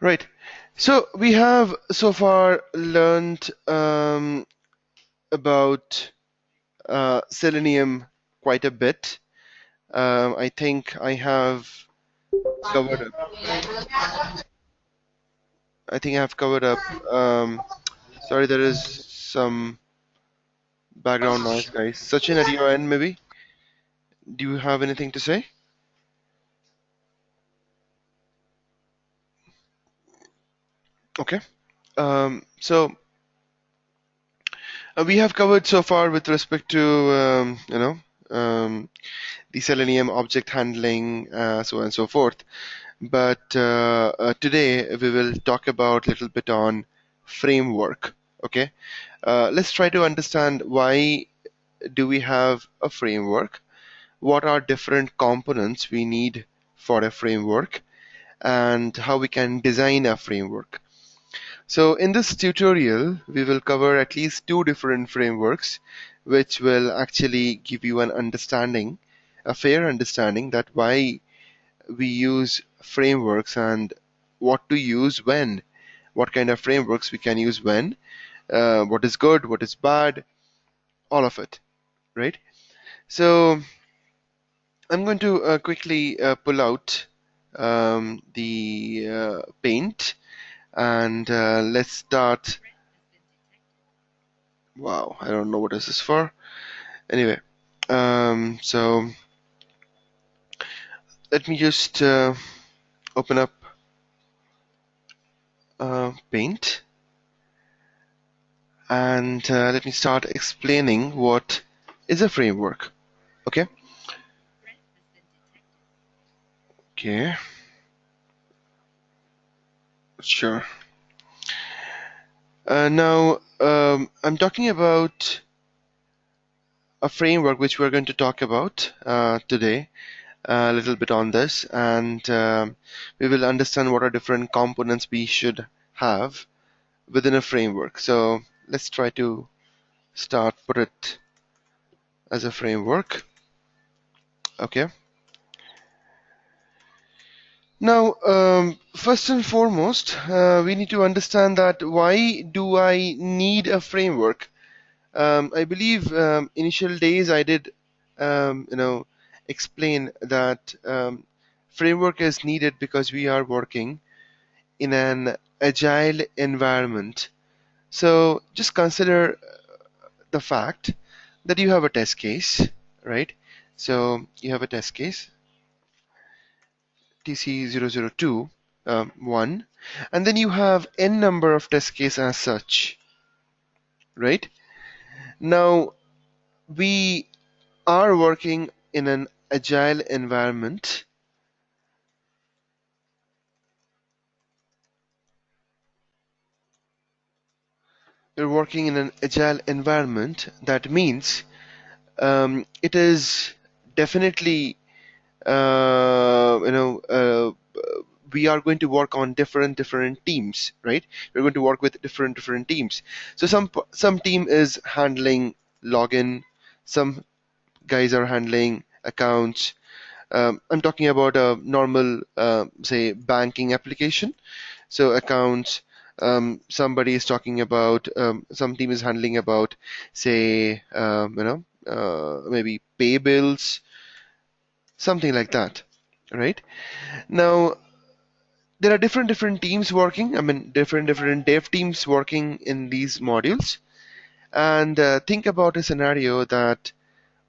Right. So we have so far learned about Selenium quite a bit. I think I have covered up. I think I've covered up. Sorry, there is some background noise, guys. Sachin, at your end, maybe. Do you have anything to say? Okay. So we have covered so far with respect to um, the Selenium object handling, so on and so forth. But today we will talk about a little bit on framework. Okay, let's try to understand why do we have a framework? What are different components we need for a framework, and how we can design a framework. So in this tutorial, we will cover at least two different frameworks, which will actually give you an understanding, a fair understanding that why we use frameworks and what to use when, what kind of frameworks we can use when, what is good, what is bad, all of it, right? So I'm going to quickly pull out the paint and let's start. Wow, I don't know what is this for. Anyway, so let me just open up paint and let me start explaining what is a framework. Okay. Okay. Sure. Now I'm talking about a framework which we're going to talk about today, a little bit on this, and we will understand what are different components we should have within a framework. So let's try to put it as a framework. Okay. Now, first and foremost, we need to understand that why do I need a framework? I believe initial days I did, explain that framework is needed because we are working in an agile environment. So just consider the fact that you have a test case, right? So you have a test case, TC002, 1, and then you have n number of test cases as such, right? Now, we are working in an agile environment. We're working in an agile environment. That means it is definitely, we are going to work on different teams, right? We're going to work with different teams. So some team is handling login, some guys are handling accounts. I'm talking about a normal, say, banking application. So accounts. Somebody is talking about. Some team is handling about, say, maybe pay bills, something like that, right? Now there are different teams working. I mean, different dev teams working in these modules. And think about a scenario that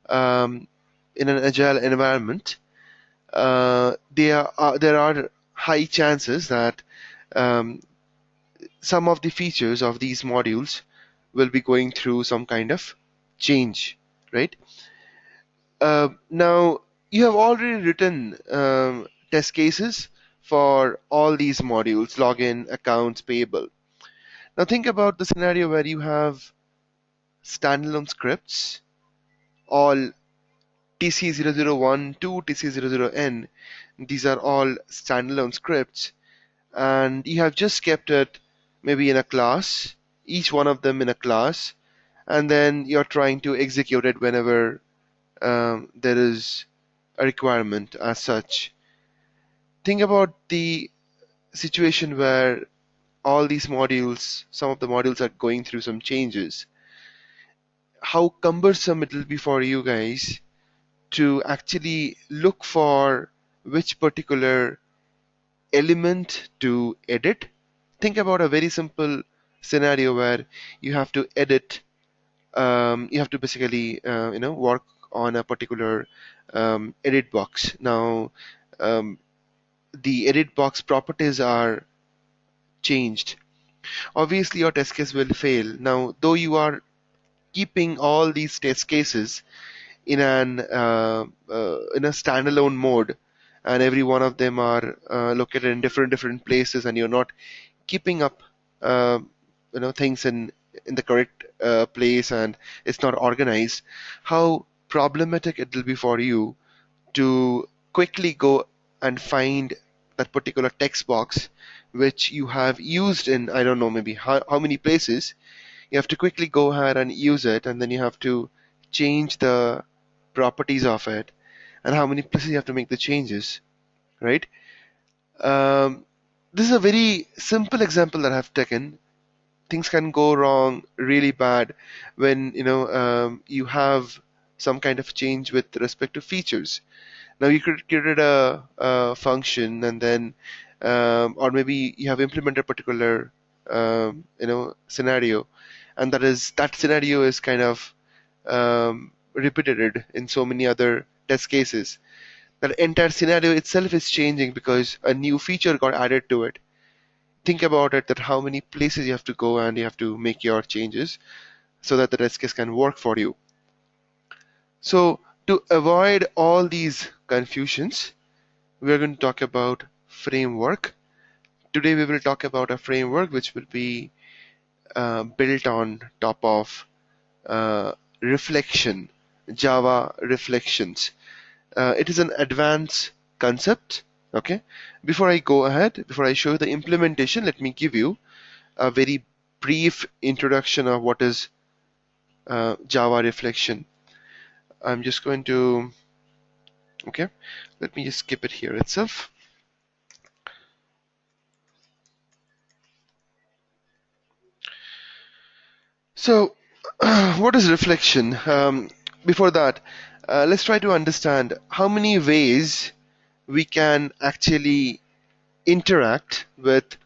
um, in an agile environment, there are high chances that um, some of the features of these modules will be going through some kind of change, right? Now, you have already written test cases for all these modules, login, accounts, payable. Now think about the scenario where you have standalone scripts, all TC001 to TC00N. These are all standalone scripts, and you have just kept it maybe in a class, each one of them in a class, and then you're trying to execute it whenever there is a requirement as such. Think about the situation where all these modules, some of the modules are going through some changes, how cumbersome it will be for you guys to actually look for which particular element to edit. Think about a very simple scenario where you have to edit, you have to basically, work on a particular edit box. Now, um, the edit box properties are changed. Obviously, your test case will fail. Now, though you are keeping all these test cases in a standalone mode, and every one of them are located in different places, and you're not keeping up uh, things in the correct place, and it's not organized, how problematic it will be for you to quickly go and find that particular text box which you have used in, I don't know, maybe how many places. You have to quickly go ahead and use it, and then you have to change the properties of it, and how many places you have to make the changes, right? Um, this is a very simple example that I've taken. Things can go wrong really bad when you have some kind of change with respect to features. Now you could create a function, and then or maybe you have implemented a particular scenario, and that scenario is kind of repeated in so many other test cases. That entire scenario itself is changing because a new feature got added to it. Think about it, that how many places you have to go and you have to make your changes so that the test case can work for you. So to avoid all these confusions, we are going to talk about framework. Today we will talk about a framework which will be built on top of uh, reflection, Java reflections. It is an advanced concept. Okay. Before I go ahead, before I show you the implementation, let me give you a very brief introduction of what is Java reflection. I'm just going to, okay, let me just skip it here itself. So, what is reflection? Before that, let's try to understand how many ways we can actually interact with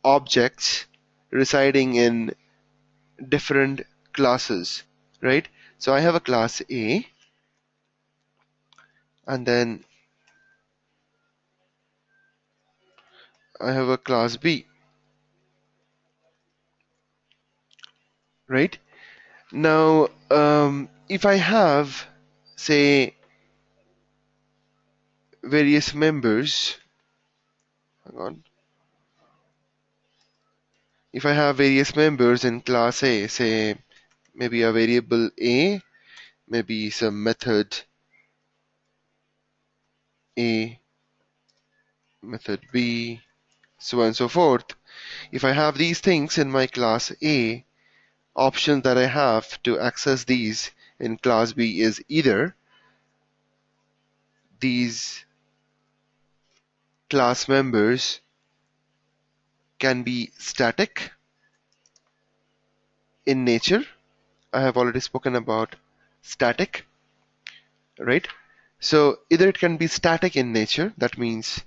objects residing in different classes, right? So I have a class A, and then I have a class B, right? Now, if I have, say, various members, hang on. If I have various members in class A, say maybe a variable A, maybe some method A, method B, so on and so forth. If I have these things in my class A, options that I have to access these in class B is either these class members can be static in nature. I have already spoken about static, right? So either it can be static in nature, that means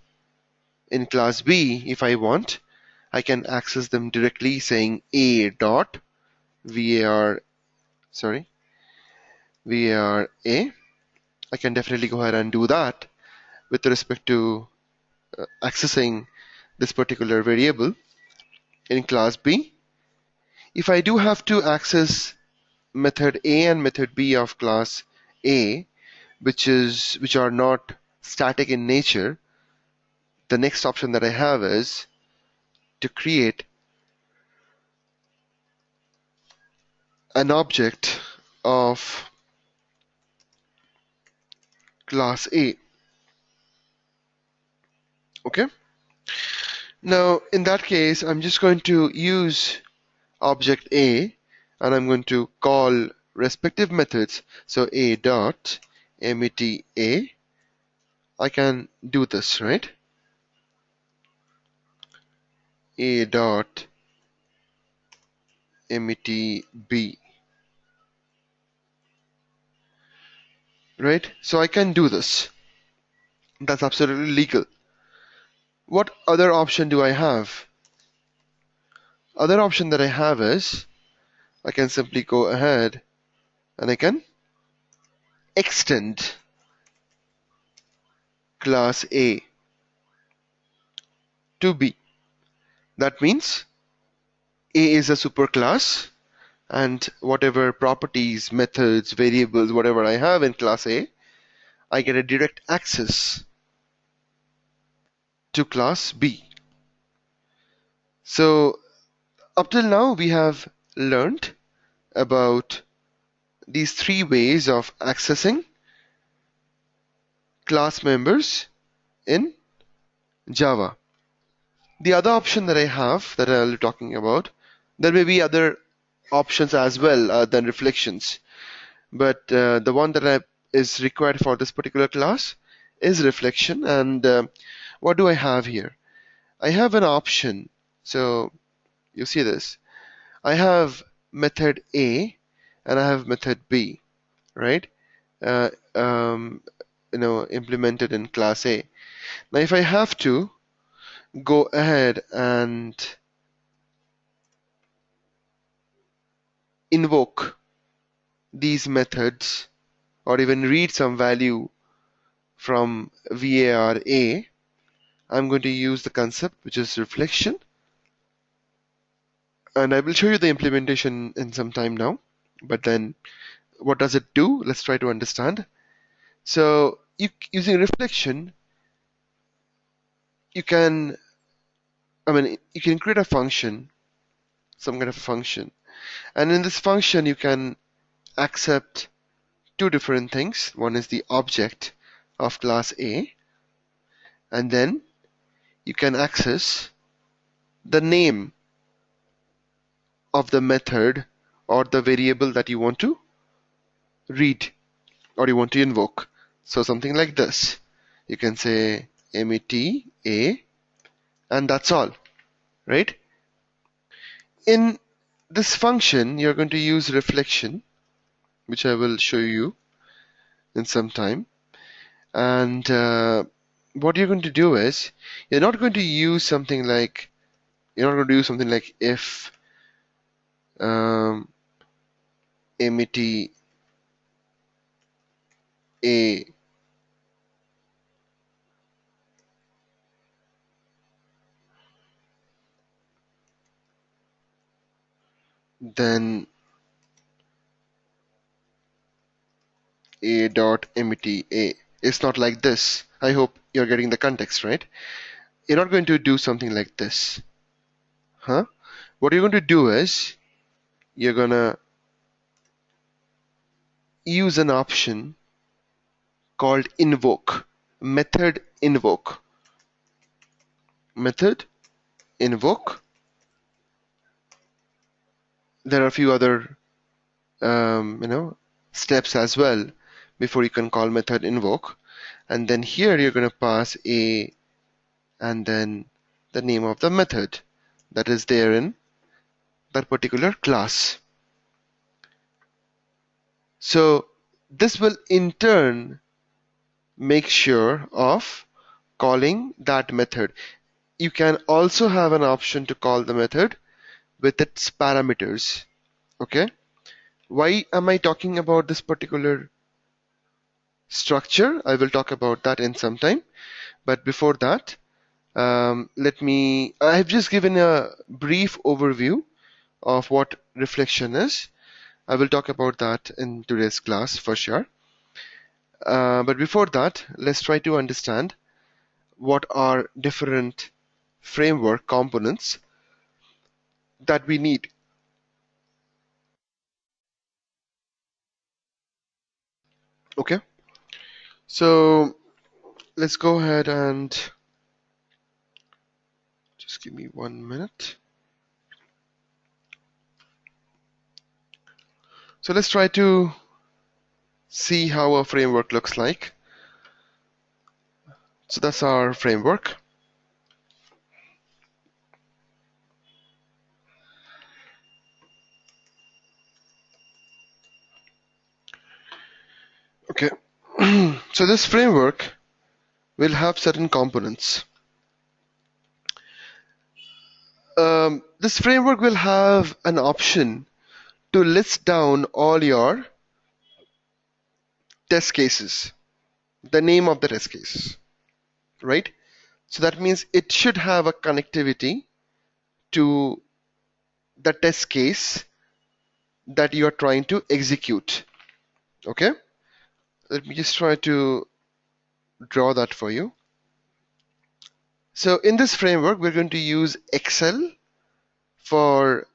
in class B, if I want, I can access them directly saying a dot var, sorry, var a. I can definitely go ahead and do that with respect to accessing this particular variable in class B. If I do have to access method A and method B of class A, which are not static in nature, the next option that I have is to create an object of class A. Okay. Now, in that case, I'm just going to use object A, and I'm going to call respective methods. So A dot met A. I can do this, right? A dot met B, right? So I can do this. That's absolutely legal. What other option do I have? Other option that I have is I can simply go ahead and I can extend class A to B. That means A is a superclass and whatever properties, methods, variables, whatever I have in class A, I get a direct access to class B. So up till now we have learned about these three ways of accessing class members in Java. The other option that I have that I'll be talking about, there may be other options as well than reflections, but the one that is required for this particular class is reflection. And what do I have here? I have an option. So you see this. I have method A and I have method B, right? Uh, um, implemented in class A. Now, if I have to go ahead and invoke these methods or even read some value from var A, I'm going to use the concept which is reflection, and I will show you the implementation in some time now. But then what does it do? Let's try to understand. So using reflection, you can, you can create a function, some kind of a function, and in this function you can accept two different things. One is the object of class A, and then you can access the name of the method or the variable that you want to read or you want to invoke. So something like this. You can say met A, and that's all, right? In this function, you're going to use reflection, which I will show you in some time. And what you're going to do is you're not going to use something like if met A then A dot met A. It's not like this. I hope you're getting the context, right? You're not going to do something like this. Huh? What you're going to do is you're going to use an option called invoke. Method invoke. Method invoke. There are a few other steps as well before you can call method invoke. And then here you're going to pass a and then the name of the method that is there in that particular class. So this will in turn make sure of calling that method. You can also have an option to call the method with its parameters. Okay. Why am I talking about this particular structure? I will talk about that in some time. But before that, I have just given a brief overview of what reflection is. I will talk about that in today's class for sure. But before that, let's try to understand what are different framework components that we need. Okay, so let's go ahead and just give me 1 minute. So let's try to see how a framework looks like. So that's our framework. Okay. So this framework will have certain components. This framework will have an option to list down all your test cases, the name of the test cases, right? So that means it should have a connectivity to the test case that you are trying to execute. Okay? Let me just try to draw that for you. So in this framework, we're going to use Excel for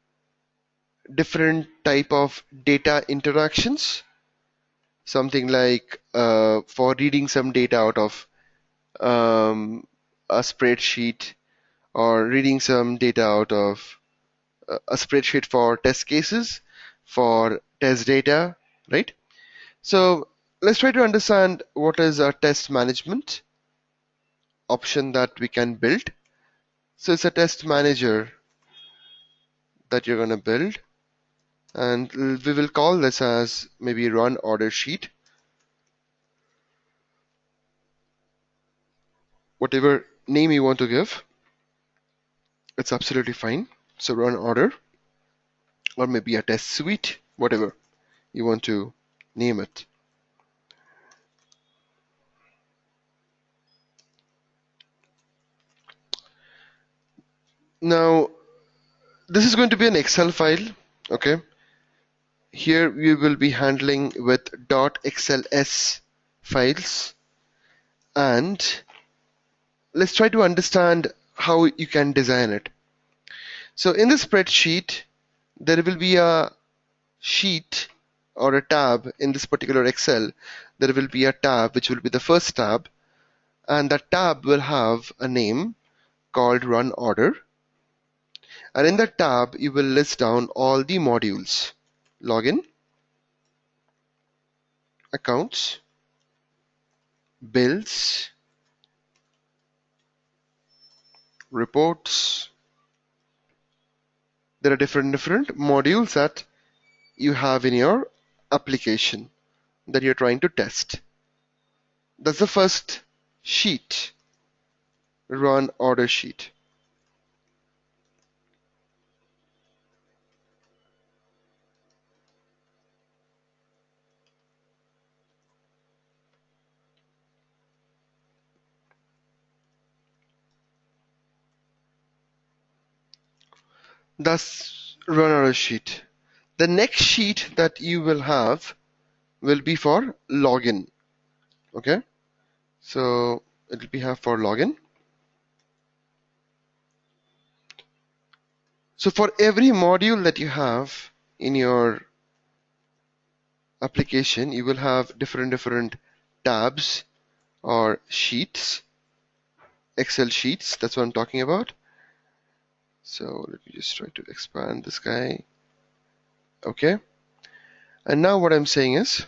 different type of data interactions, something like for reading some data out of a spreadsheet, or reading some data out of a spreadsheet for test cases, for test data, right? So let's try to understand what is a test management option that we can build. So it's a test manager that you're going to build, and we will call this as maybe run order sheet, whatever name you want to give. It's absolutely fine. So run order, or maybe a test suite, whatever you want to name it. Now, this is going to be an Excel file, okay? Here we will be handling with .xls files, and let's try to understand how you can design it. So in the spreadsheet, there will be a sheet or a tab in this particular Excel. There will be a tab which will be the first tab, and that tab will have a name called run order. And in that tab, you will list down all the modules: login, accounts, bills, reports. There are different modules that you have in your application that you're trying to test. That's the first sheet, run order sheet. That's run order sheet. The next sheet that you will have will be for login. Okay, so it will be have for login. So for every module that you have in your application, you will have different tabs or sheets, Excel sheets. That's what I'm talking about. So let me just try to expand this guy. Okay. And now what I'm saying is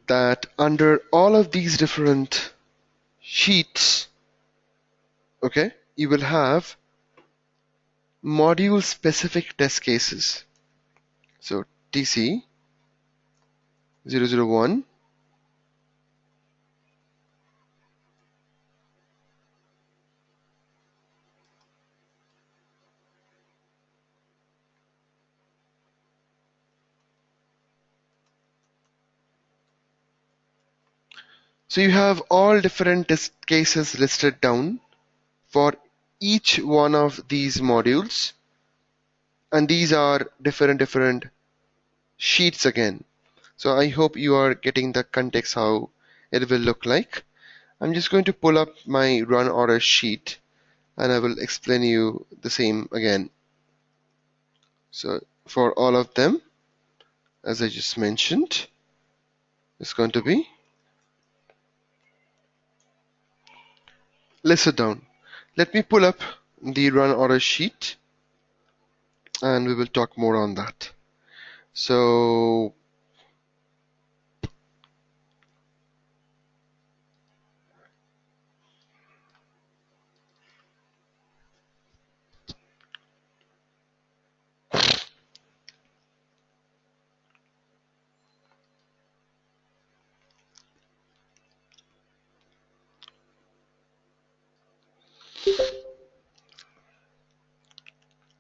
that under all of these different sheets, okay, you will have module specific test cases. So TC 001, so you have all different test cases listed down for each one of these modules, and these are different sheets again. So I hope you are getting the context how it will look like. I'm just going to pull up my run order sheet, and I will explain you the same again. So for all of them, as I just mentioned, it's going to be listed down. Let me pull up the run order sheet, and we will talk more on that. So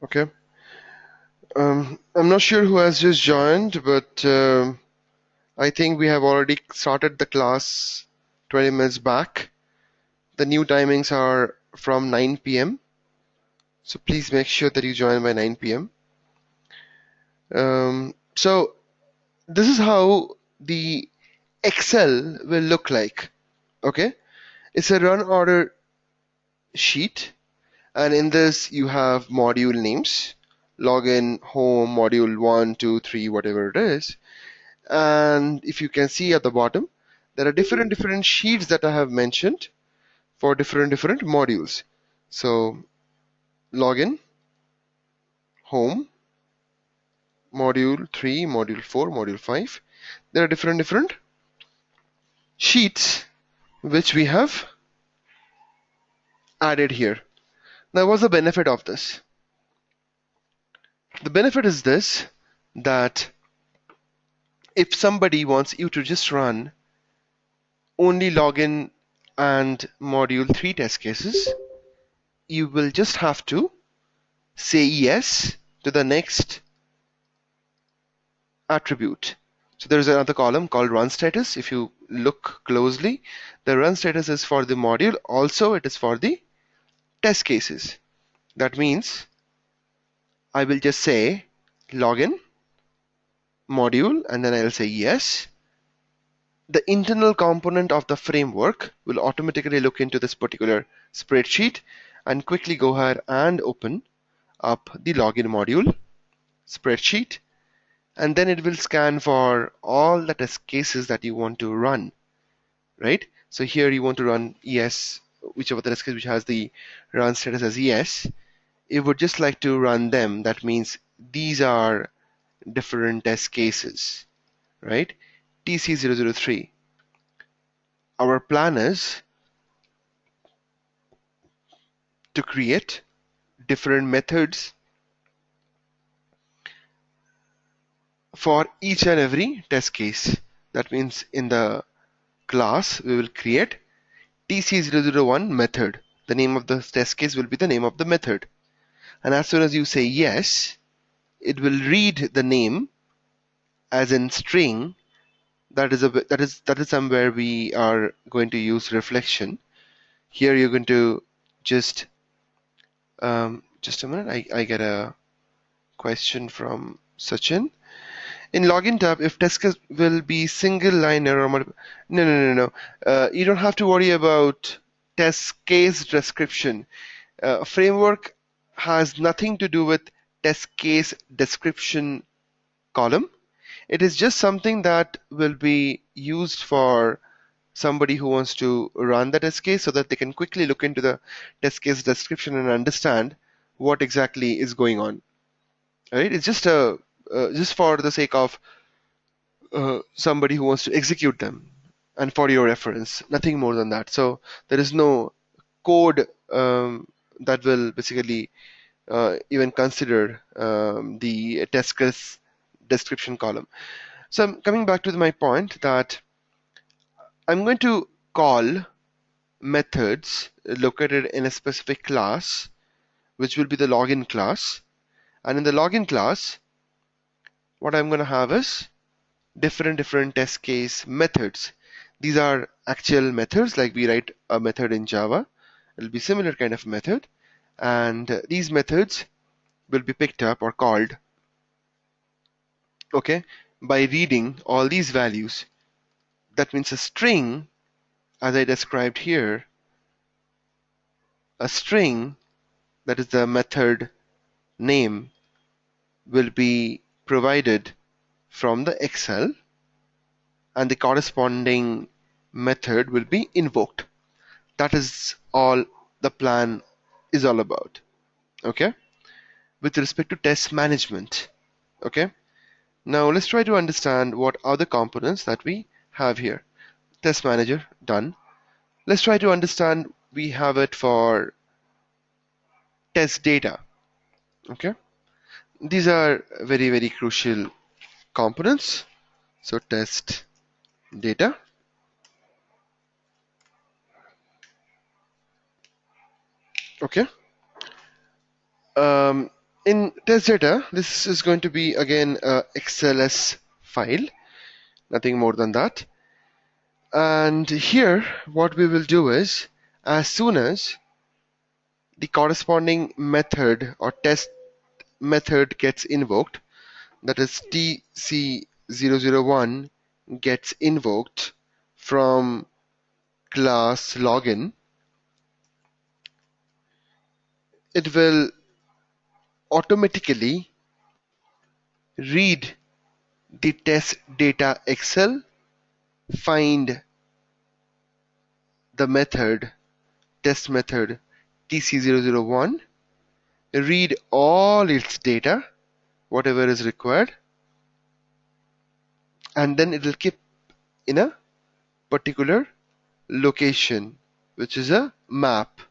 Okay. I'm not sure who has just joined, but I think we have already started the class 20 minutes back. The new timings are from 9 p.m. So please make sure that you join by 9 p.m. So this is how the Excel will look like. Okay, it's a run order sheet, and in this you have module names, login, home, module 1, 2, 3, whatever it is. And if you can see at the bottom, there are different sheets that I have mentioned for different modules. So login, home, module 3, module 4, module 5. There are different sheets which we have added here. Now, what's the benefit of this? The benefit is this, that if somebody wants you to just run only login and module 3 test cases, you will just have to say yes to the next attribute. So there is another column called run status. If you look closely, the run status is for the module. Also, it is for the test cases. That means I will just say login module and then I'll say yes. The internal component of the framework will automatically look into this particular spreadsheet and quickly go ahead and open up the login module spreadsheet, and then it will scan for all the test cases that you want to run, right? So here you want to run yes, whichever the test case which has the run status as yes, it would just like to run them. That means these are different test cases, right? TC003. Our plan is to create different methods for each and every test case. That means in the class we will create TC001 method. The name of the test case will be the name of the method. And as soon as you say yes, it will read the name as in string. That is somewhere we are going to use reflection. Here you're going to just a minute. I get a question from Sachin. In login tab, if test case will be single line error, no. You don't have to worry about test case description. Framework has nothing to do with test case description column. It is just something that will be used for somebody who wants to run the test case so that they can quickly look into the test case description and understand what exactly is going on. Right? It's just for the sake of somebody who wants to execute them and for your reference, nothing more than that. So there is no code that will basically even consider the test case description column. So I'm coming back to my point that I'm going to call methods located in a specific class, which will be the login class. And in the login class, what I'm going to have is different test case methods. These are actual methods, like we write a method in Java. It'll be similar kind of method. And these methods will be picked up or called, okay, by reading all these values. That means a string, as I described here, a string, that is the method name, will be provided from the Excel, and the corresponding method will be invoked. That is all the plan is all about. Okay, with respect to test management. Okay, now let's try to understand what are the components that we have here. Test manager, done. Let's try to understand, we have it for test data. Okay, these are very crucial components. So test data. Okay. Um, in test data, this is going to be again a XLS file, nothing more than that. And here, what we will do is, as soon as the corresponding method or test method gets invoked, that is TC001 gets invoked from class login, it will automatically read the test data Excel, find the method, test method TC001, read all its data, whatever is required, and then it will keep in a particular location, which is a map.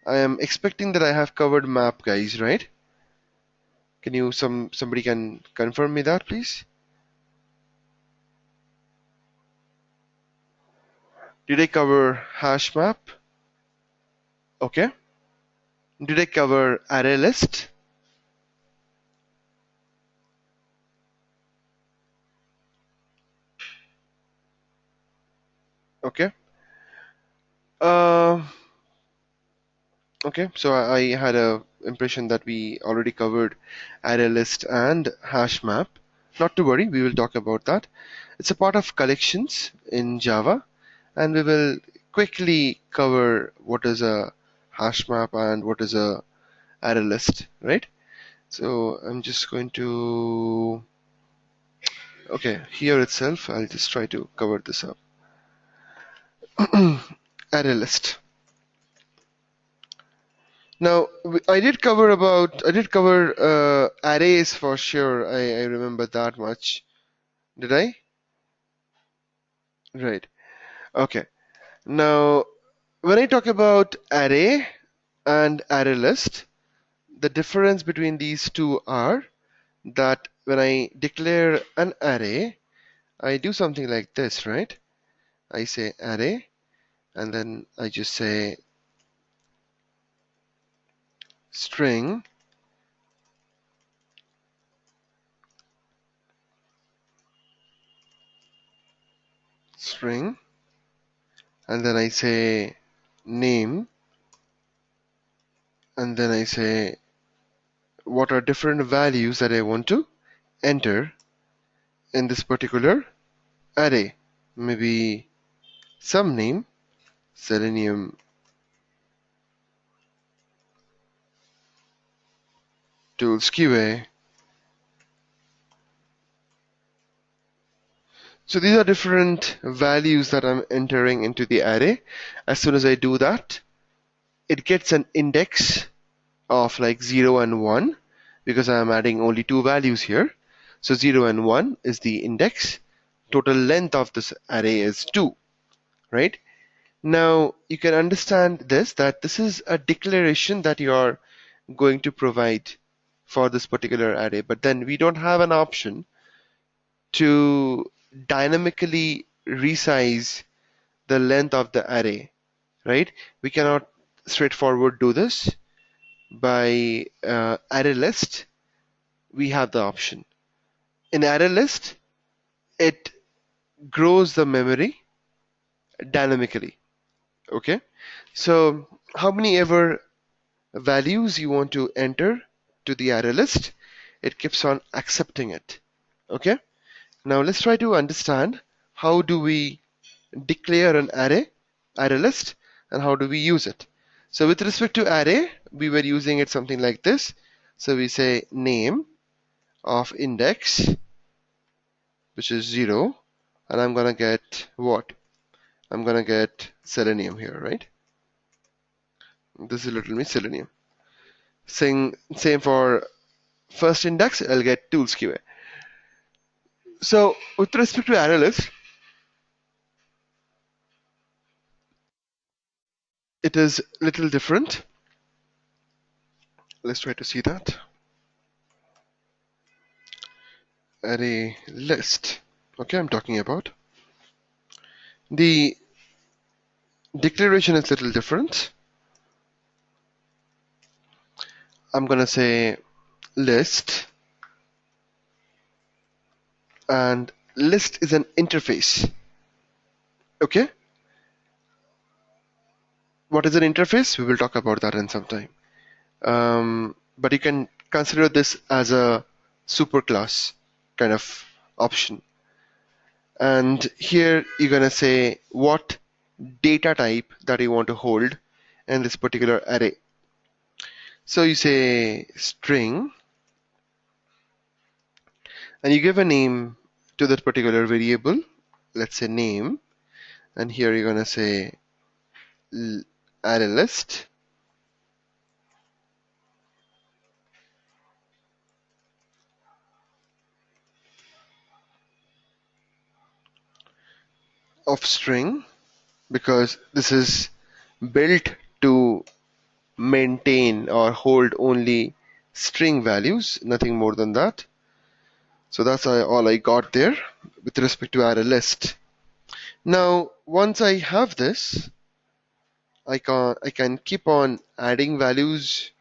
I am expecting that I have covered map, guys, right? Can you somebody can confirm me that, please? Did I cover hash map? Okay. Did I cover array list? Okay. Uh, okay. So I had a impression that we already covered array list and hash map. Not to worry, we will talk about that. It's a part of collections in Java, and we will quickly cover what is a hash map and what is a array list, right? So I'm just going to, okay, here itself, I'll just try to cover this up. Array list. Now, I did cover arrays for sure. I remember that much. Did I? Right. Okay. Now, when I talk about array and array list, the difference between these two are that when I declare an array, I do something like this, right? I say array, and then I just say string, string, and then I say name, and then I say what are different values that I want to enter in this particular array. Maybe some name, Selenium ToolsQA. So these are different values that I'm entering into the array. As soon as I do that, it gets an index of like 0 and 1 because I'm adding only two values here. So 0 and 1 is the index. Total length of this array is 2, right? Now you can understand this, that this is a declaration that you are going to provide for this particular array, but then we don't have an option to dynamically resize the length of the array, right? We cannot straightforward do this. By array list, we have the option. In array list, it grows the memory dynamically. Okay, so how many ever values you want to enter to the array list, it keeps on accepting it. Okay, now let's try to understand how do we declare an array list, and how do we use it. So with respect to array, we were using it something like this. So we say name of index, which is 0, and I'm gonna get what? I'm gonna get Selenium here, right? This is literally Selenium. Same for first index, I'll get ToolsQA. So with respect to array list, it is a little different. Let's try to see that. Array list. Okay, I'm talking about. The declaration is a little different. I'm gonna say list, and list is an interface. Okay, what is an interface? We will talk about that in some time. But you can consider this as a superclass kind of option. And here you're gonna say what data type that you want to hold in this particular array. So you say string, and you give a name to that particular variable. Let's say name, and here you're gonna say array list, of string, because this is built to maintain or hold only string values, nothing more than that. So that's all I got there with respect to array list. Now, once I have this, I can keep on adding values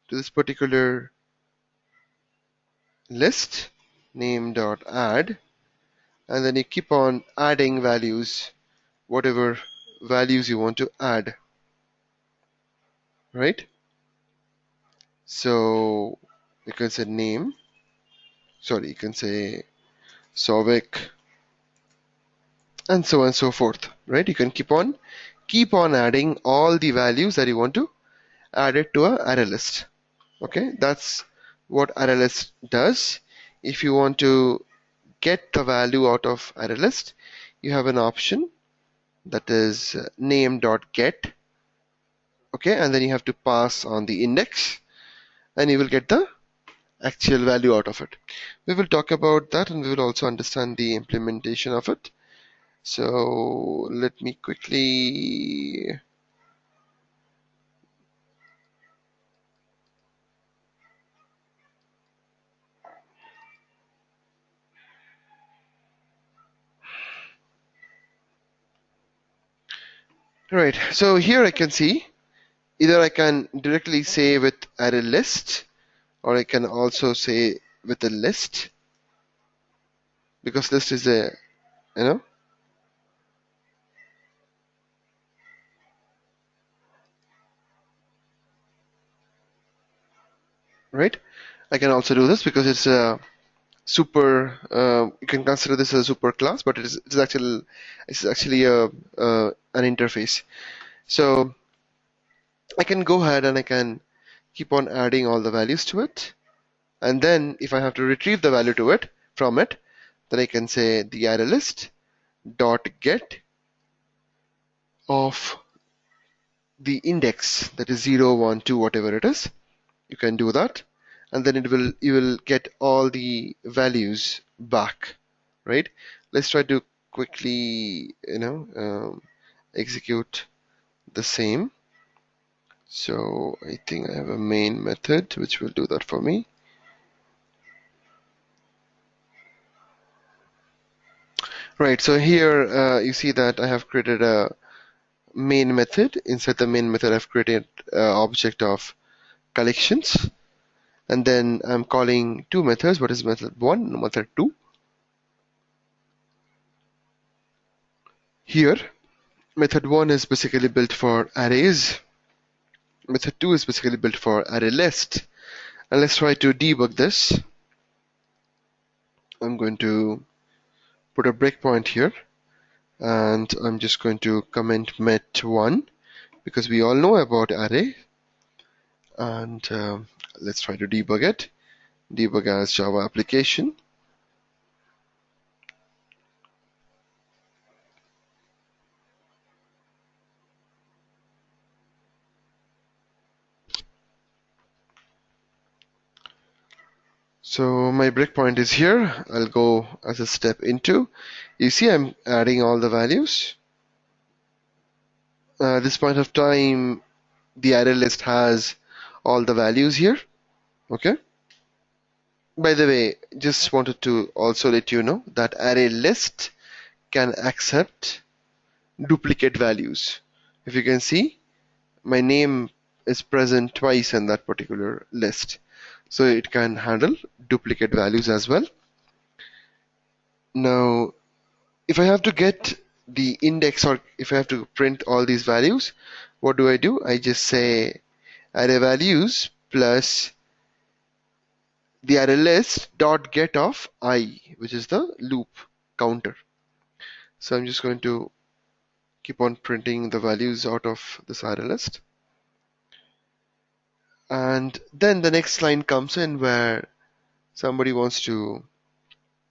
to this particular list, name.add, and then you keep on adding values, whatever values you want to add, right? So you can say name, sorry, you can say Sovic, and so on and so forth, right? You can keep on adding all the values that you want to add it to a array list. Okay, that's what array list does. If you want to get the value out of array list, you have an option that is name.get. Okay, and then you have to pass on the index, and you will get the actual value out of it. We will talk about that, and we will also understand the implementation of it. So let me quickly right. So here I can see either I can directly say with array list, or I can also say with a list, because list is a, you know, right? I can also do this because it's a super. You can consider this as a super class, but it's actually an interface. So I can go ahead and I can keep on adding all the values to it, and then if I have to retrieve the value to it from it, then I can say the array list dot get of the index, that is 0, 1, 2, whatever it is. You can do that, and then you will get all the values back, right? Let's try to quickly execute the same. So I think I have a main method which will do that for me. Right, so here you see that I have created a main method. Inside the main method I've created an object of collections, and then I'm calling two methods. What is method 1 and method 2? Here method 1 is basically built for arrays. Method 2 is basically built for array list. And let's try to debug this. I'm going to put a breakpoint here, and I'm just going to comment met1 because we all know about array. And let's try to debug it. Debug as Java application. So my breakpoint is here. I'll go as a step into. You see I'm adding all the values. At this point of time, the array list has all the values here. Okay. By the way, just wanted to also let you know that array list can accept duplicate values. If you can see, my name is present twice in that particular list. So it can handle duplicate values as well. Now, if I have to get the index, or if I have to print all these values, what do? I just say array values plus the array list dot get of I, which is the loop counter. So I'm just going to keep on printing the values out of this array list. And then the next line comes in where somebody wants to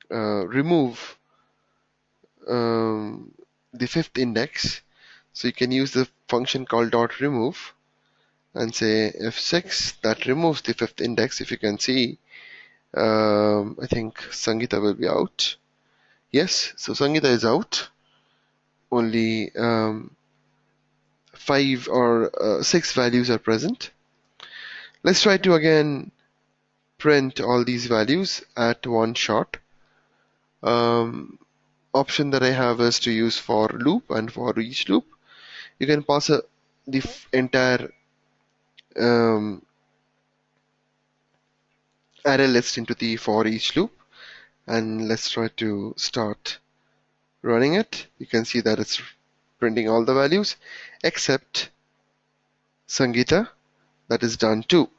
remove the fifth index. So you can use the function called dot remove and say f6 that removes the fifth index. If you can see, I think Sangeeta will be out. Yes, so Sangeeta is out. Only 6 values are present. Let's try to again print all these values at one shot. Option that I have is to use for loop, and for each loop you can pass the entire array list into the for each loop. And let's try to start running it. You can see that it's printing all the values except Sangeeta. That is done too.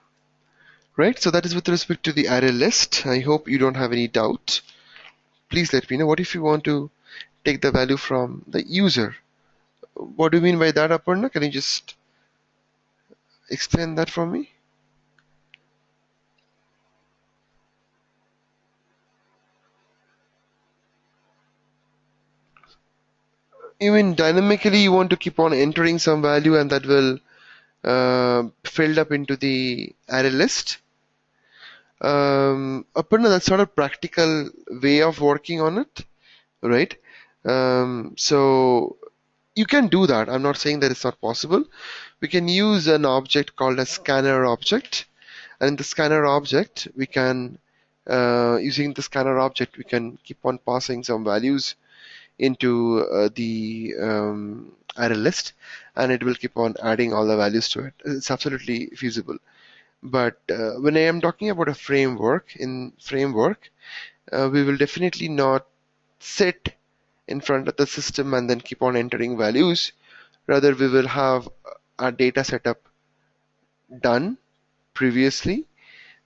Right, so that is with respect to the array list. I hope you don't have any doubt. Please let me know. What if you want to take the value from the user? What do you mean by that, Aparna? Can you just explain that for me? You mean dynamically you want to keep on entering some value and that will filled up into the array list? Aparna, that's not a practical way of working on it, right? So you can do that. I'm not saying that it's not possible. We can use an object called a scanner object, and in the scanner object we can using the scanner object we can keep on passing some values into the array list, and it will keep on adding all the values to it. It's absolutely feasible. But when I am talking about a framework, in framework we will definitely not sit in front of the system and then keep on entering values. Rather, we will have our data setup done previously.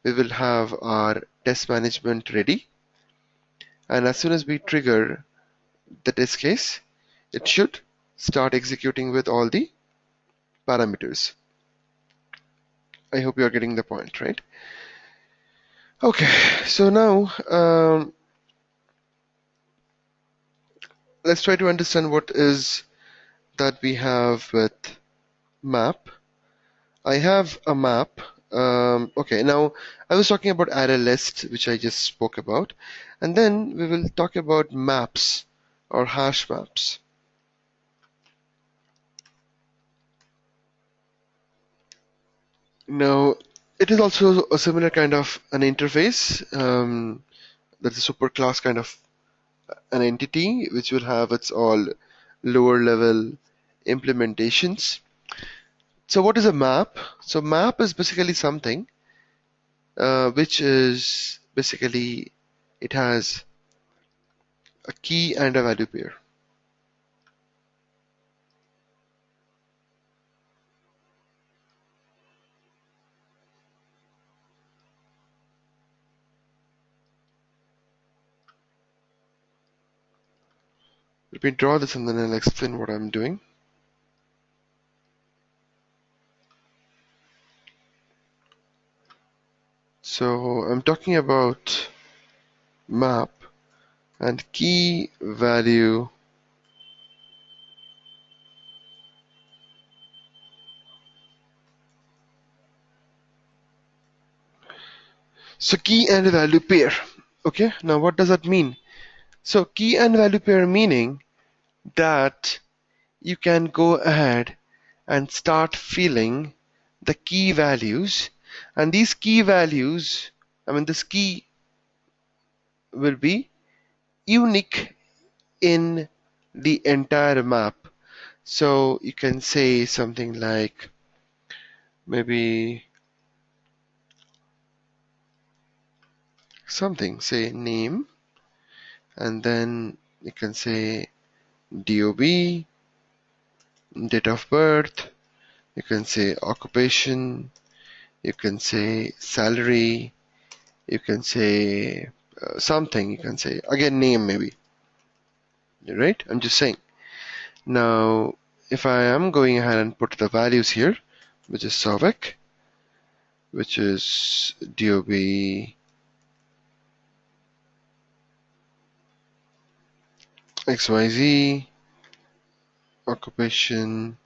We will have our test management ready, and as soon as we trigger the test case, it should start executing with all the parameters. I hope you are getting the point, right? Okay, so now let's try to understand what is that we have with map. I have a map. Okay, now I was talking about array list, which I just spoke about, and then we will talk about maps or hash maps. Now, it is also a similar kind of an interface. That's a superclass kind of an entity which will have its all lower level implementations. So what is a map? So map is basically something which is basically it has a key and a value pair. Let me draw this and then I'll explain what I'm doing. So I'm talking about map and key value so key and value pair. Okay, now what does that mean? So key and value pair meaning that you can go ahead and start filling the key values, and these key values, this key will be unique in the entire map. So you can say something like maybe something, say name, and then you can say DOB, date of birth, you can say occupation, you can say salary, you can say something, you can say again name maybe, right? I'm just saying. Now if I am going ahead and put the values here, which is Savik, which is DOB XYZ, occupation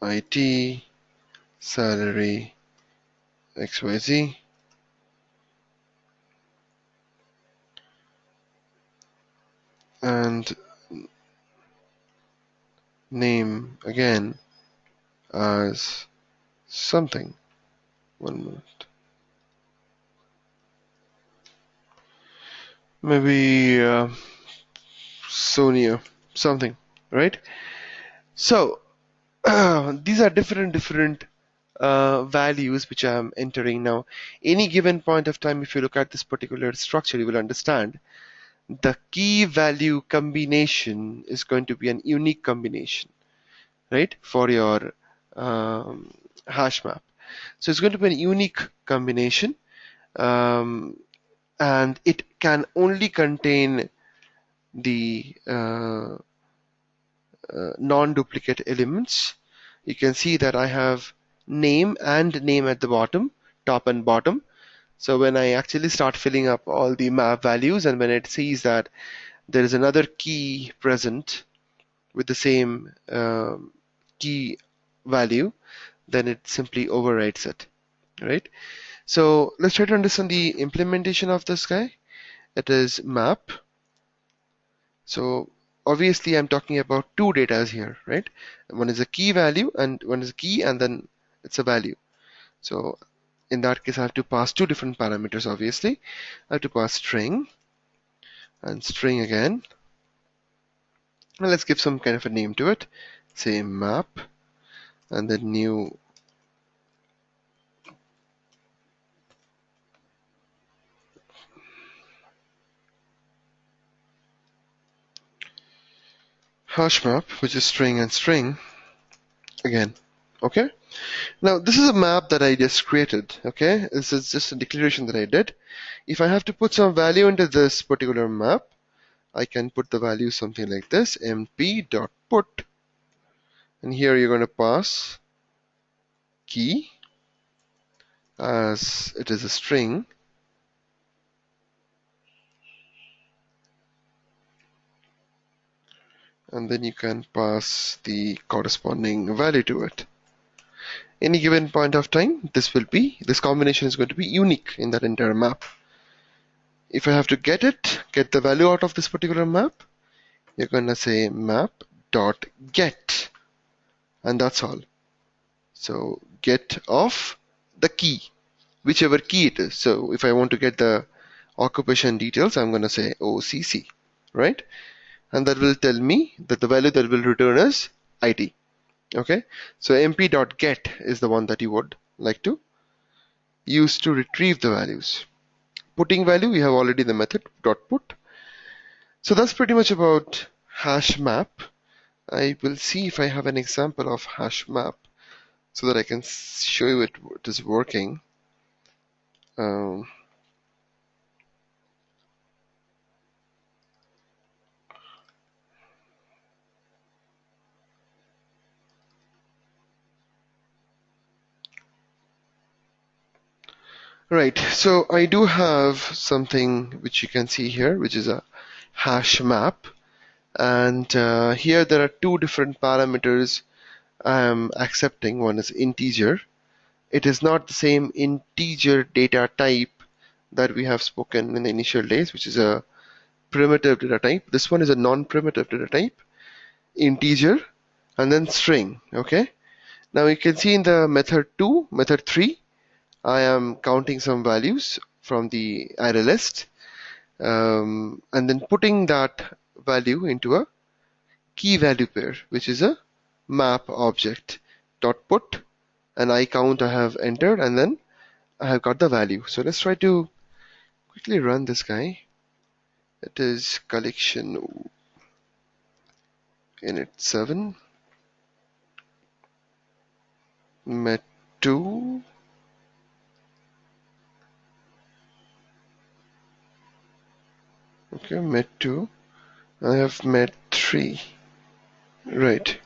IT, salary XYZ, and name again as something. 1 minute. Maybe Sonia, something, right? So these are different values which I'm entering now. Any given point of time, if you look at this particular structure, you will understand the key value combination is going to be an unique combination, right, for your hash map. So it's going to be a unique combination, and it can only contain the non-duplicate elements. You can see that I have name and name at the bottom, top and bottom. So when I actually start filling up all the map values, and when it sees that there is another key present with the same key value, then it simply overwrites it, right? So let's try to understand the implementation of this guy. It is map. So obviously I'm talking about two datas here, right? One is a key value and one is a key and then it's a value. So in that case I have to pass two different parameters. Obviously I have to pass string and string again. And let's give some kind of a name to it, say map, and then new hash map, which is string and string again. Okay, now this is a map that I just created. Okay, this is just a declaration that I did. If I have to put some value into this particular map, I can put the value something like this, mp.put, and here you're going to pass key as it is a string, and then you can pass the corresponding value to it. Any given point of time, this combination is going to be unique in that entire map. If I have to get the value out of this particular map, you're going to say map.get, and that's all. So get of the key, whichever key it is. So if I want to get the occupation details, I'm going to say OCC, right? And that will tell me that the value that will return is IT. Okay, so mp.get is the one that you would like to use to retrieve the values. Putting value, we have already the method .put. So that's pretty much about hash map. I will see if I have an example of hash map so that I can show you it is working. Right, so I do have something which you can see here, which is a hash map. And here there are two different parameters I'm accepting. One is integer. It is not the same integer data type that we have spoken in the initial days, which is a primitive data type. This one is a non-primitive data type, integer, and then string. Okay. Now you can see in the method 2, method 3, I am counting some values from the array list, and then putting that value into a key value pair, which is a map object dot put, an I count I have entered, and then I have got the value. So let's try to quickly run this guy. It is collection init 7 met 2. Okay, met 2. I have met 3. Right.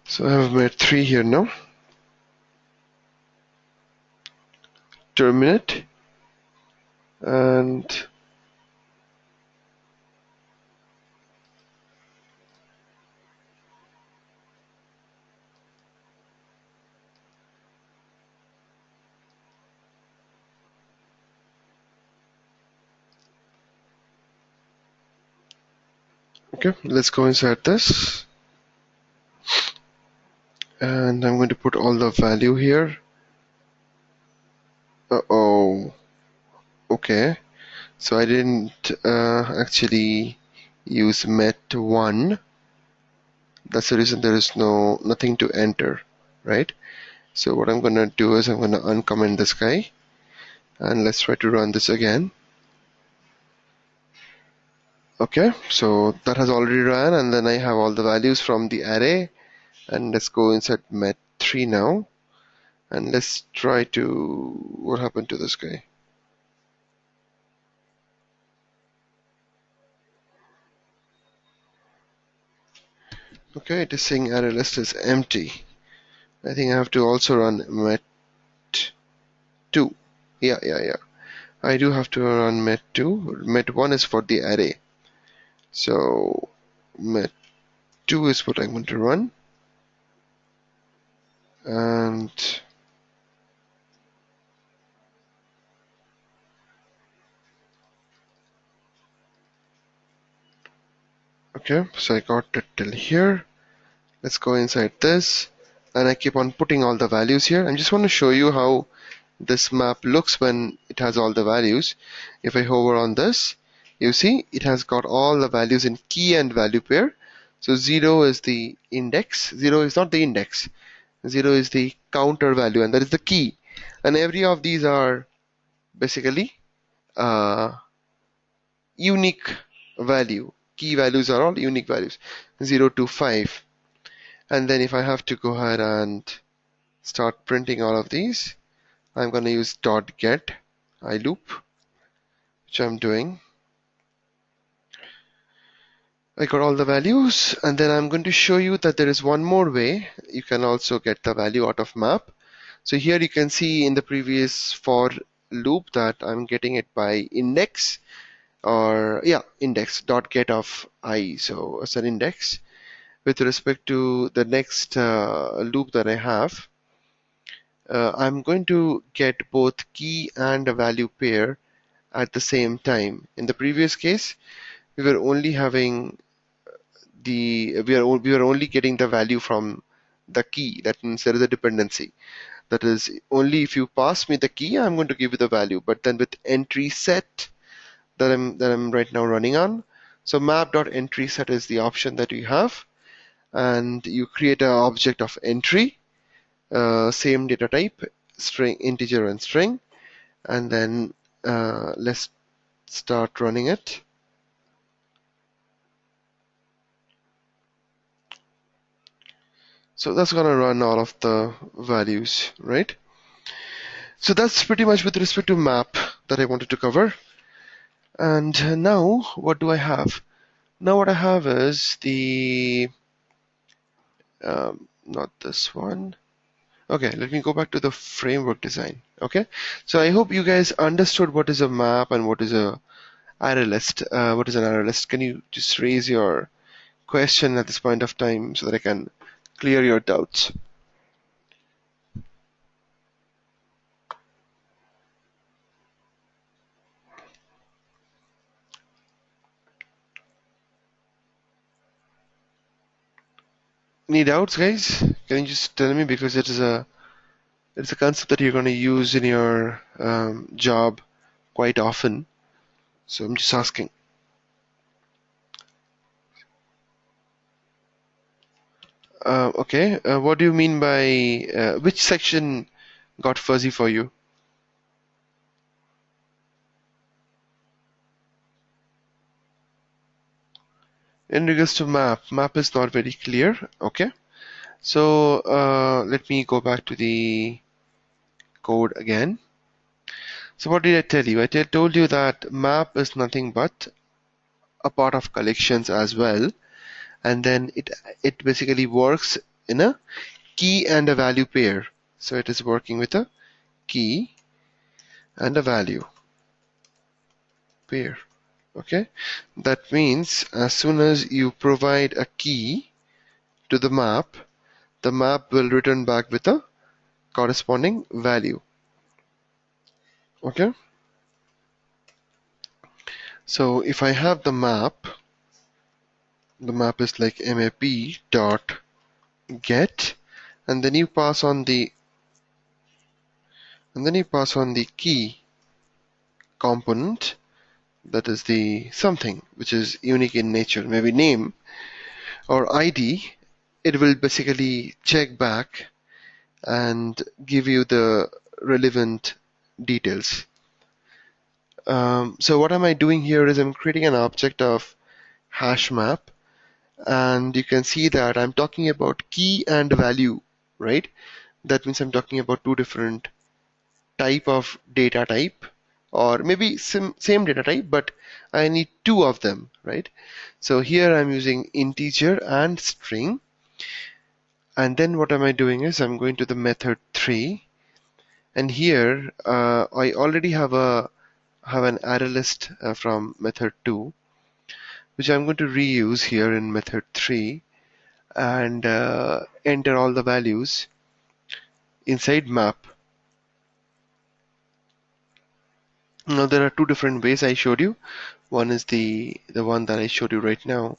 So I have met 3 here now. Terminate. And okay, let's go inside this. And I'm going to put all the value here. Uh-oh. Okay. So I didn't actually use met1. That's the reason there is nothing to enter, right? So what I'm gonna do is I'm gonna uncomment this guy, and let's try to run this again. Okay, so that has already run, and then I have all the values from the array, and let's go inside met3 now, and let's try to, what happened to this guy? Okay, it is saying array list is empty. I think I have to also run met2. Yeah. I do have to run met2. Met1 is for the array. So met2 is what I'm going to run. And okay, so I got it till here. Let's go inside this, and I keep on putting all the values here. I just want to show you how this map looks when it has all the values. If I hover on this, you see it has got all the values in key and value pair. So 0 is the index, 0 is not the index, 0 is the counter value, and that is the key. And every of these are basically unique value. Key values are all unique values, 0 to 5. And then if I have to go ahead and start printing all of these, I'm going to use .get iLoop, which I'm doing. I got all the values, and then I'm going to show you that there is one more way you can also get the value out of map. So here you can see in the previous for loop that I'm getting it by index, or index .get of I. So as an index with respect to the next loop that I have, I'm going to get both key and a value pair at the same time. In the previous case, we were only having we were only getting the value from the key. That means there is a dependency. That is, only if you pass me the key, I'm going to give you the value. But then with entry set that I'm right now running on, so map.entry_set is the option that you have, and you create an object of entry, same data type, string, integer, and string, and then let's start running it. So that's going to run all of the values, right? So that's pretty much with respect to map that I wanted to cover. And now what do I have? Now what I have is the, not this one. Okay, let me go back to the framework design. Okay, so I hope you guys understood what is a map and what is a array list. What is an array list? Can you just raise your question at this point of time so that I can clear your doubts? Any doubts, guys? Can you just tell me, because it's a concept that you're going to use in your job quite often. So I'm just asking. Okay, what do you mean by which section got fuzzy for you? In regards to map is not very clear. Okay, so let me go back to the code again. So what did I tell you? Told you that map is nothing but a part of collections as well, and then it basically works in a key and a value pair. So it is working with a key and a value pair. Okay, that means as soon as you provide a key to the map will return back with a corresponding value. Okay, so if I have the map is like map dot get, and then you pass on the key component, that is the something which is unique in nature, maybe name or ID. It will basically check back and give you the relevant details. So what am I doing here is I'm creating an object of hash map, and you can see that I'm talking about key and value, right? That means I'm talking about two different type of data type, or maybe same data type, but I need two of them, right? So here I'm using integer and string, and then what am I doing is I'm going to the method 3, and here I already have an array list from method 2, which I'm going to reuse here in method 3, and enter all the values inside map. Now there are two different ways I showed you. One is the one that I showed you right now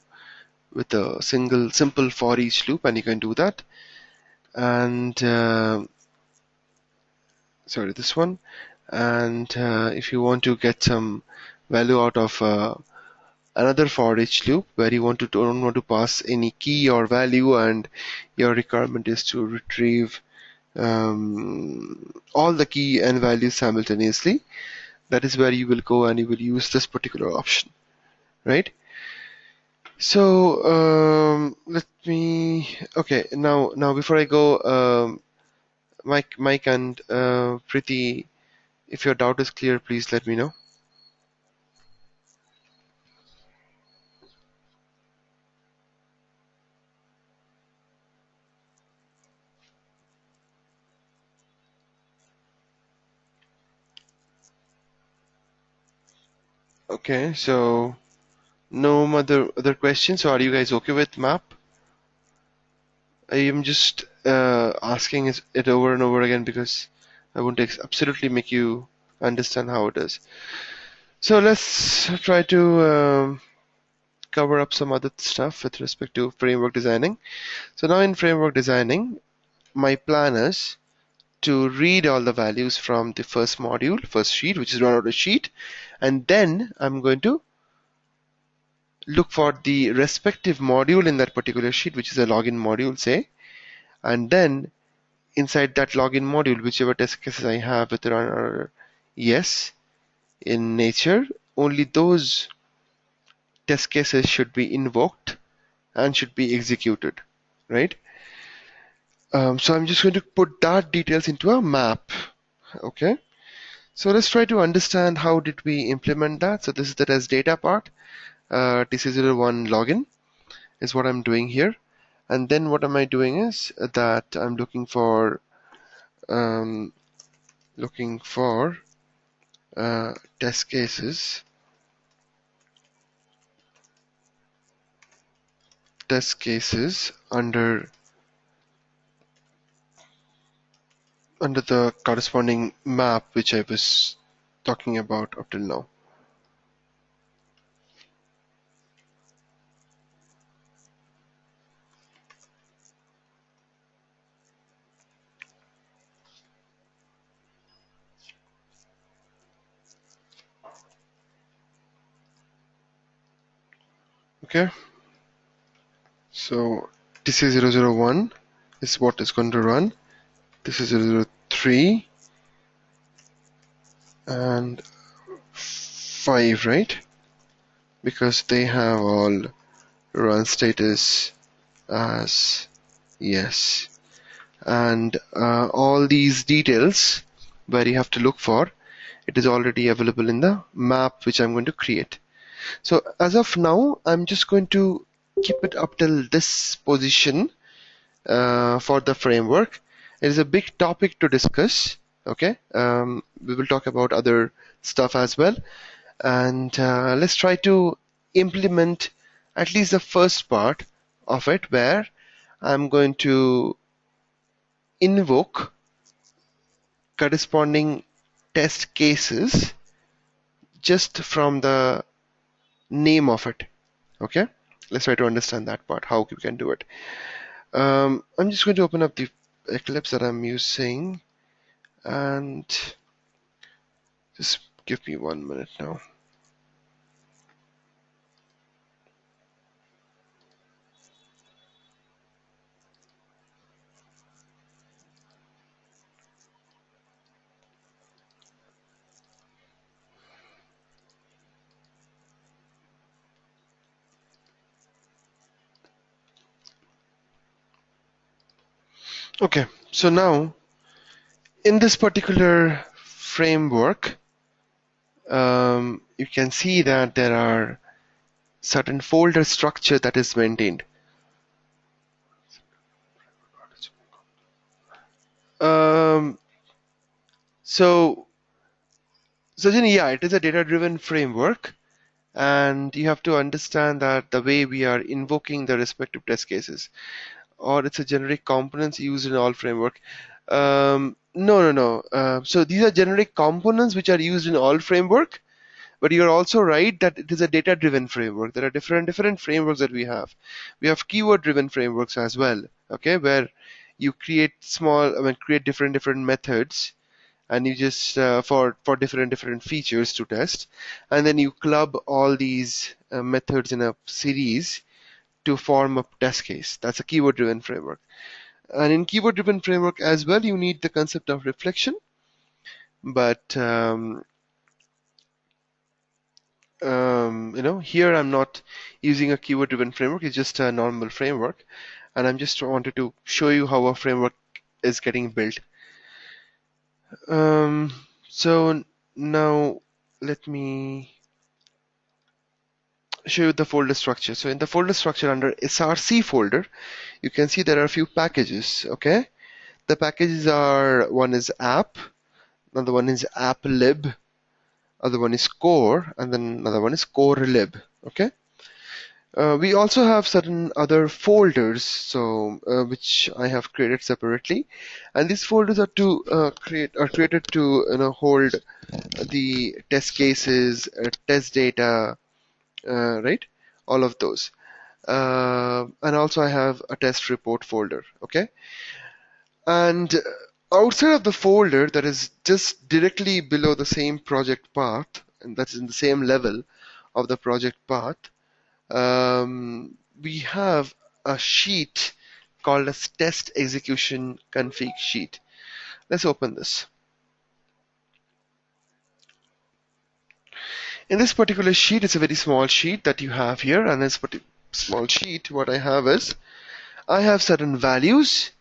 with a simple for each loop, and you can do that. And sorry, this one. And if you want to get some value out of another for each loop where you don't want to pass any key or value, and your requirement is to retrieve all the key and values simultaneously, that is where you will go and you will use this particular option, right? So let me. Okay, now before I go, Mike and Preeti, if your doubt is clear, please let me know. Okay, so no other questions. So are you guys okay with map? I am just asking it over and over again because I want to absolutely make you understand how it is. So let's try to cover up some other stuff with respect to framework designing. So now in framework designing, my plan is to read all the values from the first module, first sheet, which is run out a sheet, and then I'm going to look for the respective module in that particular sheet, which is a login module, say, and then inside that login module, whichever test cases I have, whether are yes in nature, only those test cases should be invoked and should be executed, right? So I'm just going to put that details into a map. Okay. So let's try to understand how did we implement that. So this is the test data part. TC01 login is what I'm doing here. And then what am I doing is that I'm um, looking for test cases under the corresponding map which I was talking about up till now. Okay, so This is 001 is what is going to run. This is 003 and 5, right? Because they have all run status as yes. And all these details where you have to look for, it is already available in the map which I'm going to create. So as of now, I'm just going to keep it up till this position for the framework. It is a big topic to discuss. Okay, we will talk about other stuff as well, and let's try to implement at least the first part of it, where I'm going to invoke corresponding test cases just from the name of it. Okay, let's try to understand that part, how we can do it. I'm just going to open up the Eclipse that I'm using, and just give me 1 minute now. Okay, so now in this particular framework, you can see that there are certain folder structure that is maintained. Um, so, Sajani, yeah, it is a data-driven framework, and you have to understand that the way we are invoking the respective test cases, or it's a generic components used in all framework. No. So these are generic components which are used in all framework, but you're also right that it is a data-driven framework. There are different frameworks that we have. We have keyword-driven frameworks as well. Okay, where you create create different methods, and you just for different features to test, and then you club all these methods in a series to form a test case. That's a keyword-driven framework. And in keyword-driven framework as well, you need the concept of reflection. But here I'm not using a keyword-driven framework. It's just a normal framework, and I'm just wanted to show you how a framework is getting built. So now let me show you the folder structure. So in the folder structure under src folder, you can see there are a few packages. Okay, the packages are, one is app, another one is applib, other one is core, and then another one is corelib. Okay. We also have certain other folders, so which I have created separately, and these folders are to created to hold the test cases, test data, right? All of those, and also I have a test report folder. Okay, and outside of the folder that is just directly below the same project path, and that's in the same level of the project path, we have a sheet called as test execution config sheet. Let's open this. In this particular sheet, it's a very small sheet that you have here, and this small sheet, what I have is, I have certain values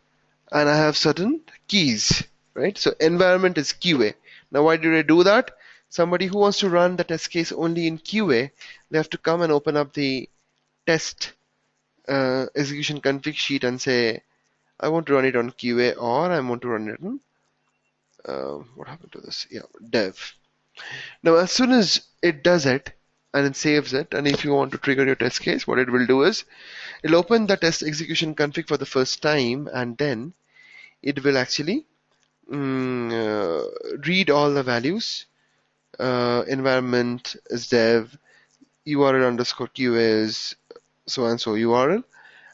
and I have certain keys, right? So environment is QA. Now why did I do that? Somebody who wants to run the test case only in QA, they have to come and open up the test execution config sheet and say, I want to run it on QA, or I want to run it on what happened to this? Yeah, dev. Now, as soon as it does it and it saves it, and if you want to trigger your test case, what it will do is it'll open the test execution config for the first time, and then it will actually read all the values. Environment is dev, URL underscore QA is so and so URL,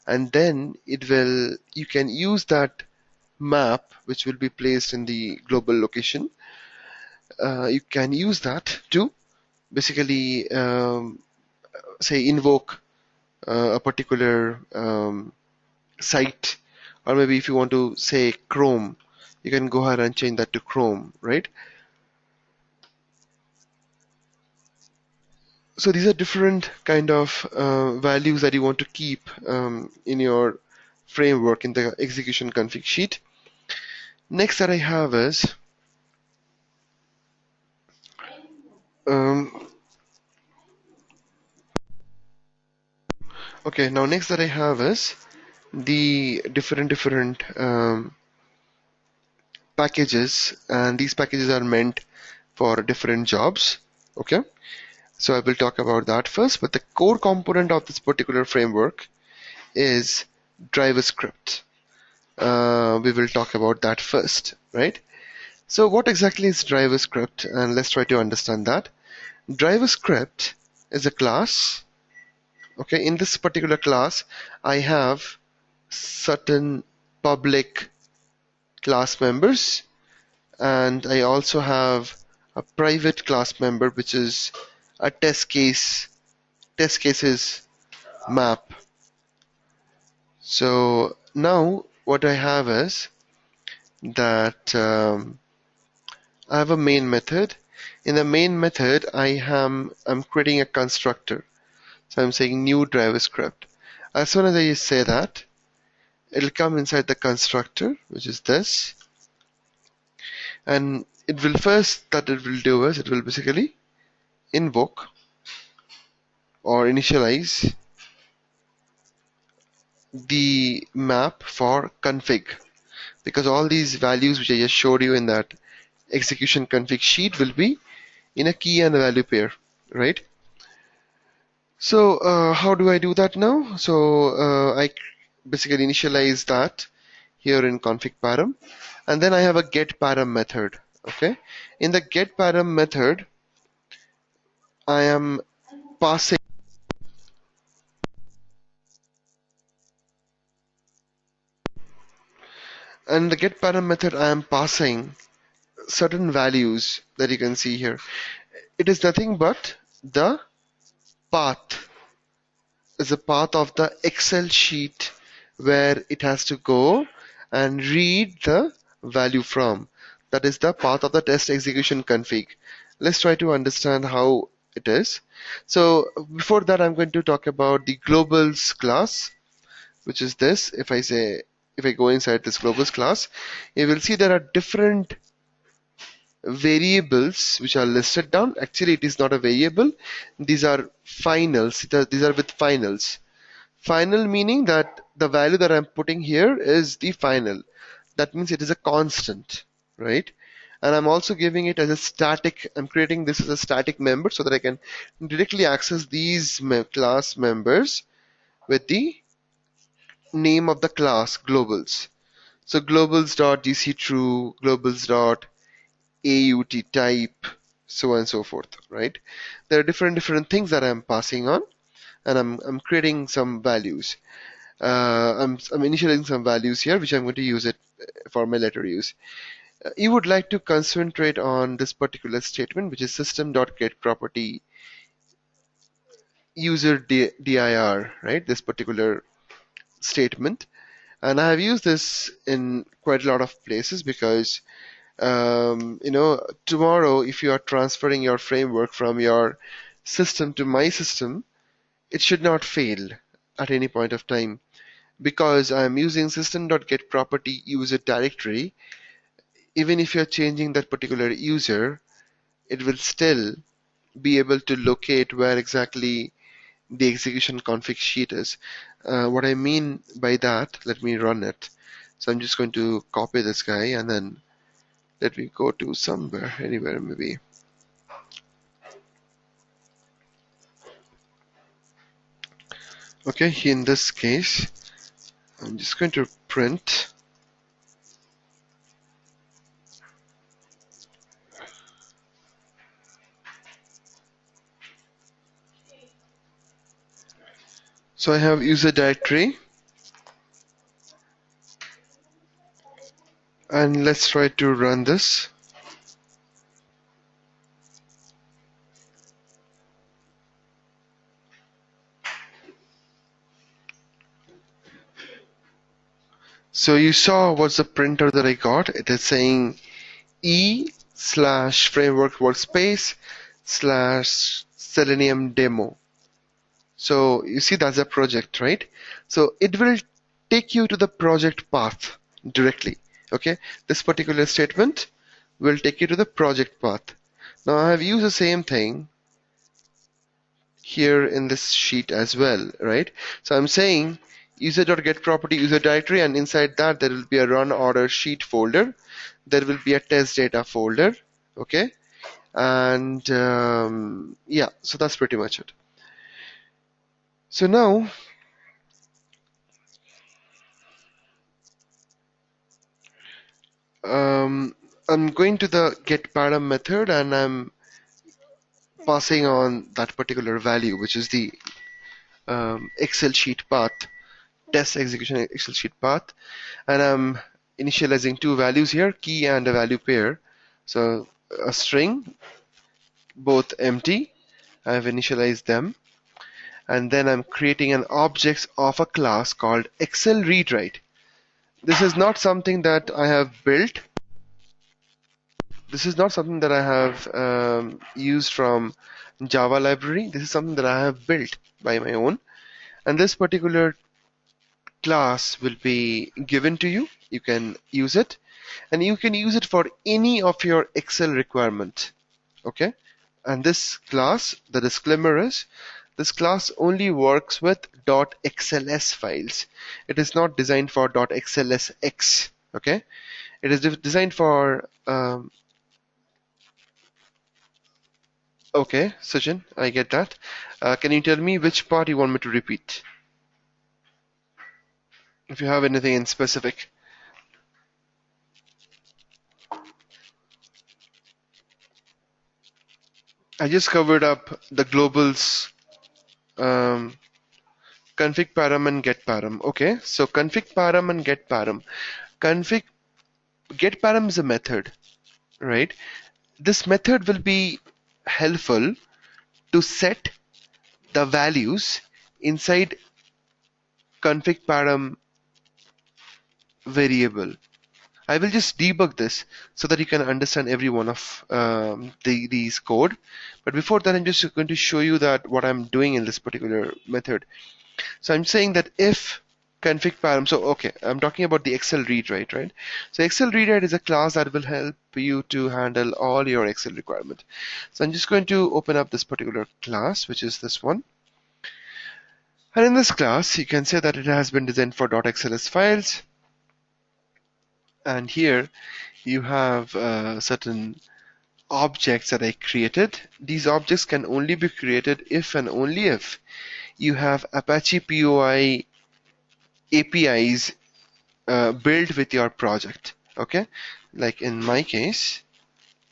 and then you can use that map which will be placed in the global location. You can use that to basically say invoke a particular site, or maybe if you want to say Chrome, you can go ahead and change that to Chrome, right? So these are different kind of values that you want to keep in your framework in the execution config sheet. Next that I have is um, okay. Now next that I have is the different packages, and these packages are meant for different jobs. Okay, so I will talk about that first. But the core component of this particular framework is JavaScript. We will talk about that first, right? So what exactly is JavaScript? And let's try to understand that. JavaScript is a class. Okay, in this particular class, I have certain public class members, and I also have a private class member, which is a test cases map. So now what I have is that I have a main method. In the main method, I'm creating a constructor. So I'm saying new JavaScript. As soon as I say that, it'll come inside the constructor, which is this, and it will first that it will do is it will basically invoke or initialize the map for config, because all these values which I just showed you in that execution config sheet will be in a key and a value pair, right? So how do I do that now? So I basically initialize that here in config param, and then I have a get param method. Okay, in the get param method, I am passing, and the get param method I am passing certain values that you can see here. It is nothing but the path is a path of the Excel sheet where it has to go and read the value from. That is the path of the test execution config. Let's try to understand how it is. So before that, I'm going to talk about the globals class, which is this. If I go inside this globals class, you will see there are different variables which are listed down. Actually, it is not a variable. These are finals. These are with finals. Final meaning that the value that I'm putting here is the final. That means it is a constant, right? And I'm also giving it as a static. I'm creating this as a static member so that I can directly access these class members with the name of the class globals. So globals.gcTrue, globals.aut type, so on and so forth, right? There are different things that I'm passing on, and I'm creating some values. I'm initializing some values here, which I'm going to use it for my later use. You would like to concentrate on this particular statement, which is system.getProperty user dir, right? This particular statement. And I have used this in quite a lot of places because, tomorrow, if you are transferring your framework from your system to my system, it should not fail at any point of time. Because I'm using system.getProperty user directory, even if you're changing that particular user, it will still be able to locate where exactly the execution config sheet is. What I mean by that, let me run it. So I'm just going to copy this guy and then let me go to somewhere, anywhere maybe. Okay, in this case, I'm just going to print. So I have user directory, and let's try to run this. So you saw what's the printer that I got. It is saying e/framework workspace slash Selenium demo. So you see that's a project, right? So it will take you to the project path directly. Okay, this particular statement will take you to the project path. Now I have used the same thing here in this sheet as well, right? So I'm saying user.getProperty user directory, and inside that there will be a run order sheet folder. There will be a test data folder. Okay, and yeah, so that's pretty much it. So now I'm going to the getParam method, and I'm passing on that particular value, which is the Excel sheet path, test execution Excel sheet path, and I'm initializing two values here, key and a value pair. So a string, both empty. I've initialized them, and then I'm creating an object of a class called Excel readWrite. This is not something that I have built. This is not something that I have used from Java library. This is something that I have built by my own. And this particular class will be given to you. You can use it, and you can use it for any of your Excel requirement. Okay. And this class, the disclaimer is, this class only works with .xls files. It is not designed for .xlsx. Okay. It is designed for okay, Sachin, I get that. Can you tell me which part you want me to repeat? If you have anything in specific. I just covered up the globals, um, config param and get param. Okay, so config param and get param. Config get param is a method, right? This method will be helpful to set the values inside config param variable. I will just debug this so that you can understand every one of these code. But before that, I'm just going to show you that what I'm doing in this particular method. So I'm saying that if config param, so okay, I'm talking about the Excel readWrite, right? So Excel readWrite is a class that will help you to handle all your Excel requirement. So I'm just going to open up this particular class, which is this one. And in this class, you can say that it has been designed for .xls files. And here you have certain objects that I created. These objects can only be created if and only if you have Apache POI APIs built with your project. Okay, like in my case,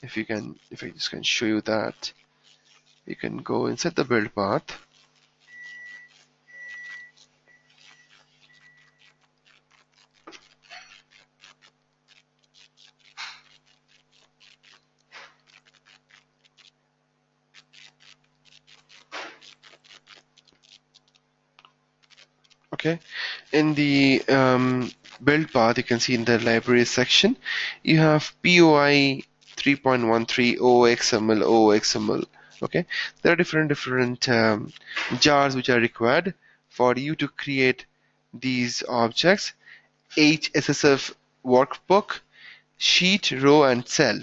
if I just can show you that, you can go inside the build path. Okay, in the build path, you can see in the libraries section, you have POI 3.13 OXML, OXML. Okay, there are different jars which are required for you to create these objects: HSSF workbook, sheet, row, and cell.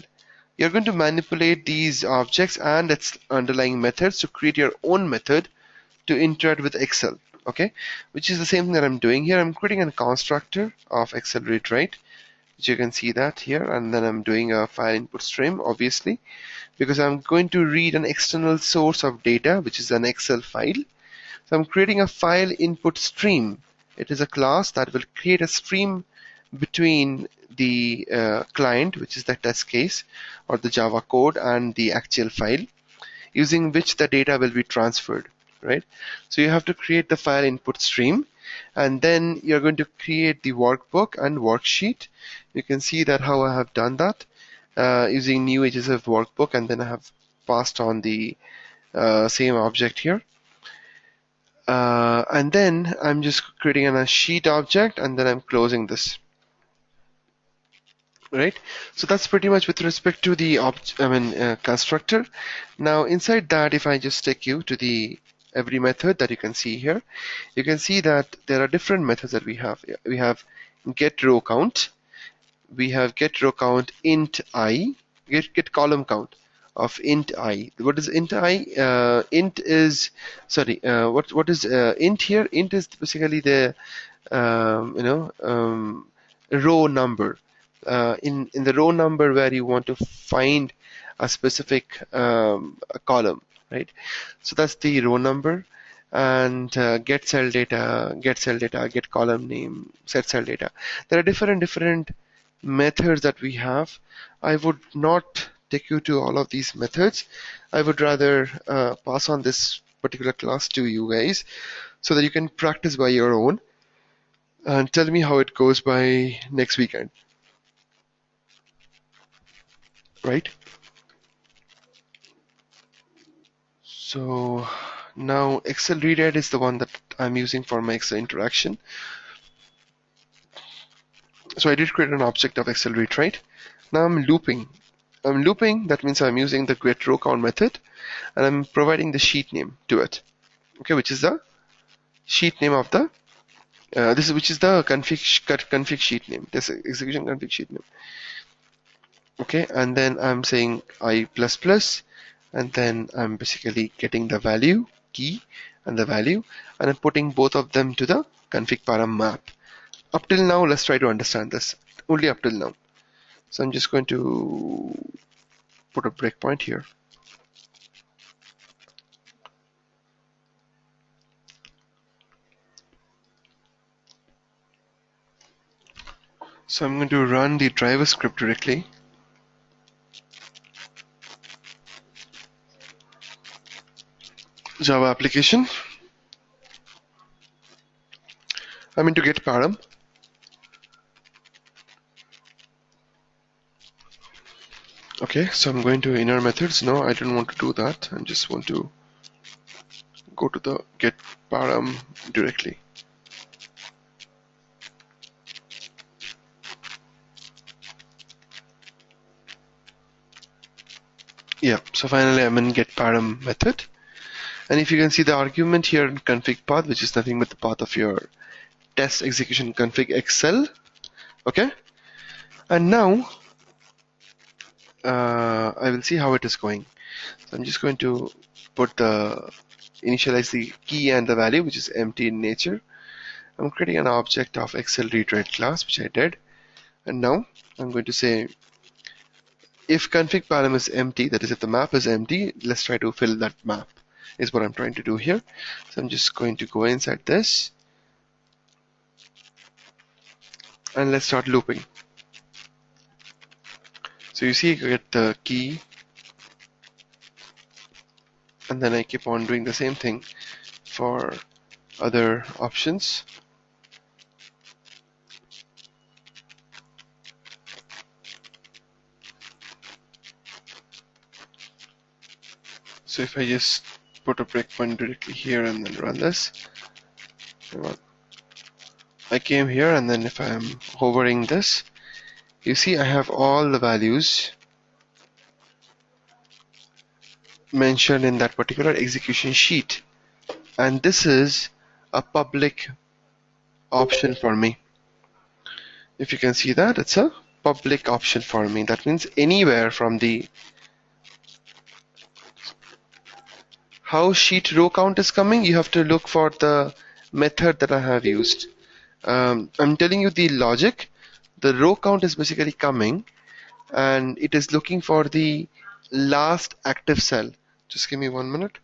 You're going to manipulate these objects and its underlying methods to create your own method to interact with Excel. Okay, which is the same thing that I'm doing here. I'm creating a constructor of Excel readWrite, which you can see that here, and then I'm doing a file input stream, obviously, because I'm going to read an external source of data, which is an Excel file. So I'm creating a file input stream. It is a class that will create a stream between the client, which is the test case or the Java code, and the actual file, using which the data will be transferred, right? So you have to create the file input stream, and then you're going to create the workbook and worksheet. You can see that how I have done that using new HSF workbook, and then I have passed on the same object here. And then I'm just creating a sheet object, and then I'm closing this. right? So that's pretty much with respect to the constructor. Now inside that, if I just take you to the every method that you can see here, you can see that there are different methods that we have. We have get row count, we have get row count int I, get column count of int I. What is int I? Int is, sorry, what is int here? Int is basically the row number. In the row number where you want to find a specific a column, right? So that's the row number. And get cell data, get column name, set cell data. There are different methods that we have. I would not take you to all of these methods. I would rather pass on this particular class to you guys so that you can practice by your own and tell me how it goes by next weekend, right? So now Excel read is the one that I'm using for my Excel interaction. So I did create an object of Excel read, right? Now I'm looping. That means I'm using the get row count method, and I'm providing the sheet name to it. Okay, which is the sheet name of the which is the config sheet name. This execution config sheet name. Okay, and then I'm saying I plus plus, and then I'm basically getting the value key and the value, and I'm putting both of them to the config param map. Up till now, let's try to understand this. Only up till now. So I'm just going to put a breakpoint here. So I'm going to run the driver script directly. Java application. I'm into get param. Okay, so I'm going to inner methods. No, I don't want to do that. I just want to go to the get param directly. Yeah, so finally I'm in get param method. And if you can see the argument here in config path, which is nothing but the path of your test execution config Excel. Okay, and now I will see how it is going. So I'm just going to put the initialize the key and the value, which is empty in nature. I'm creating an object of Excel read write class, which I did, and now I'm going to say if config param is empty, that is if the map is empty, let's try to fill that map, is what I'm trying to do here. So I'm just going to go inside this and let's start looping. So you see, I get the key, and then I keep on doing the same thing for other options. So if I just put a breakpoint directly here and then run this, I came here, and then if I'm hovering this, you see I have all the values mentioned in that particular execution sheet, and this is a public option for me. If you can see that, it's a public option for me. That means anywhere from the how sheet row count is coming, you have to look for the method that I have used. I'm telling you the logic. The row count is basically coming, and it is looking for the last active cell. Just give me 1 minute.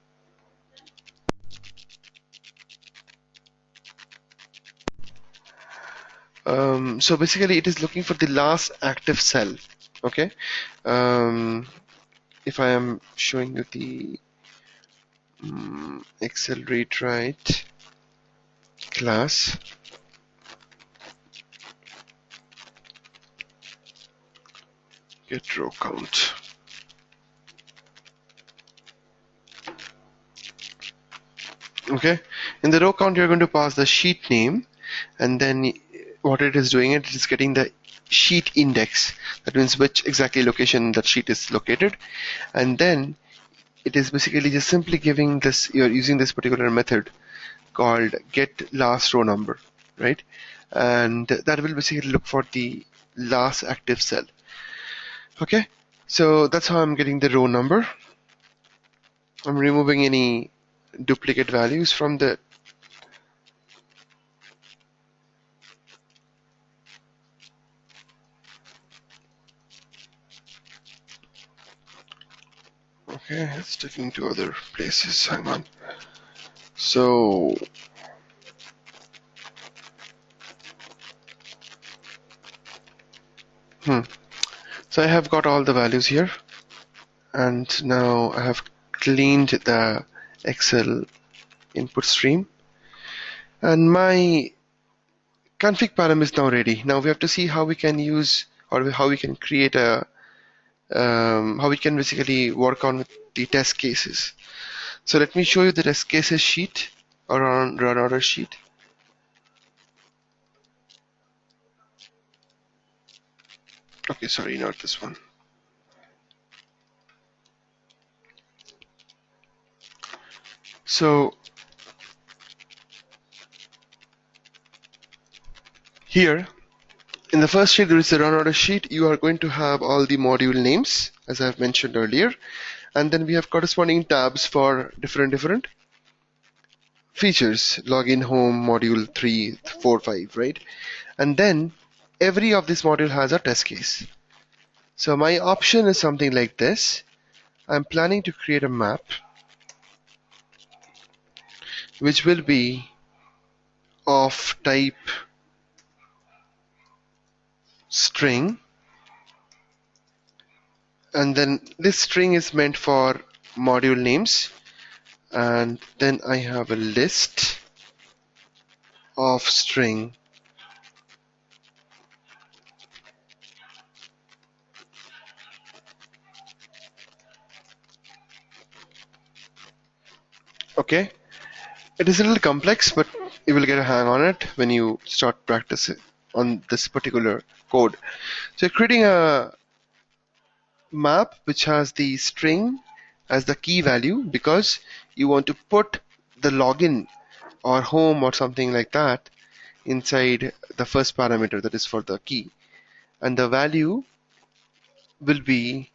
So basically it is looking for the last active cell. Okay, if I am showing you the Excel read write class, get row count. Okay, in the row count you're going to pass the sheet name, and then what it is doing, it is getting the sheet index. That means which exactly location that sheet is located. And then it is basically just simply giving this, you're using this particular method called get last row number, right? And that will basically look for the last active cell. Okay, so that's how I'm getting the row number. I'm removing any duplicate values from the okay, it's taking to other places. Hang on. So so I have got all the values here, and now I have cleaned the Excel input stream, and my config param is now ready. Now we have to see how we can use, or how we can create a how we can basically work on the test cases. So let me show you the test cases sheet, or run order sheet. Okay, sorry, not this one. So here in the first sheet there is a run order sheet. You are going to have all the module names as I have mentioned earlier, and then we have corresponding tabs for different features: login, home, module 3, 4, 5, right? And then every of this module has a test case. So my option is something like this. I'm planning to create a map which will be of type string, and then this string is meant for module names, and then I have a list of string okay. It is a little complex, but you will get a hang on it when you start practicing on this particular code. So you're creating a map which has the string as the key value because you want to put the login or home or something like that inside the first parameter, that is for the key, and the value will be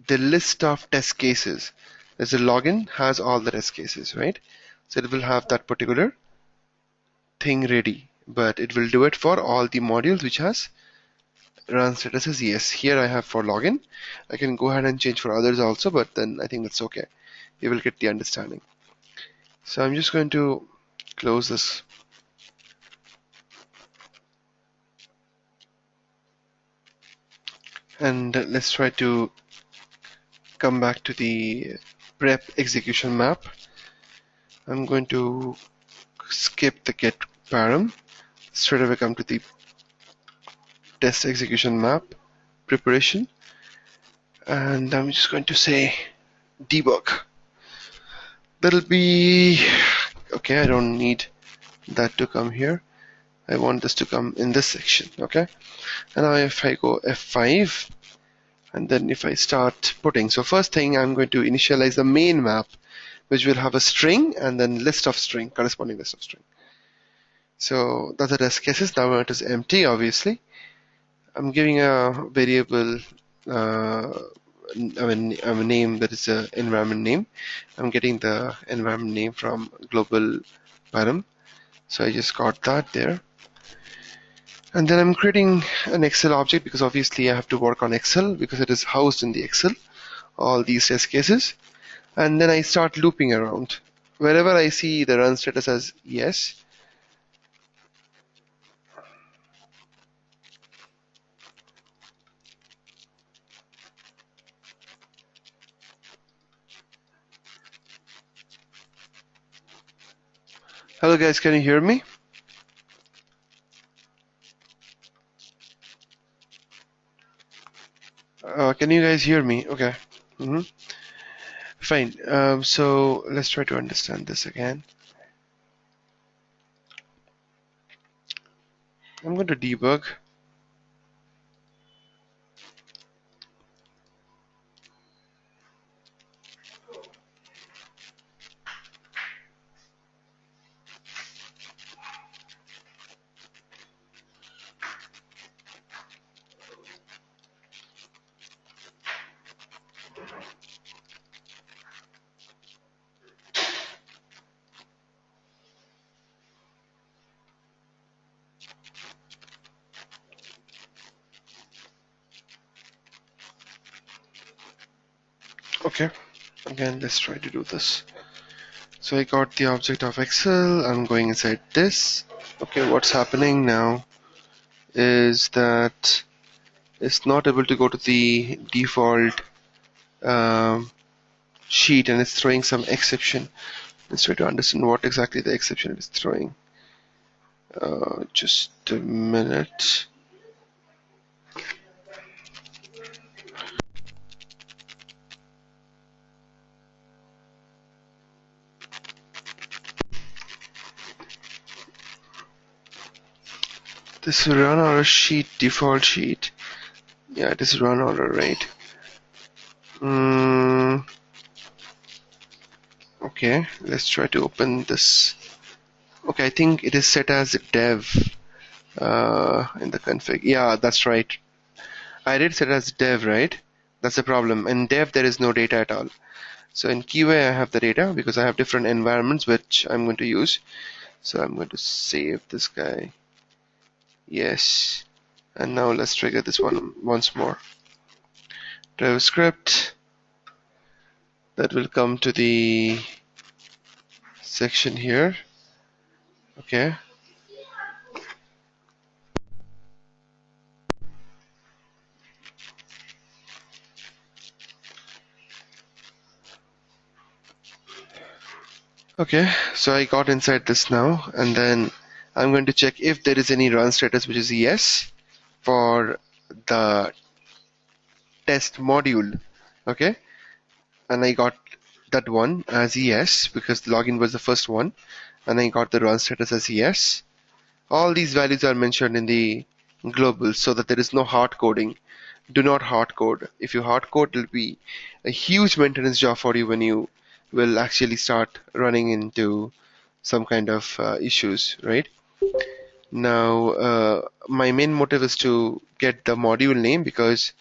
the list of test cases. As a login has all the test cases, right? So it will have that particular thing ready, but it will do it for all the modules which has run status as yes. Here I have for login. I can go ahead and change for others also, but then I think that's okay. You will get the understanding. So I'm just going to close this. And let's try to come back to the prep execution map. I'm going to skip the get param. Straight away come to the test execution map preparation. And I'm just going to say debug. That'll be okay. I don't need that to come here. I want this to come in this section. Okay. And now if I go F5 and then if I start putting, so first thing I'm going to initialize the main map, which will have a string and then list of string, corresponding list of string. So that's the test cases. Now it is empty, obviously. I'm giving a variable a name that is an environment name. I'm getting the environment name from global param. So I just got that there. And then I'm creating an Excel object because obviously I have to work on Excel because it is housed in the Excel, all these test cases. And then I start looping around. Wherever I see the run status as yes, hello guys, can you hear me? Can you guys hear me? Okay. Fine. So let's try to understand this again. I'm going to debug. Okay, again, let's try to do this. So I got the object of Excel. I'm going inside this. Okay, what's happening now is that it's not able to go to the default um, sheet, and it's throwing some exception. Let's try to understand what exactly the exception is throwing. Just a minute. This run order sheet, default sheet. Yeah, it is run order, right? Okay, let's try to open this. Okay, I think it is set as dev in the config. Yeah, that's right. I did set as dev, right? That's the problem. In dev, there is no data at all. So in QA, I have the data because I have different environments which I'm going to use. So I'm going to save this guy. Yes. And now let's trigger this one once more. Dev script. That will come to the section here. Okay. Okay, so I got inside this now, and then I'm going to check if there is any run status, which is yes for the test module. Okay, and I got that one as yes because the login was the first one, and I got the run status as yes. All these values are mentioned in the global so that there is no hard coding. Do not hard code. If you hard code, it will be a huge maintenance job for you when you will actually start running into some kind of issues, right? Now, my main motive is to get the module name because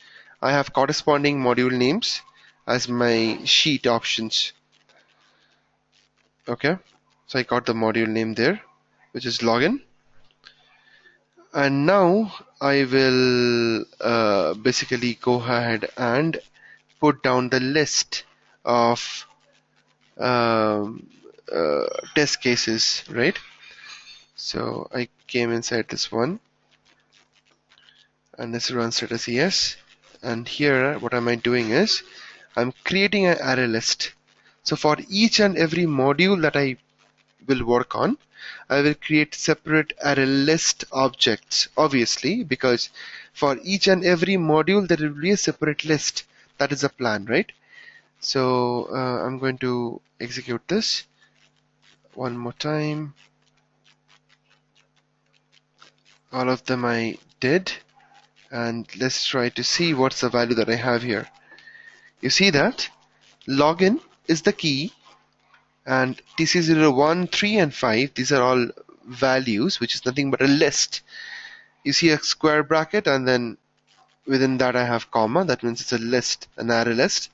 I have corresponding module names as my sheet options. Okay, so I got the module name there, which is login. And now I will basically go ahead and put down the list of um, test cases, right? So I came inside this one, and this run status yes. And here, what am I doing is I'm creating an array list. So for each and every module that I will work on, I will create separate array list objects, obviously, because for each and every module there will be a separate list. That is a plan, right? So I'm going to execute this one more time. All of them I did, and let's try to see what's the value that I have here. You see that login is the key, and TC0, 1, 3, and 5, these are all values, which is nothing but a list. You see a square bracket, and then within that I have comma. That means it's a list, an array list.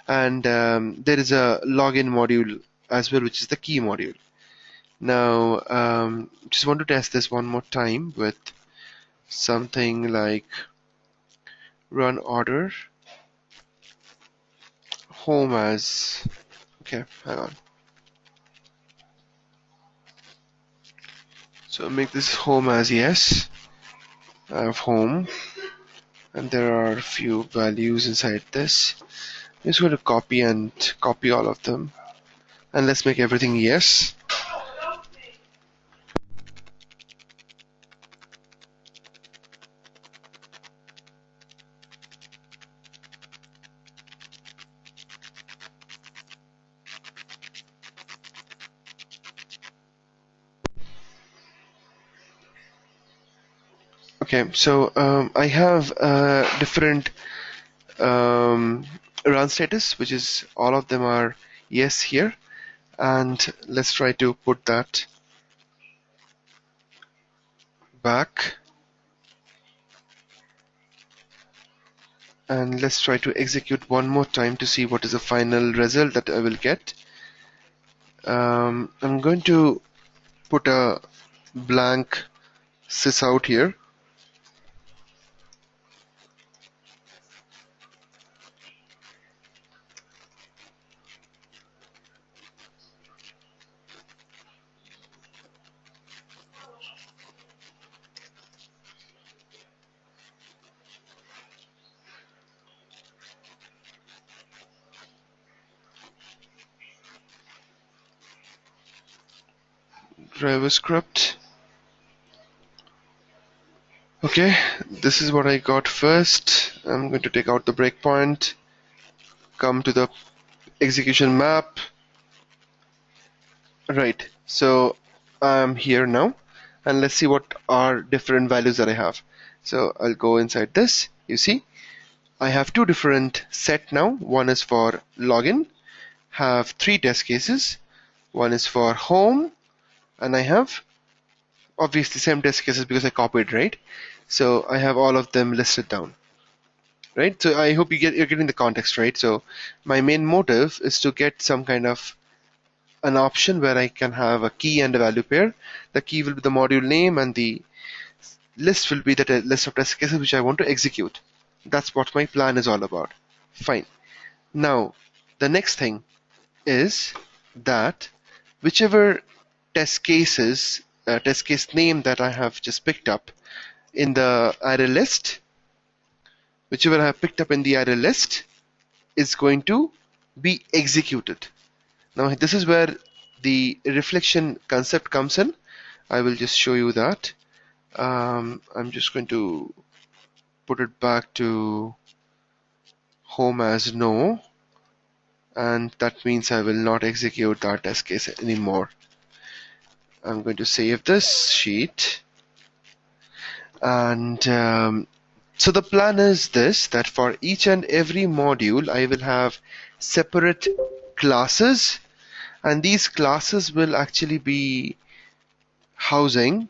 And there is a login module as well, which is the key module. Now, just want to test this one more time with something like run order home as, okay, hang on. So make this home as yes. I have home, and there are a few values inside this. I'm just going to copy all of them, and let's make everything yes. Okay, so I have different run status, which is all of them are yes here, and let's try to put that back, and let's try to execute one more time to see what is the final result that I will get. I'm going to put a blank sys out here. driver script. Okay, this is what I got first. I'm going to take out the breakpoint, come to the execution map. Right, so I'm here now, and let's see what are different values that I have. So I'll go inside this. You see, I have two different set now. One is for login, have three test cases. One is for home, and I have obviously same test cases because I copied, right? So I have all of them listed down, right? So I hope you're getting the context, right? So my main motive is to get some kind of an option where I can have a key and a value pair. The key will be the module name, and the list will be the list of test cases which I want to execute. That's what my plan is all about. Fine. Now, the next thing is that whichever test cases, test case name that I have just picked up in the array list, whichever I have picked up in the array list is going to be executed. Now this is where the reflection concept comes in. I will just show you that. I'm just going to put it back to home as no, and that means I will not execute that test case anymore. I'm going to save this sheet, and so the plan is this, that for each and every module I will have separate classes, and these classes will actually be housing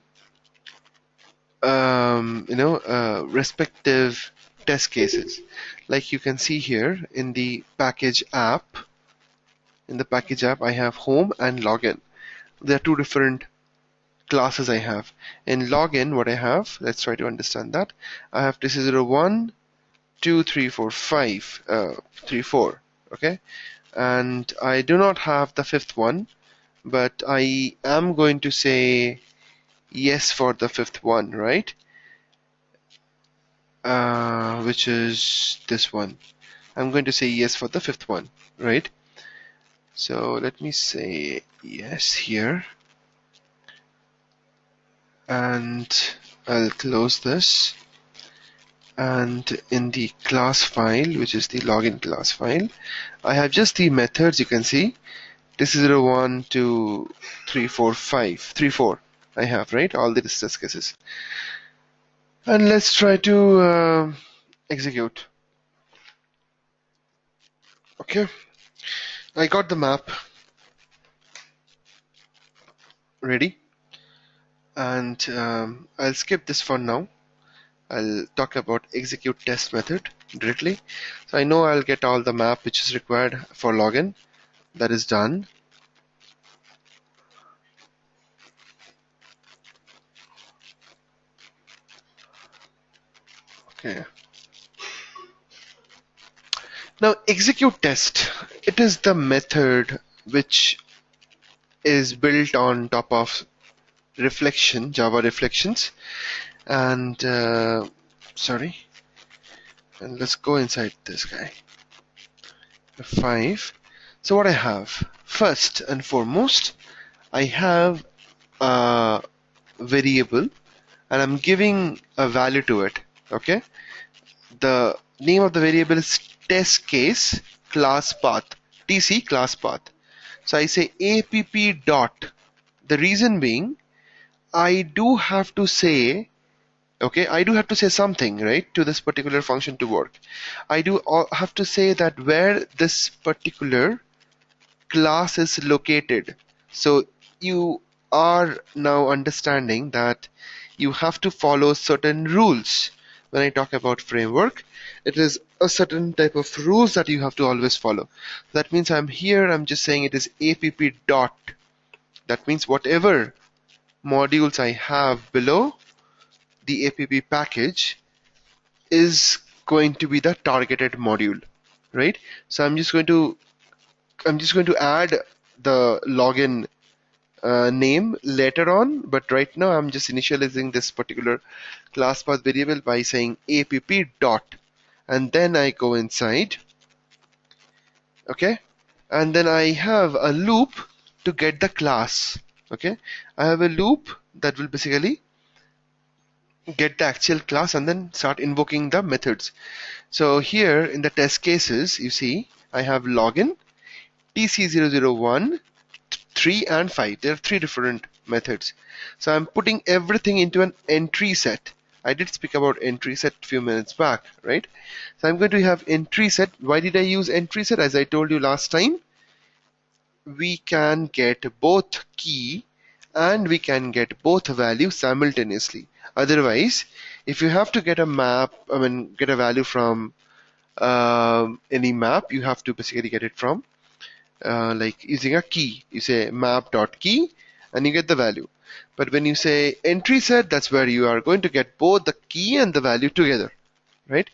respective test cases. Like you can see here in the package app, I have home and login. There are two different classes I have. In login, what I have, let's try to understand that. I have TC01, 2, 3, 4, 5, 3, 4, okay? And I do not have the fifth one, but I am going to say yes for the fifth one, right? Which is this one. I'm going to say yes for the fifth one, right? So let me say yes here, and I'll close this. And in the class file, which is the login class file, I have just the methods. You can see this is 1, 2, 3, 4, 5, 3, 4. I have, right, all the test cases. And let's try to execute. Okay, I got the map ready, and I'll skip this for now. I'll talk about execute test method directly. So I know I'll get all the map which is required for login. That is done. Okay. Now execute test, it is the method which is built on top of reflection, Java reflections, and sorry, and let's go inside this guy, F5. So what I have, first and foremost, I have a variable and I'm giving a value to it. Okay, the name of the variable is test case class path, TC class path. So I say app dot. The reason being, I do have to say, okay, I do have to say something, right, to this particular function to work. I do have to say that where this particular class is located. So you are now understanding that you have to follow certain rules. When I talk about framework, it is a certain type of rules that you have to always follow. That means I'm here, I'm just saying it is app dot. That means whatever modules I have below the app package is going to be the targeted module, right? So I'm just going to add the login name later on, but right now I'm just initializing this particular class path variable by saying app dot, and then I go inside, okay, and then I have a loop to get the class. Okay, I have a loop that will basically get the actual class and then start invoking the methods. So here in the test cases, you see I have login, tc001, 3 and 5. There are three different methods. So I'm putting everything into an entry set. I did speak about entry set a few minutes back, right? So I'm going to have entry set. Why did I use entry set? As I told you last time, we can get both key and we can get both values simultaneously. Otherwise, if you have to get a map, get a value from any map, you have to basically get it from like using a key. You say map.key and you get the value. But when you say entry set, that's where you are going to get both the key and the value together, right?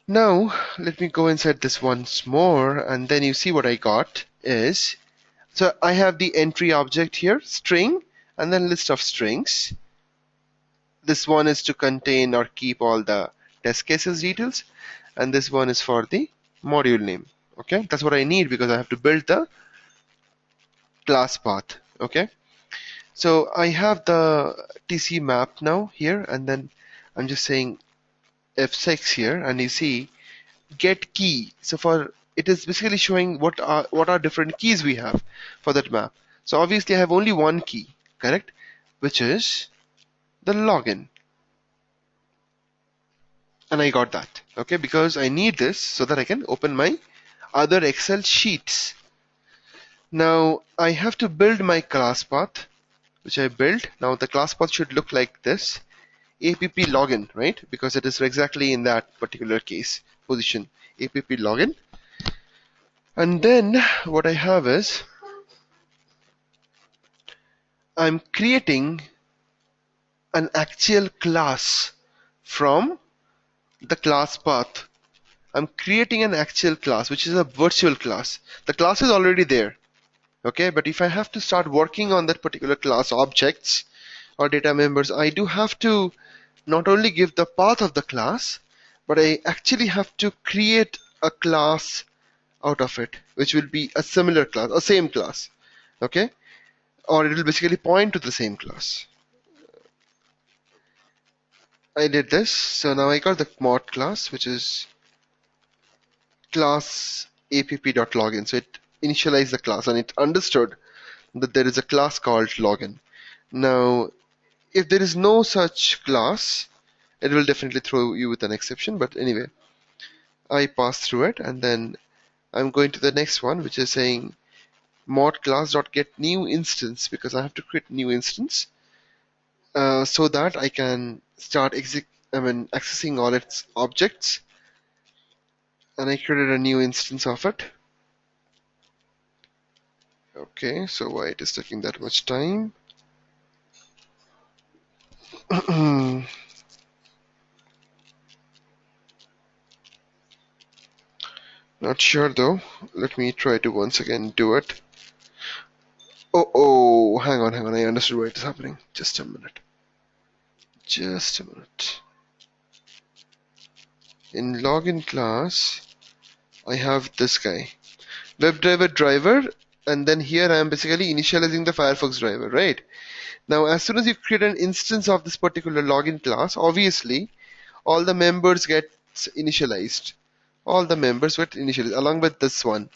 Now, let me go inside this once more, and then you see what I got is, so I have the entry object here, string, and then list of strings. This one is to contain or keep all the test cases details, and this one is for the module name. Okay, that's what I need because I have to build the class path. Okay, so I have the TC map now here, and then I'm just saying F6 here, and you see get key. So for it is basically showing what are different keys we have for that map. So obviously I have only one key, correct, which is the login, and I got that. Okay, because I need this so that I can open my other Excel sheets. Now I have to build my class path, which I built. Now the class path should look like this: app login, right? Because it is exactly in that particular case position, app login. And then what I have is I'm creating an actual class from the class path. I'm creating an actual class, which is a virtual class. The class is already there. Okay, but if I have to start working on that particular class objects or data members, I do have to not only give the path of the class, but I actually have to create a class out of it, which will be a similar class, a same class. Okay, or it will basically point to the same class. I did this, so now I got the mod class, which is class app.login. So it initialized the class and it understood that there is a class called login. Now, if there is no such class, it will definitely throw you with an exception. But anyway, I passed through it, and then I'm going to the next one, which is saying mod class.get new instance, because I have to create new instance so that I can start accessing all its objects. And I created a new instance of it. Okay, so why it is taking that much time? Not sure though. Let me try to once again do it. Oh, hang on. I understood why it is happening. Just a minute. In login class, I have this guy, WebDriver driver, and then here I am basically initializing the Firefox driver, right? Now, as soon as you create an instance of this particular login class, obviously, all the members get initialized. All the members get initialized along with this one.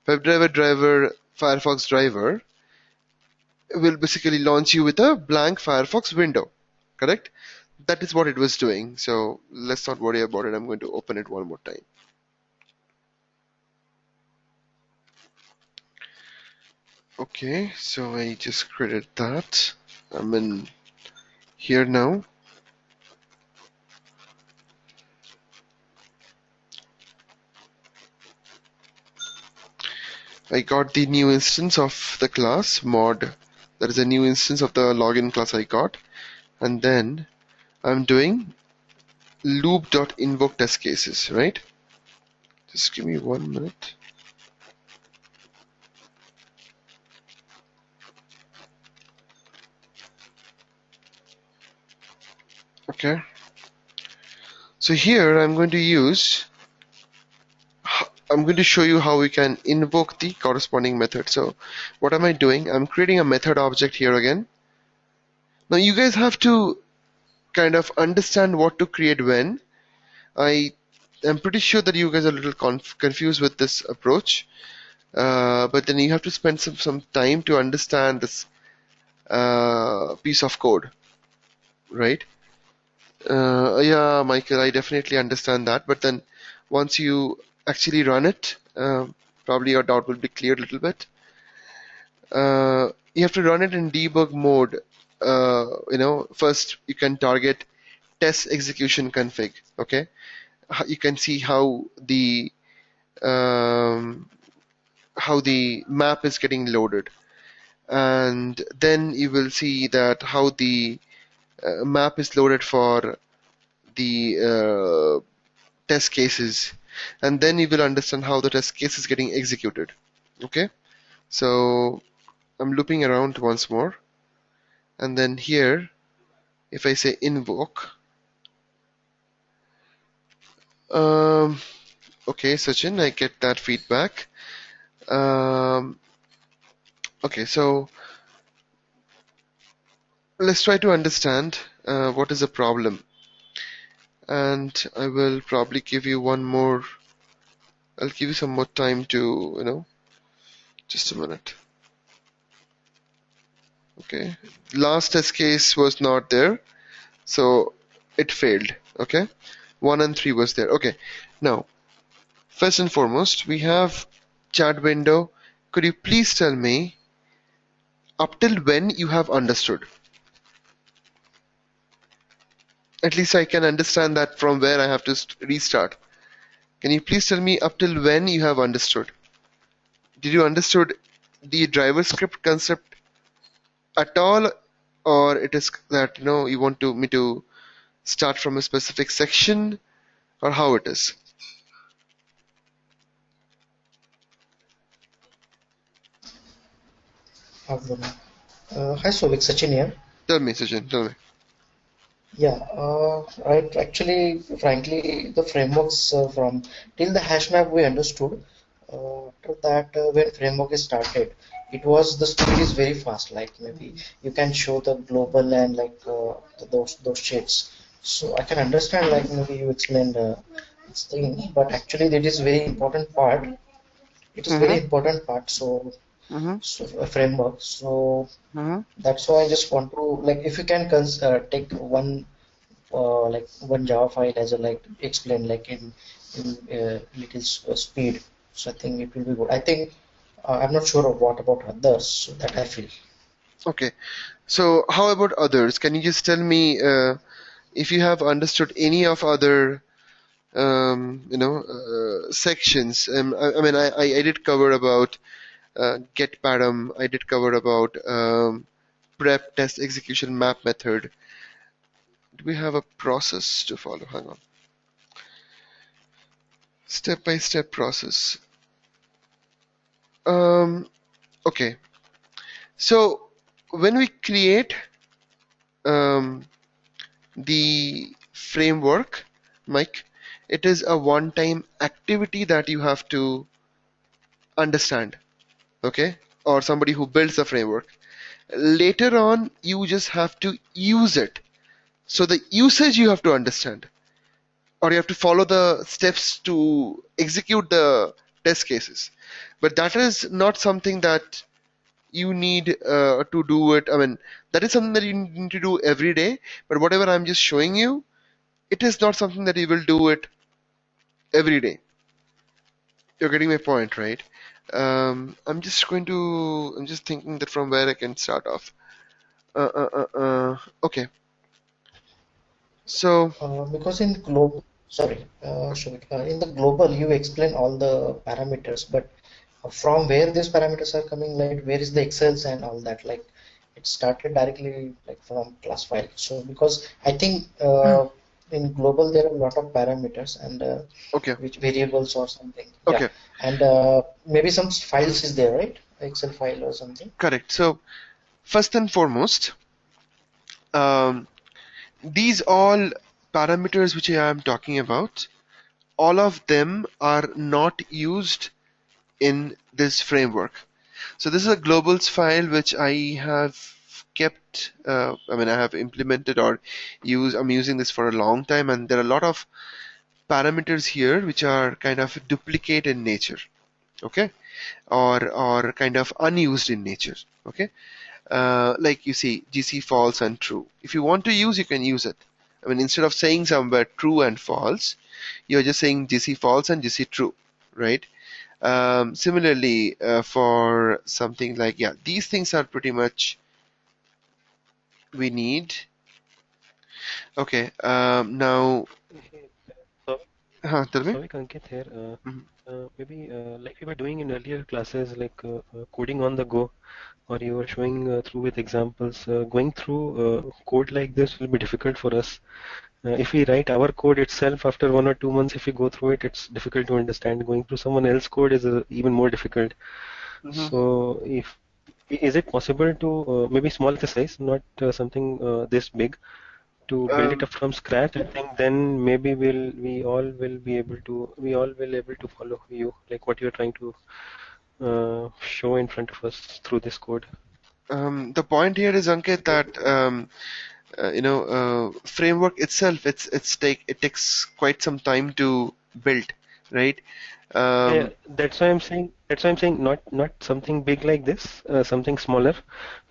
WebDriver driver, Firefox driver will basically launch you with a blank Firefox window, correct? That is what it was doing. So let's not worry about it. I'm going to open it one more time. Okay, so I just created that. I'm in here now. I got the new instance of the class mod. That is a new instance of the login class I got. And then I'm doing loop.invoke test cases, right? Just give me 1 minute. Okay. So here I'm going to use I'm going to show you how we can invoke the corresponding method. So what am I doing? I'm creating a method object here again. Now you guys have to kind of understand what to create when. I am pretty sure that you guys are a little confused with this approach, but then you have to spend some time to understand this piece of code, right? Yeah, Michael, I definitely understand that, but then once you actually run it, probably your doubt will be cleared a little bit. You have to run it in debug mode. First you can target test execution config. Okay, you can see um, how the map is getting loaded, and then you will see that how the map is loaded for the test cases, and then you will understand how the test case is getting executed. Okay, so I'm looping around once more, and then here if I say invoke, um, okay, Sachin, I get that feedback. Um, okay, so let's try to understand what is the problem, and I will probably give you one more. I'll give you some more time to, just a minute. Okay, last test case was not there, so it failed. Okay, 1 and 3 was there. Okay, now first and foremost we have chat window. Could you please tell me up till when you have understood? At least I can understand that from where I have to restart. Can you please tell me up till when you have understood? Did you understood the driver script concept at all, or it is that you want me to start from a specific section, or how it is? Hi, Sovik, Sachin here. Tell me, Sachin, tell me. Yeah, right. Actually, frankly, the frameworks from till the hash map we understood. After that, when framework is started, it was the speed is very fast. Like maybe you can show the global and like those shades. So I can understand like maybe you explained this thing, but actually that is very important part. It is very Mm-hmm. important part. So Mm-hmm. so a framework. So Mm-hmm. that's why I just want to like if you can take like one Java file as a like explain like in little speed. So I think it will be good. I think I'm not sure of what about others so that I feel. Okay. So how about others? Can you just tell me if you have understood any of other sections? I mean, I did cover about get param. I did cover about prep test execution map method. Do we have a process to follow? Hang on. Step by step process. Um, okay. So when we create um, the framework, Mike, it is a one-time activity that you have to understand, okay? Or somebody who builds the framework. Later on, you just have to use it. So the usage you have to understand, or you have to follow the steps to execute the test cases. But that is not something that you need to do it. I mean, that is something that you need to do every day. But whatever I'm just showing you, it is not something that you will do it every day. You're getting my point, right? I'm just thinking that from where I can start off. Okay. So, Because in global, sorry, Shobik, in the global you explain all the parameters, but from where these parameters are coming, like where is the excels and all that, like it started directly like from class file. So because I think in global there are a lot of parameters and okay, which variables or something. Yeah, okay, and maybe some files is there, right? Excel file or something. correct. So, first and foremost, um, these all parameters which I am talking about all of them are not used in this framework. So this is a globals file which I have kept, I have implemented or I'm using this for a long time, and there are a lot of parameters here which are kind of duplicate in nature, okay, or kind of unused in nature, okay. Like you see GC false and true. If you want to use, you can use it. I mean, instead of saying somewhere true and false, you're just saying GC false and GC true, right? Similarly, for something like, yeah, these things are pretty much we need. Okay, now, Hey, so, tell me. Souvik, Ankit here. Mhm. Maybe like we were doing in earlier classes, like coding on the go, or you were showing through with examples. Going through code like this will be difficult for us. If we write our code itself after 1 or 2 months, if we go through it, it's difficult to understand. Going through someone else's code is even more difficult. Mhm. So, if is it possible to maybe small exercise, not something this big, to build it Um, up from scratch? I think then maybe we all will able to follow you, like what you're trying to show in front of us through this code. the point here is, Ankit, that framework itself, it takes quite some time to build, right? Yeah, yeah, Um, that's why I'm saying not something big like this, something smaller,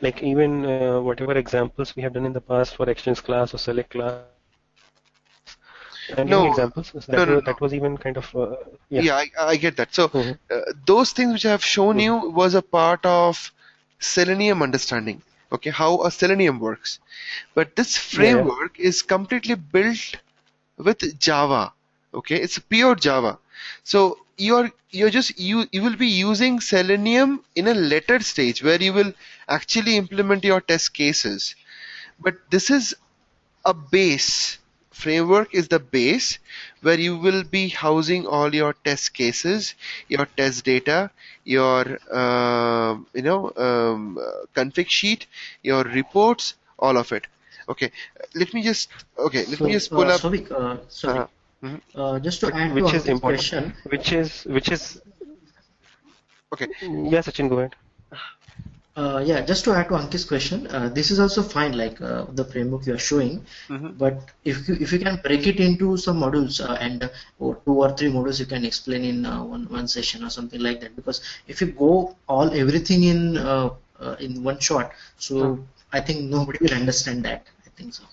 like even whatever examples we have done in the past for actions class or select class. I'm giving no, examples. no, no, That no. was even kind of yeah. Yeah, I get that. So Hmm. those things which I have shown Hmm. you was a part of Selenium understanding. Okay, how a Selenium works. But this Yeah, yeah. framework is completely built with Java. Okay, it's pure Java. So you will be using Selenium in a later stage where you will actually implement your test cases. But this is a base. Framework is the base where you will be housing all your test cases, your test data, your config sheet, your reports, all of it. Okay, let me So, just pull up. Souvik, sorry, Uh, mhm. just to add to Which is Ankit's important, question, which is Okay. yeah, Sachin, go ahead. yeah, just to add to Ankit's question, this is also fine, like the framework you are showing, Hmm. but if you can break it into some modules and or 2 or 3 modules, you can explain in one session or something like that. Because if you go all everything in one shot, so I think nobody will understand that. I think so.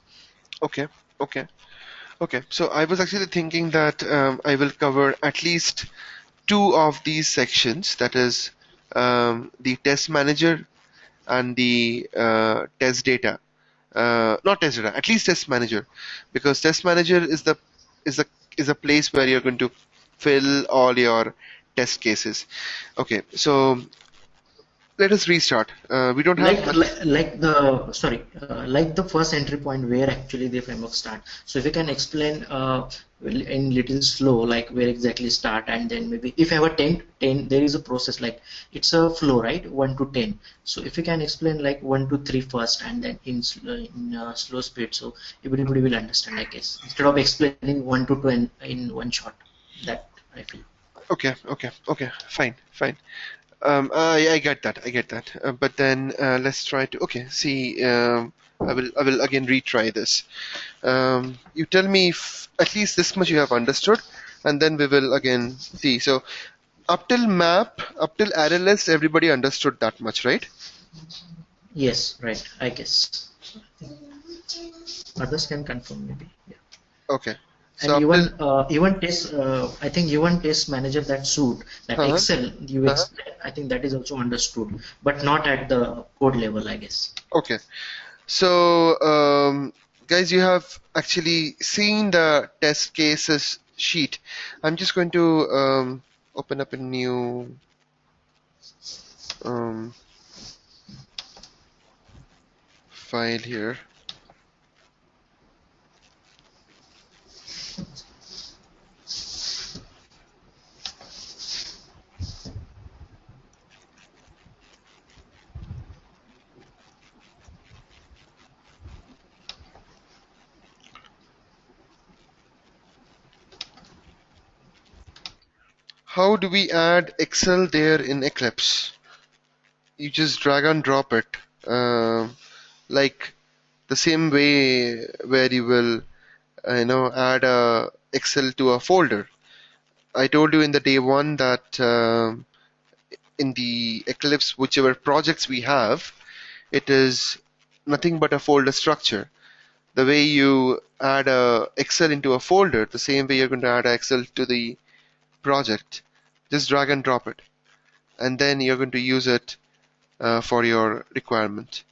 Okay. Okay. Okay. So I was actually thinking that I will cover at least two of these sections. That is the test manager and the test data. Not test data, at least test manager, because test manager is a is a place where you're going to fill all your test cases. Okay, so let us restart. We don't have like much. like, like the sorry like the first entry point where actually the framework start, so if you can explain in little slow, like where exactly start, and then maybe if I have a 10 there is a process, like it's a flow, right? 1 to 10. So if you can explain like 1 to 3 first, and then in slow speed, so everybody will understand, I guess, instead of explaining 1 to 10 in one shot, that I feel. Okay, okay, okay, fine, fine. I get that. I get that. But then let's try to. Okay, see. I will again retry this. You tell me if at least this much you have understood, and then we will again see. So up till array list, everybody understood that much, right? Yes, right, I guess. Others can confirm maybe. Yeah. Okay. And So up till. even test, I think even test manager, that suit, that Uh-huh, Excel you uh-huh. explain, I think that is also understood, but not at the code level, I guess. Okay. So guys, you have actually seen the test cases sheet. I'm just going to open up a new um, file here. How do we add Excel there in Eclipse? You just drag and drop it, like the same way where you will, add a Excel to a folder. I told you in the day one that in the Eclipse, whichever projects we have, it is nothing but a folder structure. The way you add a Excel into a folder, the same way you're going to add Excel to the project. Just drag and drop it, and then you're going to use it for your requirement,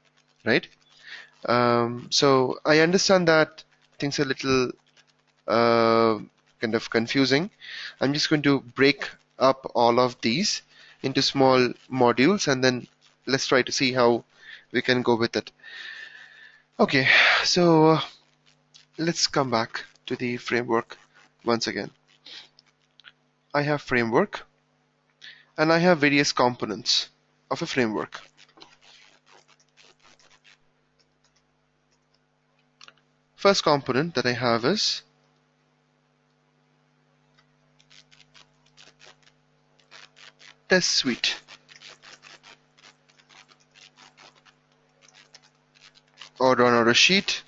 right? So I understand that things are a little uh, kind of confusing. I'm just going to break up all of these into small modules, and then let's try to see how we can go with it. Okay, so let's come back to the framework once again. I have framework, and I have various components of a framework. First component that I have is test suite, or on our sheet,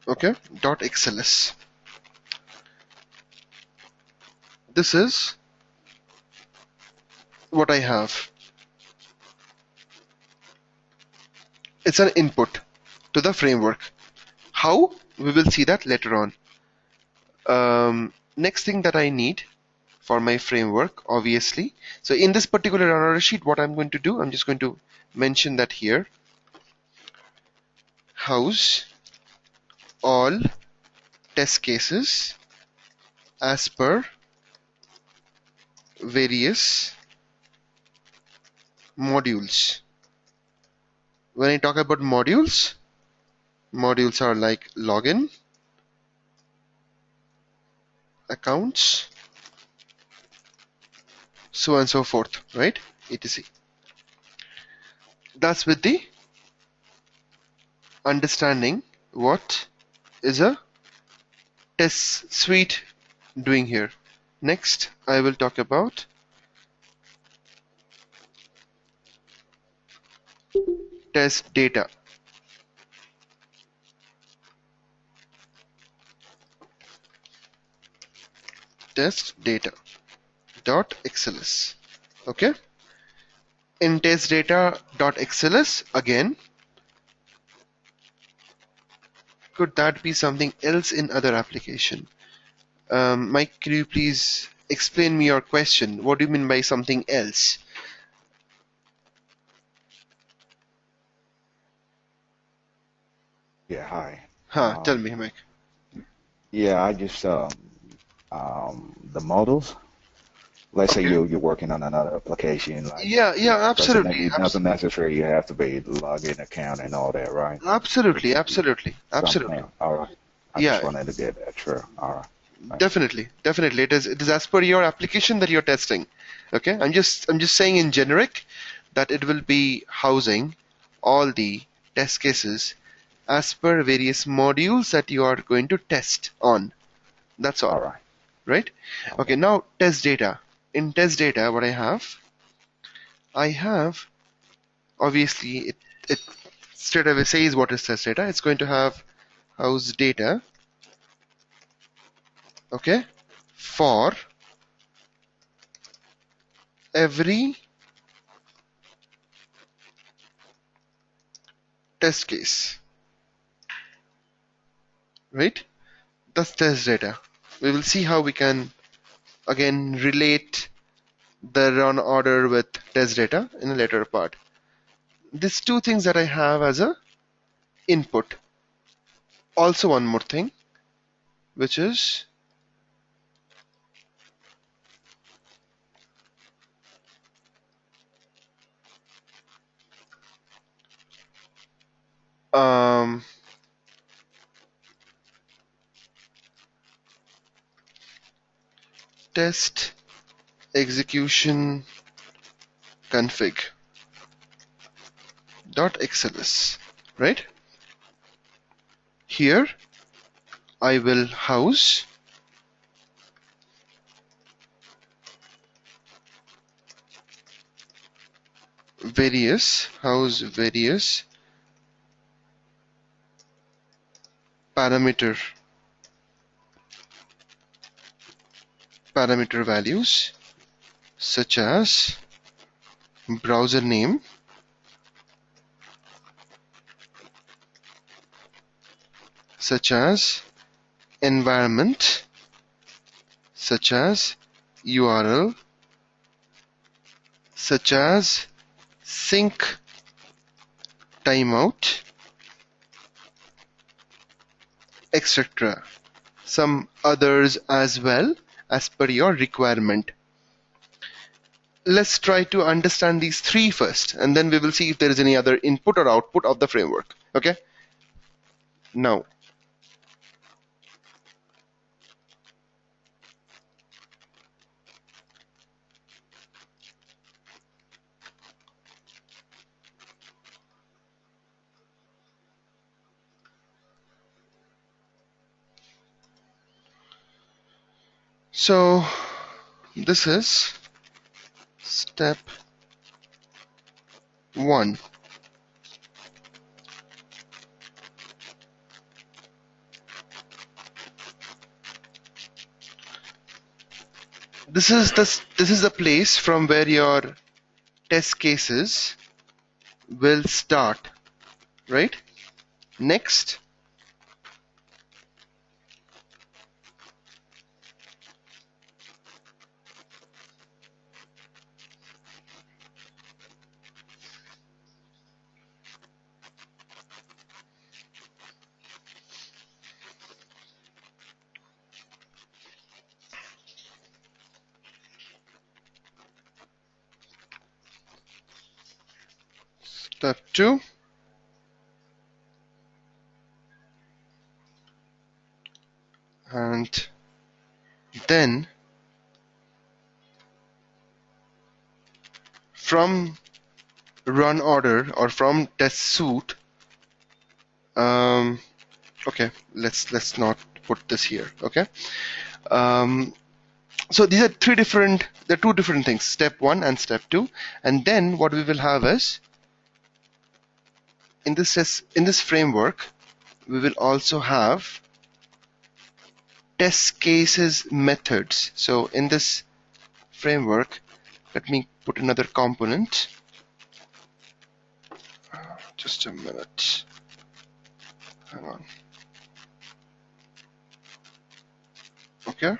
okay, .xls. This is what I have. It's an input to the framework. How? We will see that later on. Next thing that I need for my framework, obviously. So in this particular runner sheet, what I'm going to do, I'm just going to mention that here. House all test cases as per various modules. When I talk about modules, modules are like login, accounts, so on and so forth, right? etc. That's with the understanding what is a test suite doing here. Next, I will talk about test data. Test data dot xls. Okay. In test data dot xls, again, could that be something else in other application? Mike, could you please explain me your question? What do you mean by something else? Yeah, hi. Tell me, Mike. Yeah, I just the models. Let's say Okay. you're working on another application, like Yeah, absolutely. it doesn't necessarily you have to be login account and all that, right? It Absolutely, could be absolutely, absolutely. something. All right. I just Yeah, wanted to get that. Sure. All right. Right. definitely, definitely. It is as per your application that you're testing. Okay, I'm just saying in generic that it will be housing all the test cases as per various modules that you are going to test on. That's all, All right. right? Okay, Okay. now test data. In test data, what I have obviously it straight away says what is test data. It's going to have house data, okay, for every test case, right? That's test data. We will see how we can again relate the run order with test data in a later part. These two things that I have as a input. Also one more thing, which is um, test execution config .xls, right? Here I will house various parameter values such as browser name, such as environment, such as URL, such as sync timeout, etc. Some others as well as per your requirement. Let's try to understand these three first, and then we will see if there is any other input or output of the framework. Okay? Now, so this is step 1. This is the place from where your test cases will start, right? Next, step 2, and then from run order or from test suite, okay, let's not put this here. Okay, so these are two different things, step 1 and step 2. And then what we will have is, in this framework, we will also have test cases methods. So in this framework, let me put another component. Just a minute. Hang on. Okay.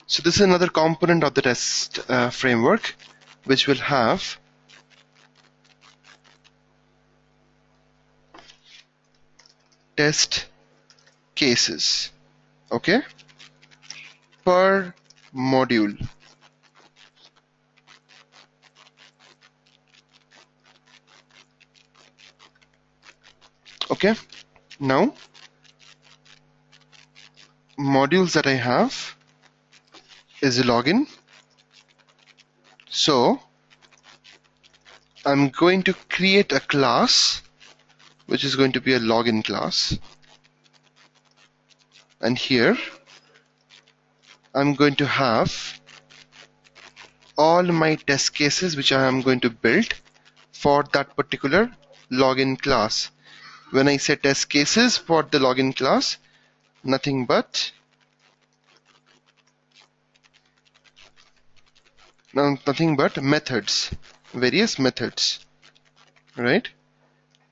So this is another component of the test framework, which will have test cases, okay, per module. Okay, now modules that I have is a login. So I'm going to create a class which is going to be a login class, and here I'm going to have all my test cases which I am going to build for that particular login class. When I say test cases for the login class, nothing but methods, various methods, right?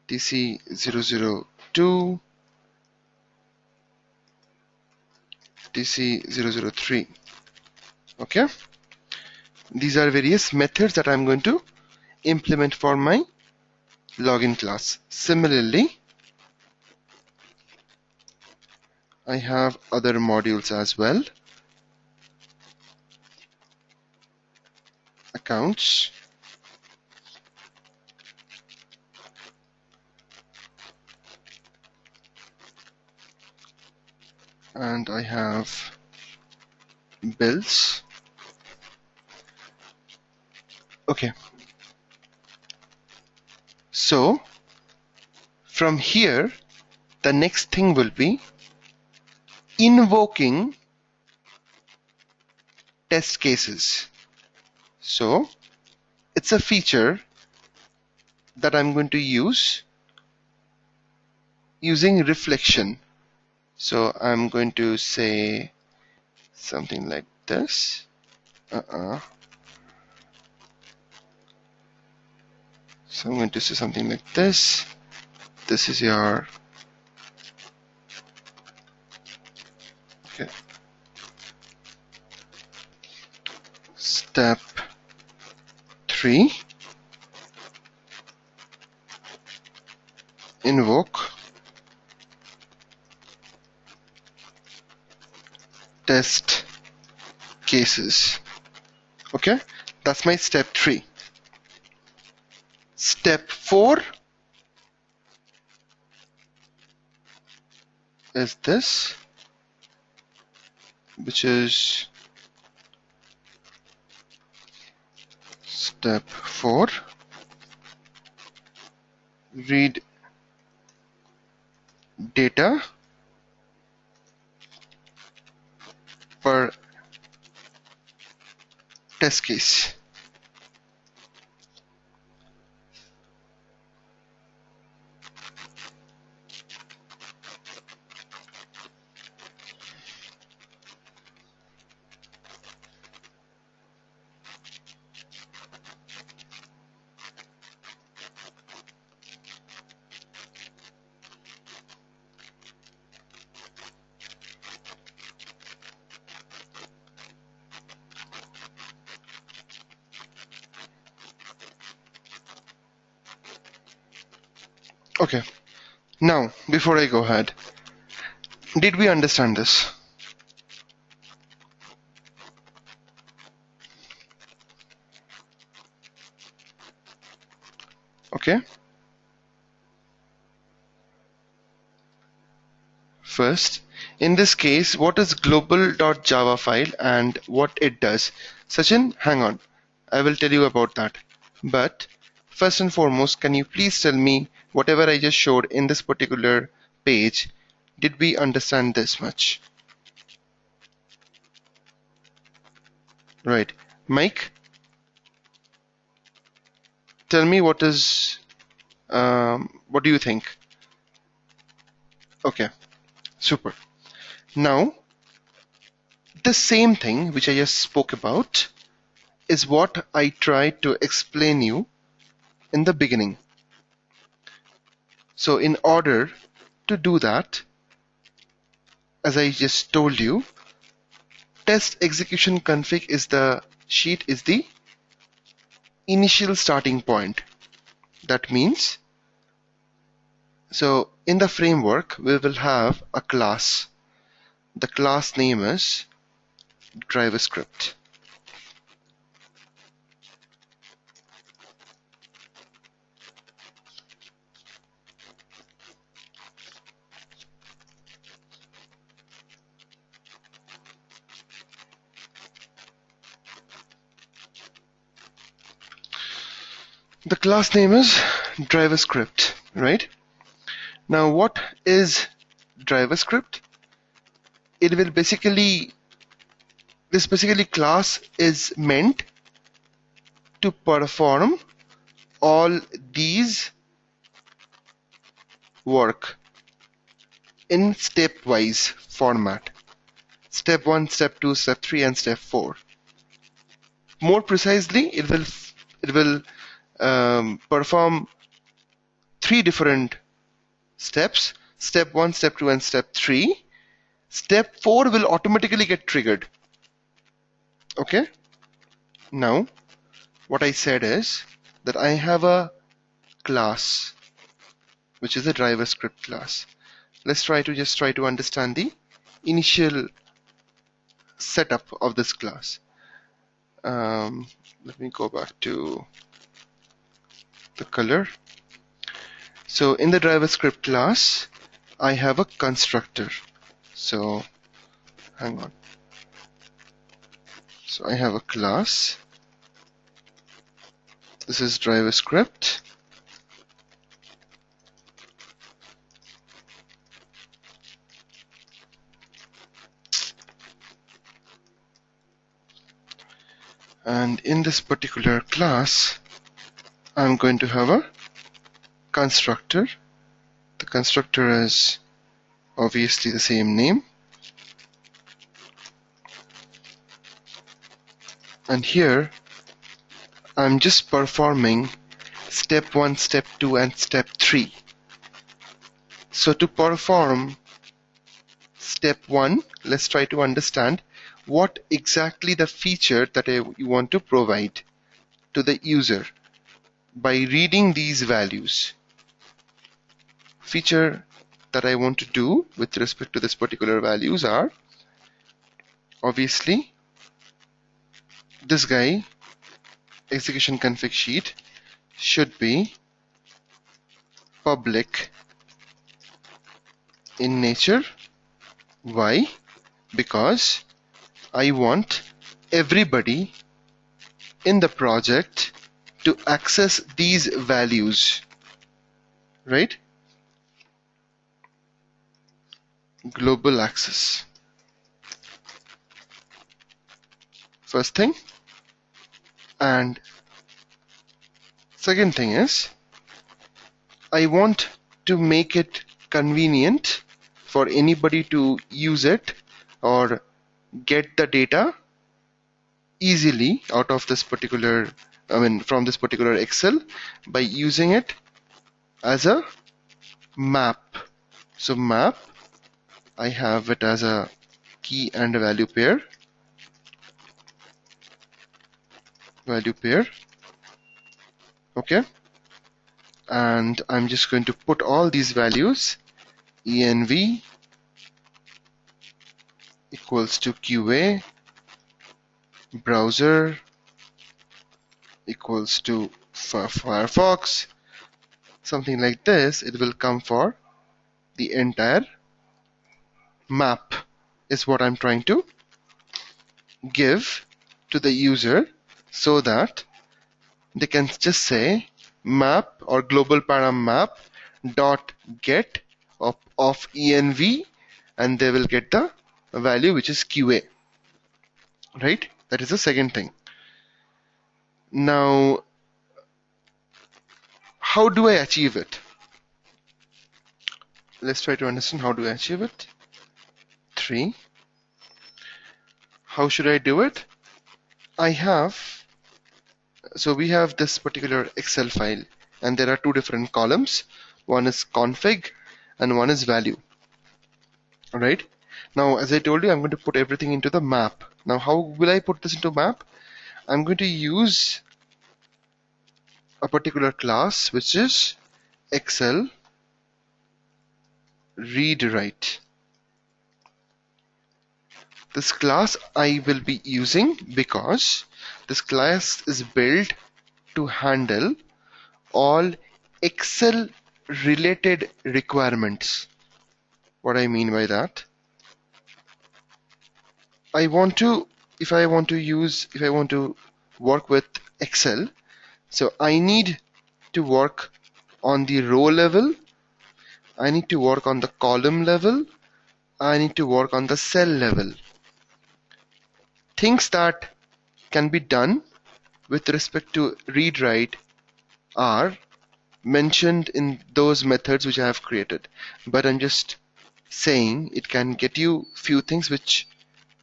TC002, TC003. Okay, these are various methods that I'm going to implement for my login class. Similarly, I have other modules as well. Accounts, and I have bills. Okay, so from here the next thing will be invoking test cases. So it's a feature that I'm going to use using reflection. So I'm going to say something like this. So I'm going to say something like this. This is your step 3. Invoke test cases. Okay, that's my step 3. Step 4 is this, which is step 4. Read data per test case. Okay, now before I go ahead, did we understand this? Okay, first, in this case, what is global.java file and what it does? Sachin, hang on, I will tell you about that. But first and foremost, can you please tell me whatever I just showed in this particular page, did we understand this much? Right. Mike, tell me what do you think? Okay, super. Now, the same thing which I just spoke about is what I tried to explain you in the beginning. So in order to do that, as I just told you, test execution config is the initial starting point. That means, so in the framework, we will have a class. The class name is driver script. The class name is driver script, right? Now what is driver script? It will basically, this class is meant to perform all these work in stepwise format. Step 1, step 2, step 3 and step 4. More precisely, it will perform 3 different steps. Step 1, step 2 and step 3. Step 4 will automatically get triggered. Okay? Now, what I said is that I have a class, which is a driver script class. Let's try to understand the initial setup of this class. Let me go back to the color. So in the driver script class, I have a constructor. So hang on. So I have a class. This is driver script. And in this particular class, I'm going to have a constructor. The constructor is obviously the same name. And here I'm just performing step 1, step 2, and step 3. So to perform step 1, let's try to understand what exactly the feature that you want to provide to the user by reading these values. Feature that I want to do with respect to this particular values are obviously this guy, execution config sheet, should be public in nature. Why? Because I want everybody in the project to access these values, right? Global access. First thing. And second thing is, I want to make it convenient for anybody to use it or get the data easily out of this particular, from this particular Excel by using it as a map. So map, I have it as a key and a value pair. Okay. And I'm just going to put all these values. env equals to QA, browser equals to Firefox, something like this. It will come for the entire map is what I'm trying to give to the user so that they can just say map or global param map dot get of env, and they will get the value which is QA, right? That is the second thing. Now, how do I achieve it? Let's try to understand how do I achieve it. 3. How should I do it? So we have this particular Excel file, and there are two different columns. One is config and one is value. All right. Now, as I told you, I'm going to put everything into the map. Now, how will I put this into map? I'm going to use a particular class, which is Excel read write. This class I will be using because this class is built to handle all Excel related requirements. What I mean by that, if I want to work with Excel, so I need to work on the row level, I need to work on the column level, I need to work on the cell level. Things that can be done with respect to read write are mentioned in those methods which I have created, but I'm just saying it can get you few things which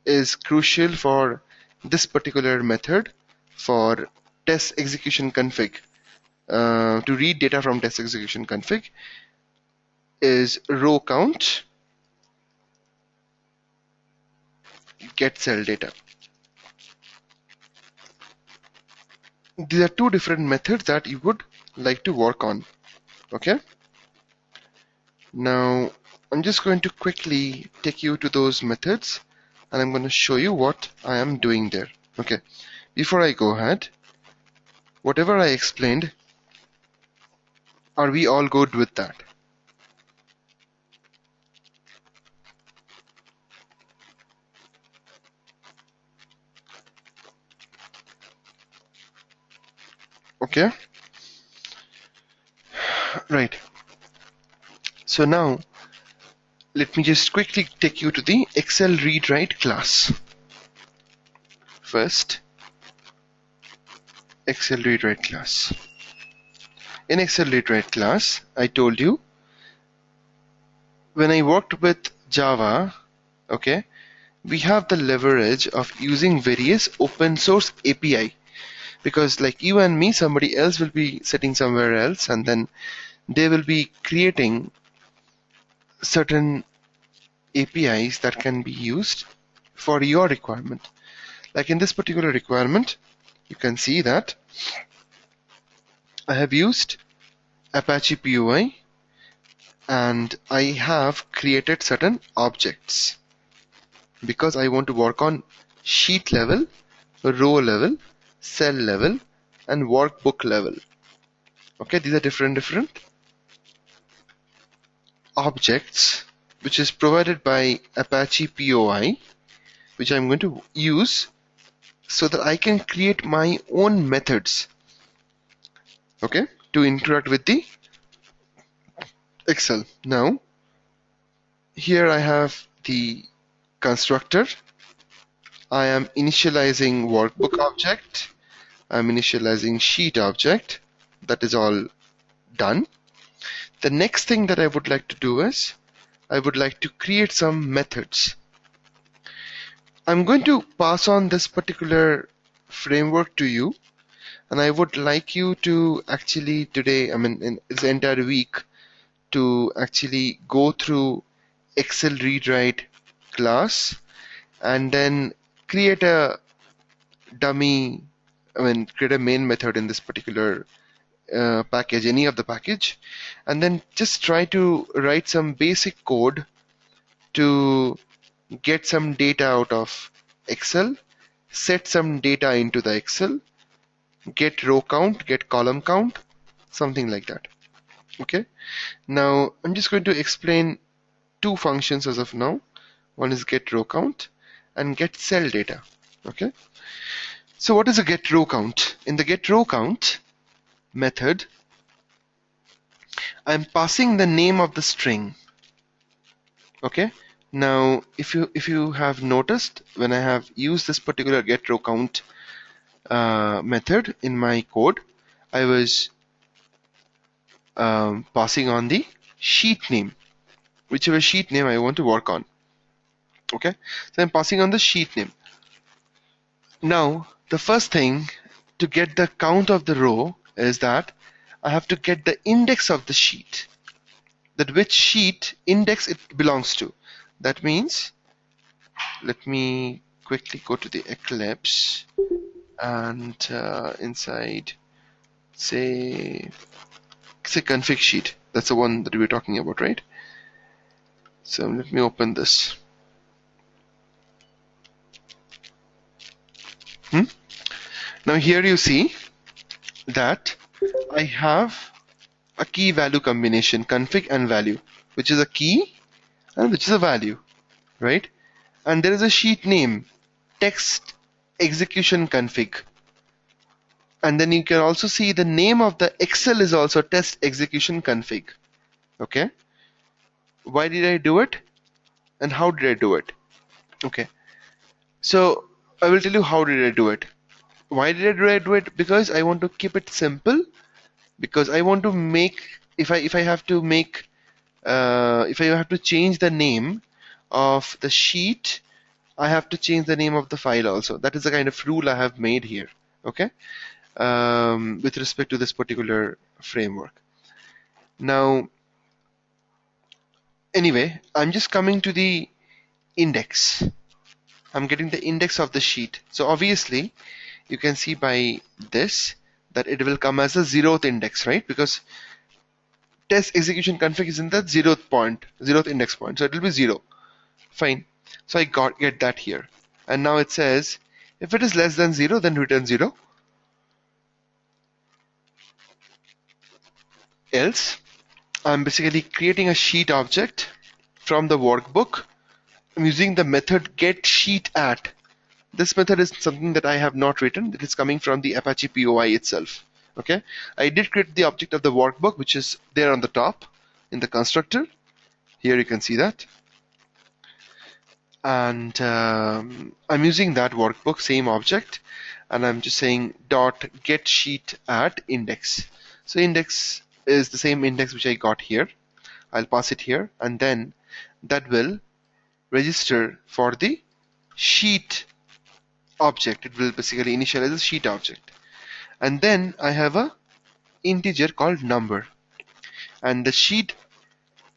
is crucial for this particular method for test execution config. To read data from test execution config is row count, get cell data. These are two different methods that you would like to work on. Okay. Now I'm just going to quickly take you to those methods, and I'm going to show you what I am doing there. Okay. Before I go ahead, whatever I explained, are we all good with that? Okay. Right. So now let me just quickly take you to the Excel read write class. First, Excel read write class. in Excel Literate class, I told you when I worked with Java, okay, we have the leverage of using various open source API, because like you and me, somebody else will be sitting somewhere else, and then they will be creating certain APIs that can be used for your requirement. Like in this particular requirement, you can see that I have used Apache POI and I have created certain objects because I want to work on sheet level, row level, cell level, and workbook level. Okay, these are different objects which is provided by Apache POI, which I'm going to use so that I can create my own methods, okay, to interact with the Excel. Now, here I have the constructor. I am initializing workbook object. I'm initializing sheet object. That is all done. The next thing that I would like to do is I would like to create some methods. I'm going to pass on this particular framework to you, and I would like you to actually today, I mean in this entire week, to actually go through Excel read write class and then create a dummy, create a main method in this particular package, any of the package, and then just try to write some basic code to get some data out of Excel, set some data into the Excel, get row count, get column count, something like that. Okay, now I'm just going to explain two functions as of now. One is get row count and get cell data. Okay, so what is a get row count? In the get row count method, I'm passing the name of the string. Okay, now if you have noticed, when I have used this particular get row count method in my code, I was passing on the sheet name, whichever sheet name I want to work on. Okay, so I'm passing on the sheet name. Now the first thing to get the count of the row is that I have to get the index of the sheet, that which sheet index it belongs to. That means, let me quickly go to the Eclipse and inside say config sheet. That's the one that we were talking about, right? So let me open this. Now here you see that I have a key value combination, config and value, which is a key and which is a value, right? And there is a sheet name, text execution config. And then you can also see the name of the Excel is also test execution config. Okay, why did I do it and how did I do it? Okay, so I will tell you how did I do it. Why did I do it? Because I want to keep it simple, because I want to make, if I have to make if I have to change the name of the sheet, I have to change the name of the file also. That is the kind of rule I have made here. Okay, with respect to this particular framework. Now, anyway, I'm just coming to the index. I'm getting the index of the sheet. So obviously, you can see by this that it will come as a 0th index, right? Because test execution config is in the 0th index point. So it will be 0. Fine. So I get that here. And now it says, if it is less than 0, then return 0. Else, I'm basically creating a sheet object from the workbook. I'm using the method getSheetAt. This method is something that I have not written. It is coming from the Apache POI itself. Okay, I did create the object of the workbook, which is there on the top in the constructor. Here you can see that. And I'm using that workbook, same object, and I'm just saying dot get sheet at index. So index is the same index which I got here. I'll pass it here, and then that will register for the sheet object. It will basically initialize the sheet object. And then I have a integer called number, and the sheet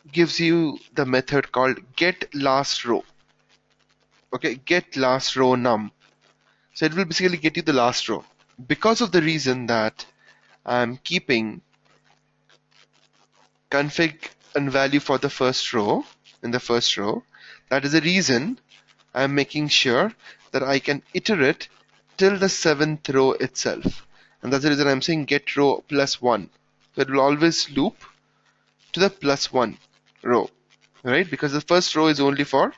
gives you the method called get last row. Okay, get last row num. So it will basically get you the last row. Because of the reason that I'm keeping config and value for the first row in the first row, that is the reason I'm making sure that I can iterate till the 7th row itself. And that's the reason I'm saying get row plus 1. So it will always loop to the plus 1 row, right? Because the first row is only for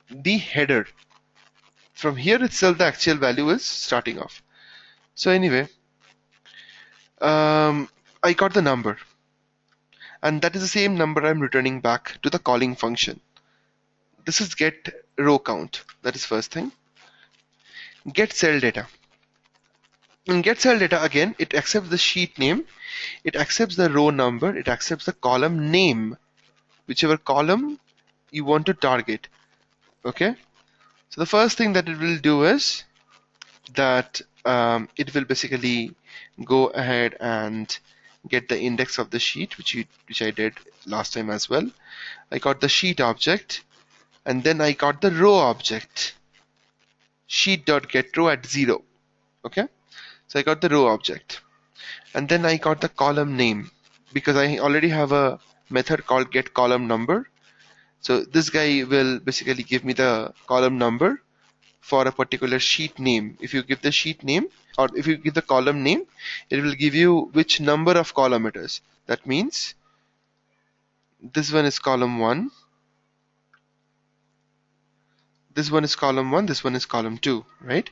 the header. From here itself, the actual value is starting off. So anyway, I got the number, and that is the same number I'm returning back to the calling function. This is get row count. That is first thing. Get cell data. In get cell data, again, it accepts the sheet name, it accepts the row number, it accepts the column name, whichever column you want to target. Okay. So the first thing that it will do is that it will basically go ahead and get the index of the sheet, which I did last time as well. I got the sheet object, and then I got the row object, sheet.getRow at 0. Okay, so I got the row object, and then I got the column name because I already have a method called getColumnNumber. So this guy will basically give me the column number for a particular sheet name. If you give the sheet name, or if you give the column name, it will give you which number of column it is. That means this one is column 1, this one is column 1, this one is column 2, right?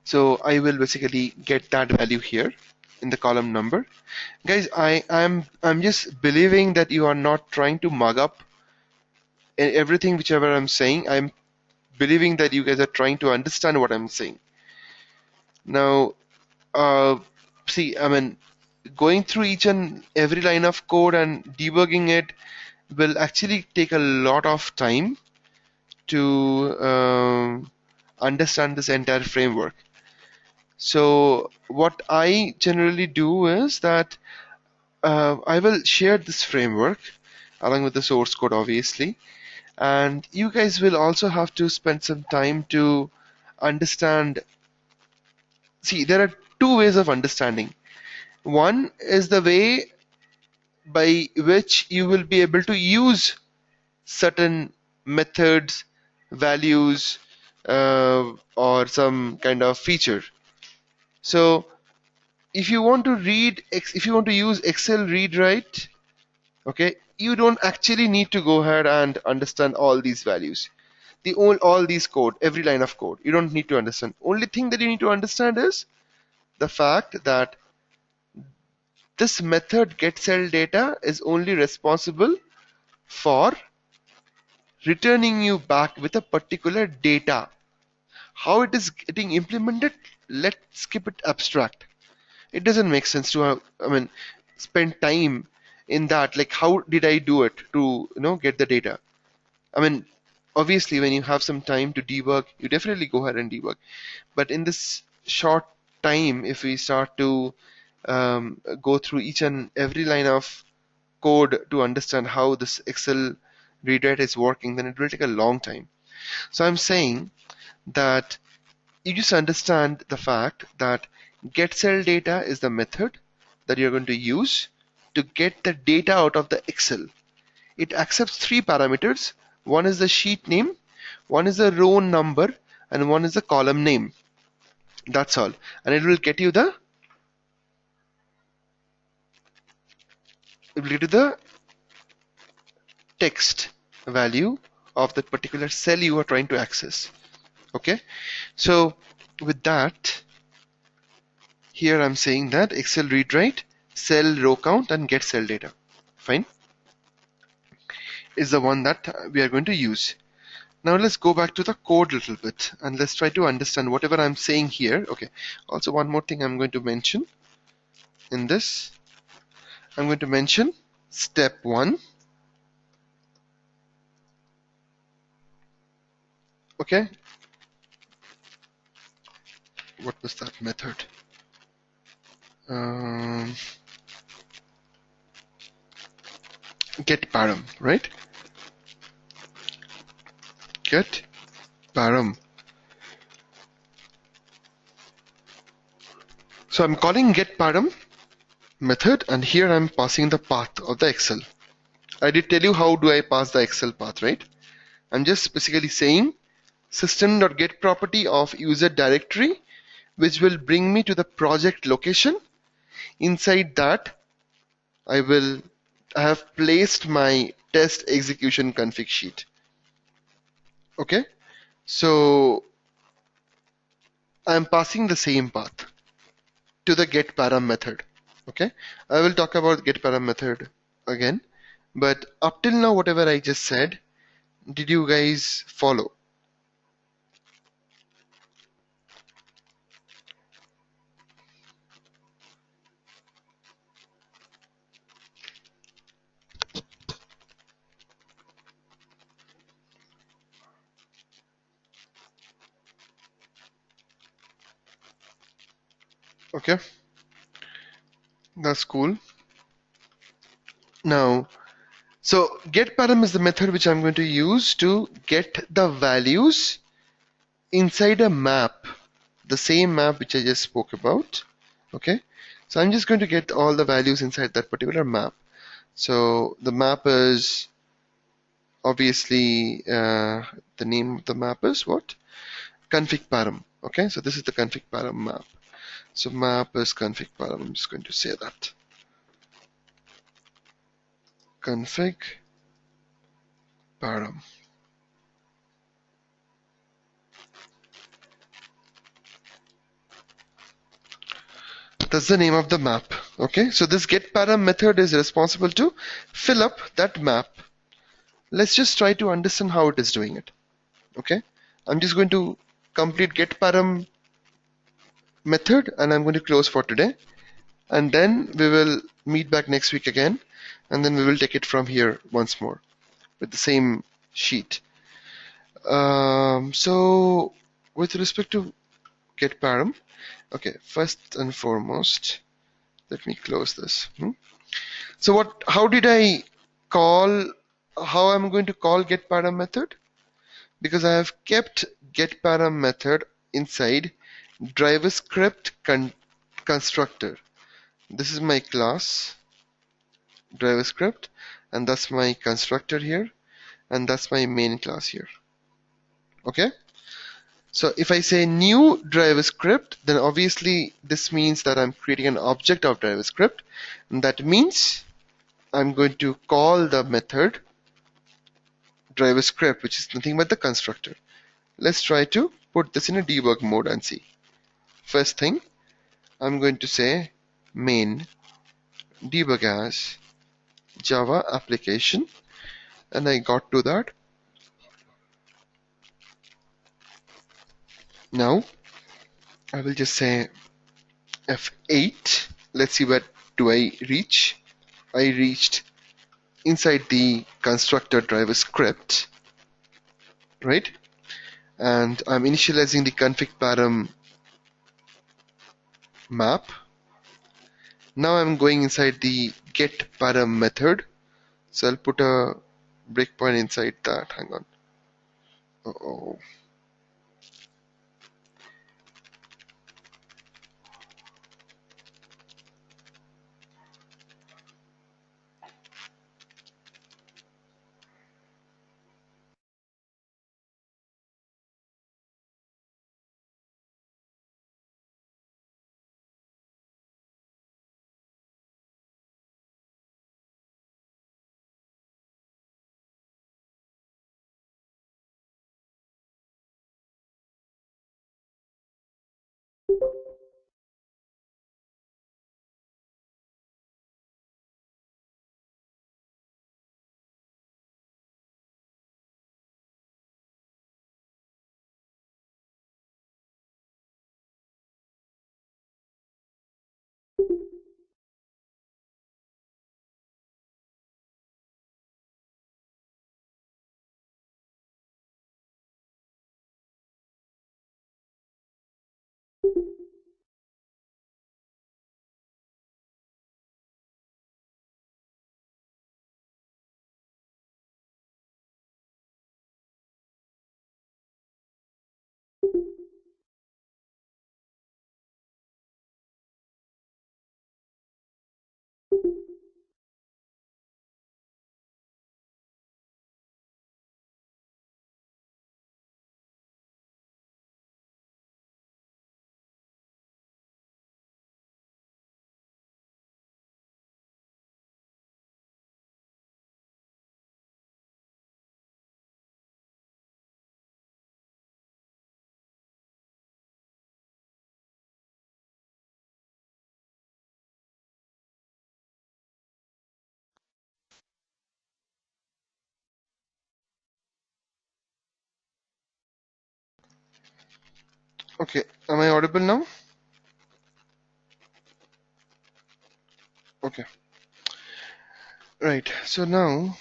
So I will basically get that value here in the column number. Guys, I'm just believing that you are not trying to mug up everything whichever I'm saying. I'm believing that you guys are trying to understand what I'm saying. Now, see, I mean, going through each and every line of code and debugging it will actually take a lot of time to understand this entire framework. So what I generally do is that I will share this framework along with the source code, obviously, and you guys will also have to spend some time to understand. See, there are two ways of understanding. One is the way by which you will be able to use certain methods, values, or some kind of feature. So if you want to use Excel read write, okay, you don't actually need to go ahead and understand all these values. All these code, every line of code, you don't need to understand. Only thing that you need to understand is the fact that this method getCellData is only responsible for returning you back with a particular data. How it is getting implemented, let's keep it abstract. It doesn't make sense to have, spend time in that. Like, how did I do it to get the data? I mean, obviously, when you have some time to debug, you definitely go ahead and debug. But in this short time, if we start to go through each and every line of code to understand how this Excel read-write is working, then it will take a long time. So I'm saying that you just understand the fact that getCellData is the method that you're going to use to get the data out of the Excel. It accepts 3 parameters. One is the sheet name, one is the row number, and one is the column name. That's all. And it will get you the text value of that particular cell you are trying to access. Okay, so with that, here I'm saying that Excel read write, cell row count, and get cell data, fine, is the one that we are going to use. Now let's go back to the code a little bit and let's try to understand whatever I'm saying here. Okay, also one more thing I'm going to mention. In this, I'm going to mention step 1. Okay, what was that method? Um, Get param, right? Get param. So I'm calling get param method, and here I'm passing the path of the Excel. I did tell you how do I pass the Excel path, right? I'm just basically saying system.get property of user directory, which will bring me to the project location. Inside that, I have placed my test execution config sheet. Okay, so I'm passing the same path to the get param method. Okay, I will talk about get param method again, but up till now, whatever I just said, did you guys follow? Okay, that's cool. Now, so get param is the method which I'm going to use to get the values inside a map, the same map which I just spoke about. Okay, so I'm just going to get all the values inside that particular map. So the map is obviously the name of the map is what? Config param. Okay, so this is the config param map. So map is config param. I'm just going to say that. Config param. That's the name of the map. Okay, so this get param method is responsible to fill up that map. Let's just try to understand how it is doing it. Okay, I'm just going to complete get param method and I'm going to close for today, and then we will meet back next week again, and then we will take it from here once more with the same sheet. So with respect to get param, okay, first and foremost, let me close this. So how did I call, how I'm going to call get param method? Because I have kept get param method inside driver script constructor. This is my class driver script, and that's my constructor here, and that's my main class here. Okay, so if I say new driver script, then obviously this means that I'm creating an object of driver script, and that means I'm going to call the method driver script, which is nothing but the constructor. Let's try to put this in a debug mode and see. First thing, I'm going to say main debug as Java application, and I got to that. Now I will just say F8. Let's see where do I reach. I reached inside the constructor driver script, right? And I'm initializing the config param map. Now I'm going inside the get param method. So I'll put a breakpoint inside that. Hang on. Uh-oh. Okay, am I audible now? Okay, right. So now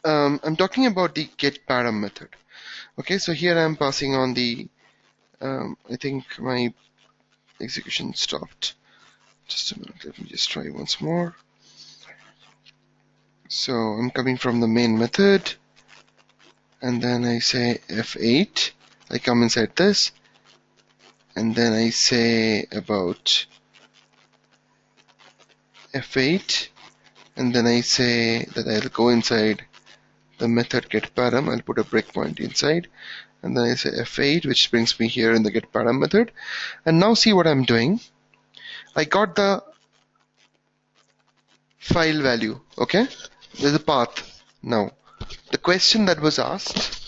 I'm talking about the getParam method. Okay, so here I'm passing on the I think my execution stopped. Just a minute, let me just try once more. So I'm coming from the main method, and then I say F8. I come inside this, and then I say about F8, and then I say that I'll go inside the method getParam. I'll put a breakpoint inside, and then I say F8, which brings me here in the getParam method. And now see what I'm doing. I got the file value, okay? There's a path. Now, the question that was asked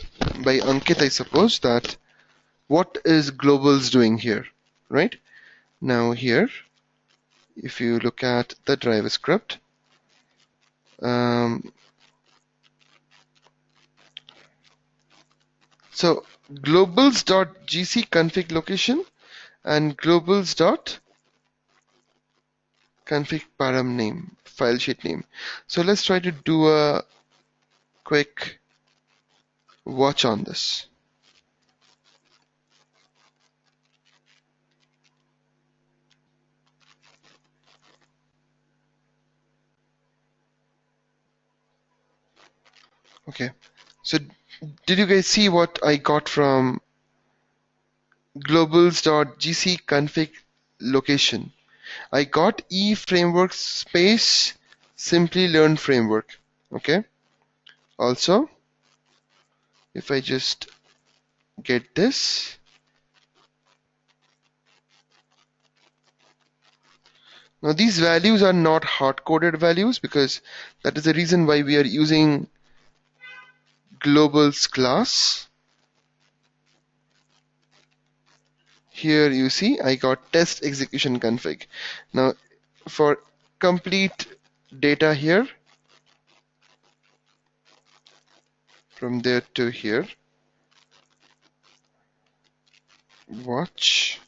by Ankit, I suppose, that what is globals doing here, right? Now here, if you look at the driver script, so globals.gc config location and globals.config param name, file sheet name. So let's try to do a quick watch on this. Okay, so did you guys see what I got from globals.gc config location? I got eFramework space simply learn framework. Okay. Also, if I just get this, now these values are not hard-coded values because that is the reason why we are using globals class. Here you see I got test execution config. Now for complete data here, from there to here, watch,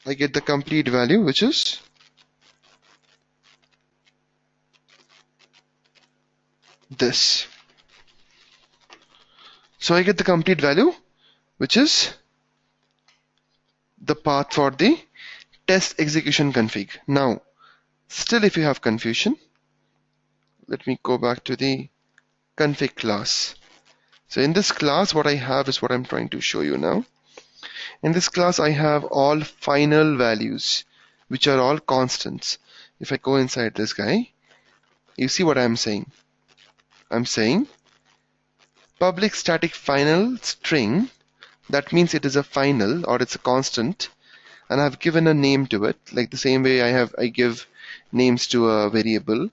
I get the complete value, which is this. So I get the complete value, which is the path for the test execution config. Now, still if you have confusion, let me go back to the config class. So in this class, what I have is what I'm trying to show you now. In this class, I have all final values, which are all constants. If I go inside this guy, you see what I'm saying. I'm saying public static final string. That means it is a final or it's a constant, and I've given a name to it, like the same way I give names to a variable,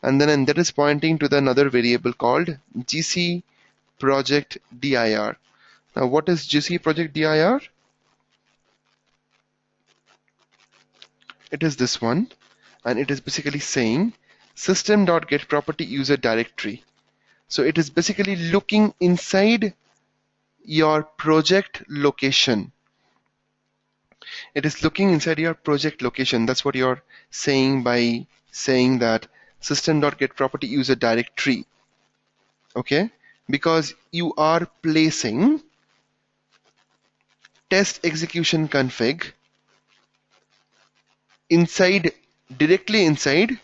and then that is pointing to the another variable called gc project dir. Now what is gc project dir? It is this one, and it is basically saying system.getPropertyUser directory. So it is basically looking inside your project location. It is looking inside your project location. That's what you're saying by saying that system.getPropertyUser directory. Okay? Because you are placing test execution config directly inside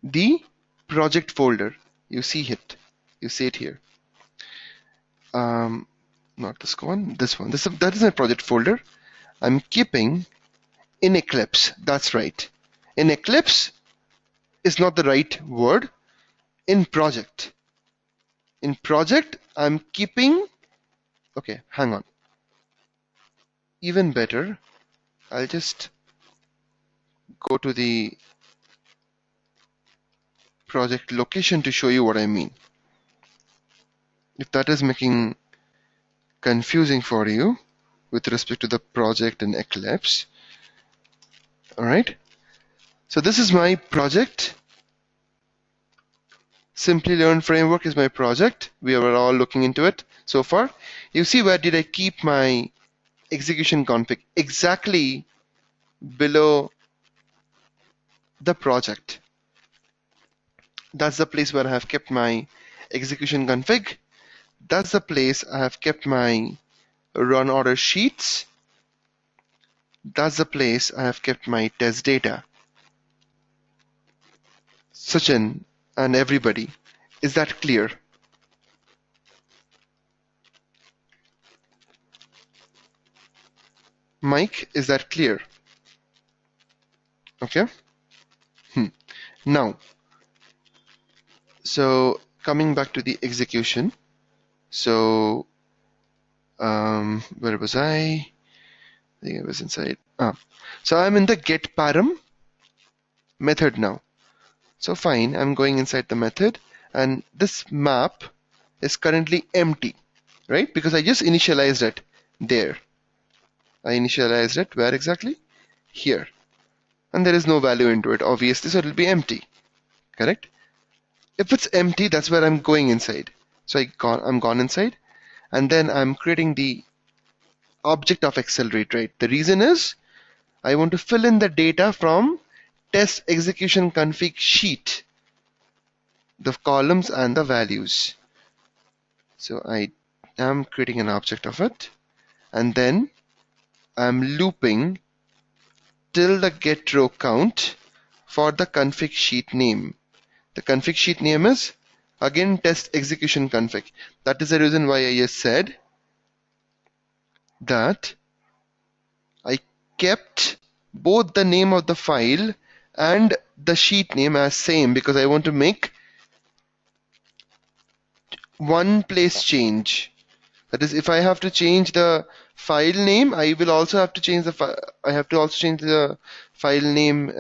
the project folder. You see it. You see it here. Not this one. This one. That is my project folder. I'm keeping in Eclipse. That's right. In Eclipse is not the right word. In project. In project, I'm keeping. Okay, hang on. Even better, I'll just go to the project location to show you what I mean. If that is making confusing for you with respect to the project in Eclipse. All right. So this is my project Simply Learn framework is my project. We were all looking into it so far. You see, where did I keep my execution config? Exactly below the project. That's the place where I have kept my execution config. That's the place I have kept my run order sheets. That's the place I have kept my test data. Sachin and everybody, is that clear? Mike, is that clear? Okay. Now, so coming back to the execution. So where was I? I think I was inside. So I'm in the get param method now. So fine, I'm going inside the method, and this map is currently empty, right? Because I just initialized it there. I initialized it where exactly? Here. And there is no value into it, obviously, so it'll be empty. Correct? If it's empty, that's where I'm going inside. So I'm gone inside, and then I'm creating the object of accelerate, right? The reason is I want to fill in the data from test execution config sheet, the columns and the values. So I am creating an object of it, and then I'm looping till the get row count for the config sheet name. The config sheet name is again test execution config. That is the reason why I just said that I kept both the name of the file and the sheet name as same, because I want to make one place change. That is, if I have to change the file name, I will also have to change the I have to also change the file name,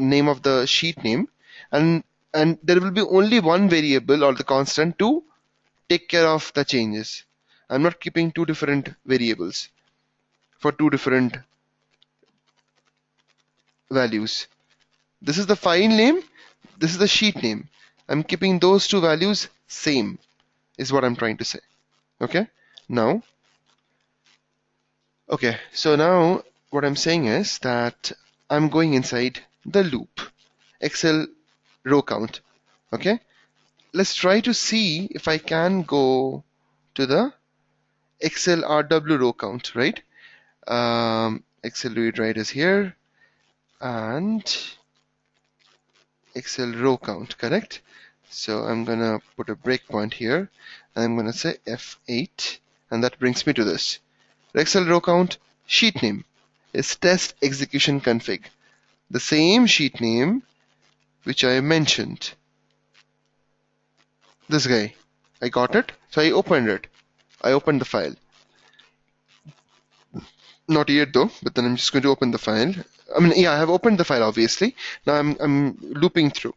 name of the sheet name, and there will be only one variable or the constant to take care of the changes. I'm not keeping two different variables for two different values. This is the file name, this is the sheet name. I'm keeping those two values same, is what I'm trying to say. Okay? Now, so now what I'm saying is that I'm going inside the loop, Excel row count. Okay? Let's try to see if I can go to the Excel RW row count, right? Excel read write is here, and Excel row count, correct? So I'm gonna put a breakpoint here, and I'm gonna say F8, and that brings me to this. The Excel row count sheet name is test execution config, the same sheet name which I mentioned. This guy, I got it, so I opened it. I opened the file. Not yet though, but then I'm just going to open the file. I mean, yeah, I have opened the file obviously. Now I'm looping through,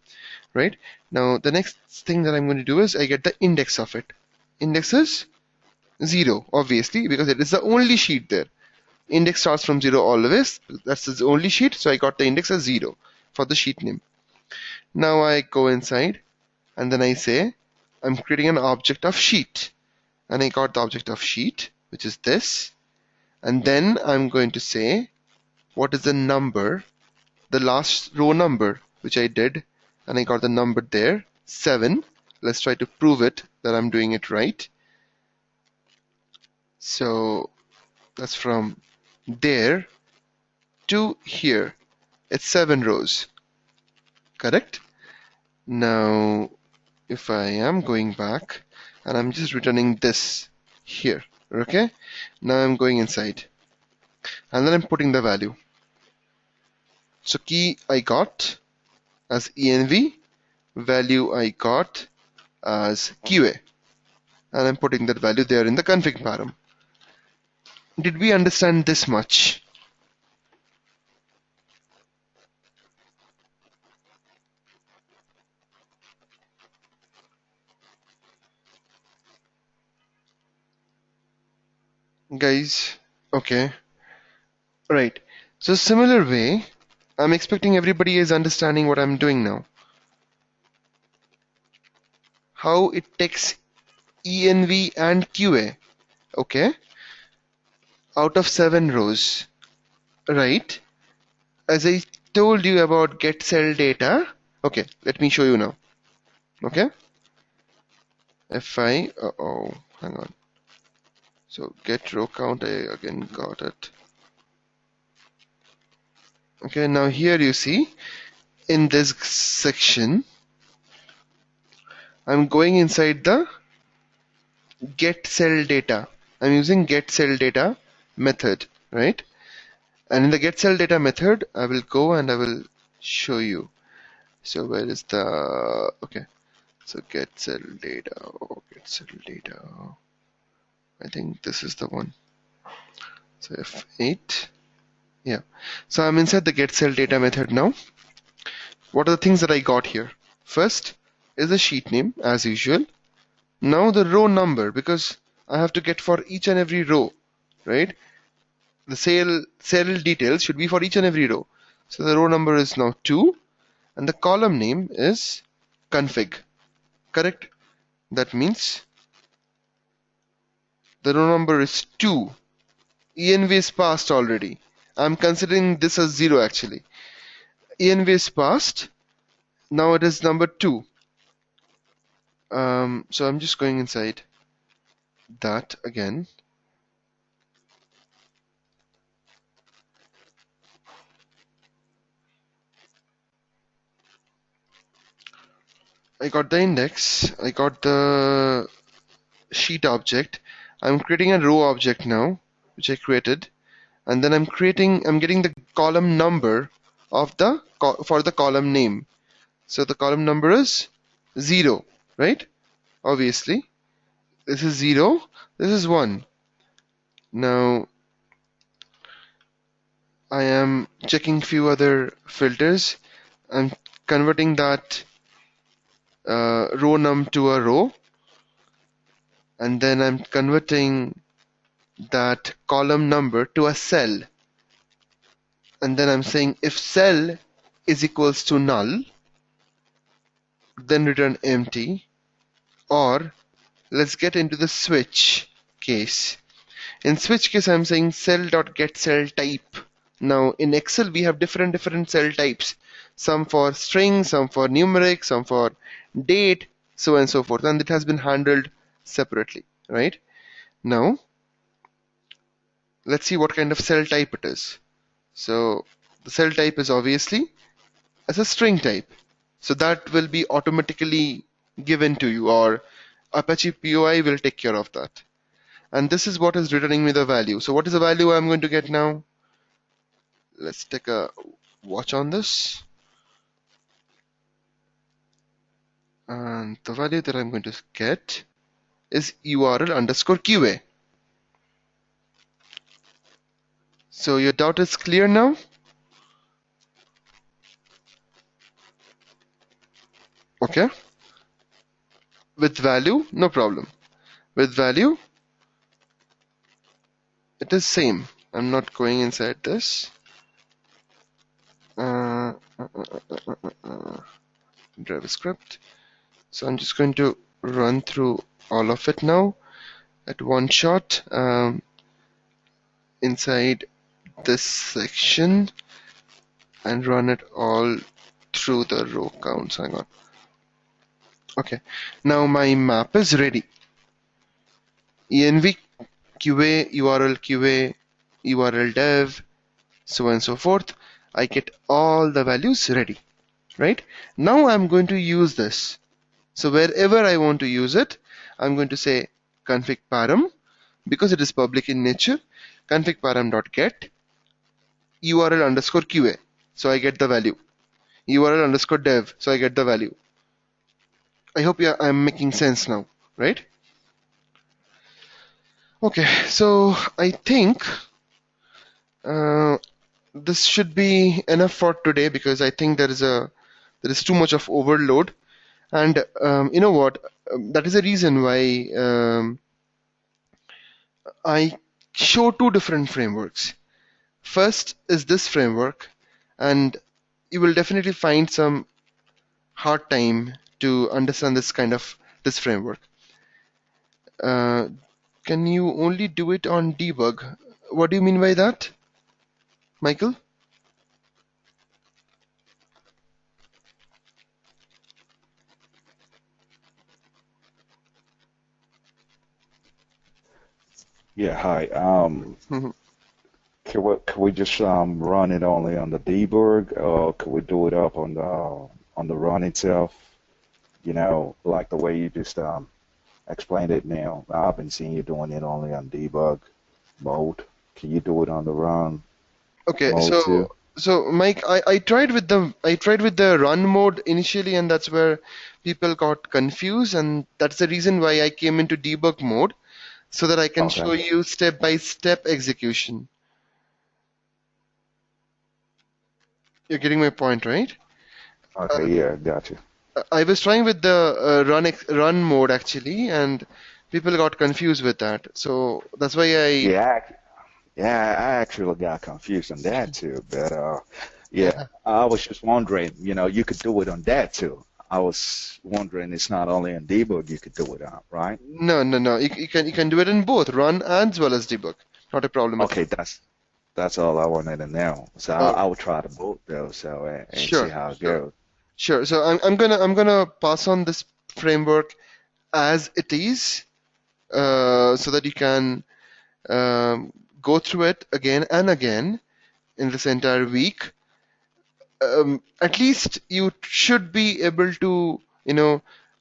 right? Now the next thing that I'm going to do is I get the index of it. Index is 0, obviously, because it is the only sheet there. Index starts from 0 always. That's the only sheet, so I got the index as 0 for the sheet name. Now I go inside, and then I say I'm creating an object of sheet, and I got the object of sheet, which is this. And then I'm going to say what is the number, the last row number, which I did, and I got the number there, 7. Let's try to prove it that I'm doing it right. So that's from there to here. It's 7 rows, correct? Now, if I am going back and I'm just returning this here, okay? Now I'm going inside, and then I'm putting the value. So key I got as env, value I got as QA, and I'm putting that value there in the config param. Did we understand this much? Guys, okay. Right. So similar way, I'm expecting everybody is understanding what I'm doing now. how it takes env and qa. Okay, out of 7 rows, right? As I told you about get cell data. Okay, let me show you now. Okay, if I hang on. So get row count, I again got it. Okay, now here you see in this section, I'm going inside the get cell data. I'm using get cell data method, right? And in the get cell data method, I will go and I will show you. So where is the, okay, so get cell data, get cell data. I think this is the one. So F8, yeah. So I'm inside the get cell data method now. What are the things that I got here? First is the sheet name as usual. Now the row number, because I have to get for each and every row, right? The cell details should be for each and every row. So the row number is now 2 and the column name is config. Correct? That means the row number is 2. env is passed already. I'm considering this as 0 actually. env is passed. Now it is number 2. So I'm just going inside that again. I got the index, I got the sheet object. I'm creating a row object now, which I created, and then I'm getting the column number of the for the column name. So the column number is 0, right? Obviously, this is 0, this is 1. Now I am checking few other filters. I'm converting that row num to a row, and then I'm converting that column number to a cell, and then I'm saying if cell is equals to null, then return empty, or let's get into the switch case. In switch case, I'm saying cell.getCellType. Now in Excel we have different cell types, some for string, some for numeric, some for date, so on and so forth, and it has been handled separately, right? Now let's see what kind of cell type it is. So the cell type is obviously as a string type, so that will be automatically given to you, or Apache POI will take care of that. And this is what is returning me the value. So what is the value I'm going to get now? Let's take a watch on this. And the value that I'm going to get is URL underscore QA. So your doubt is clear now? Okay. With value, no problem. With value, it is same. I'm not going inside this. JavaScript. So I'm just going to run through all of it now at one shot inside this section and run it all through the row counts. Hang on. Okay, now my map is ready. env QA, URL QA, URL dev, so on and so forth. I get all the values ready, right? Now I'm going to use this. So wherever I want to use it, I'm going to say config param, because it is public in nature, config param.get URL underscore QA, so I get the value. URL underscore dev, so I get the value. I hope I'm making sense now, right? Okay, so I think this should be enough for today, because I think there is too much of overload, and you know what? That is the reason why I show two different frameworks. First is this framework, and you will definitely find some hard time to understand this kind of this framework. Can you only do it on debug? What do you mean by that, Michael? Yeah, hi. Mhm. Can we just run it only on the debug, or can we do it up on the run itself? Like the way you just explained it now. I've been seeing you doing it only on debug mode. Can you do it on the run Okay, mode too? so Mike, I tried with the run mode initially, and that's where people got confused, and that's the reason why I came into debug mode so that I can Okay. show you step by step execution. You're getting my point, right? Okay. Yeah, gotcha. I was trying with the run mode actually, and people got confused with that. So that's why I Yeah, I actually got confused on that too. But yeah, I was just wondering. You could do it on that too. I was wondering, it's not only on debug you could do it on, right? no. You can do it in both run as well as debug. Not a problem at all. Okay, that's all I wanted to know. So Oh, I will try to both though, so and see sure, how it sure, goes. sure. So I'm gonna pass on this framework as it is, so that you can go through it again and again in this entire week. At least you should be able to,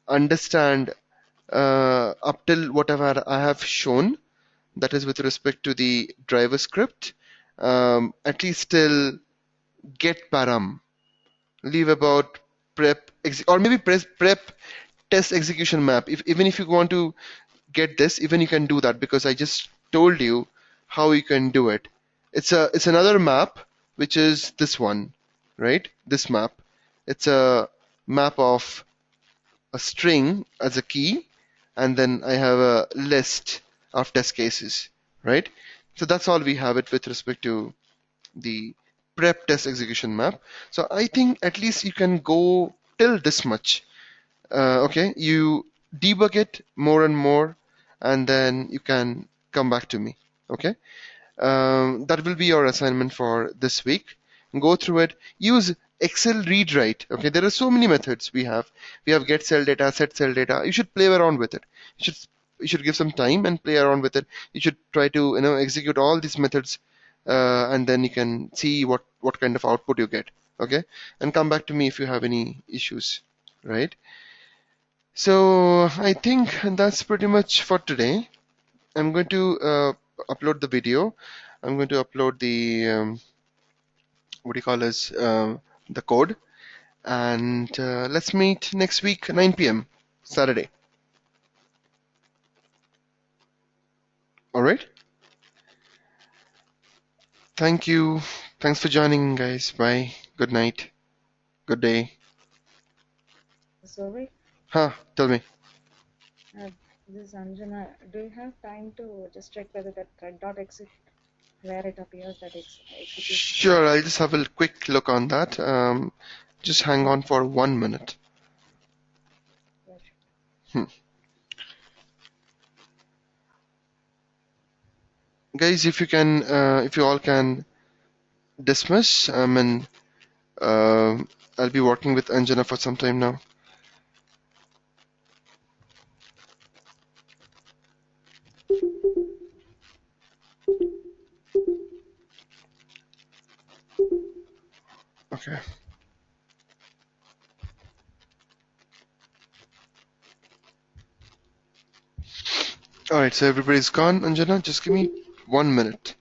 understand up till whatever I have shown. That is with respect to the driver script. At least till get param. Leave about prep, or maybe prep test execution map. Even if you want to get this, even you can do that because I just told you how you can do it. It's another map which is this one, right? This map. It's a map of a string as a key, and then I have a list of test cases, right? So that's all we have it with respect to the prep test execution map. So I think at least you can go till this much. Okay, you debug it more and more, and then you can come back to me. Okay, that will be your assignment for this week. Go through it. Use Excel read write. Okay, there are so many methods we have. We have get cell data, set cell data. You should play around with it. You should you should give some time and play around with it. You should try to execute all these methods, and then you can see what kind of output you get. Okay, and come back to me if you have any issues. Right. So I think that's pretty much for today. I'm going to upload the video. I'm going to upload the what do you call this the code, and let's meet next week 9 p.m. Saturday. All right. Thank you. Thanks for joining, guys. Bye. Good night. Good day. Sorry, Huh? Tell me. this is Anjana. Do you have time to just check whether that thread.exe, where it appears that execution Sure. I'll just have a quick look on that. Just hang on for 1 minute. yeah, Hmm. Guys, if you all can dismiss. And I'll be working with Anjana for some time now. Okay. All right. So everybody's gone. Anjana, just give me 1 minute.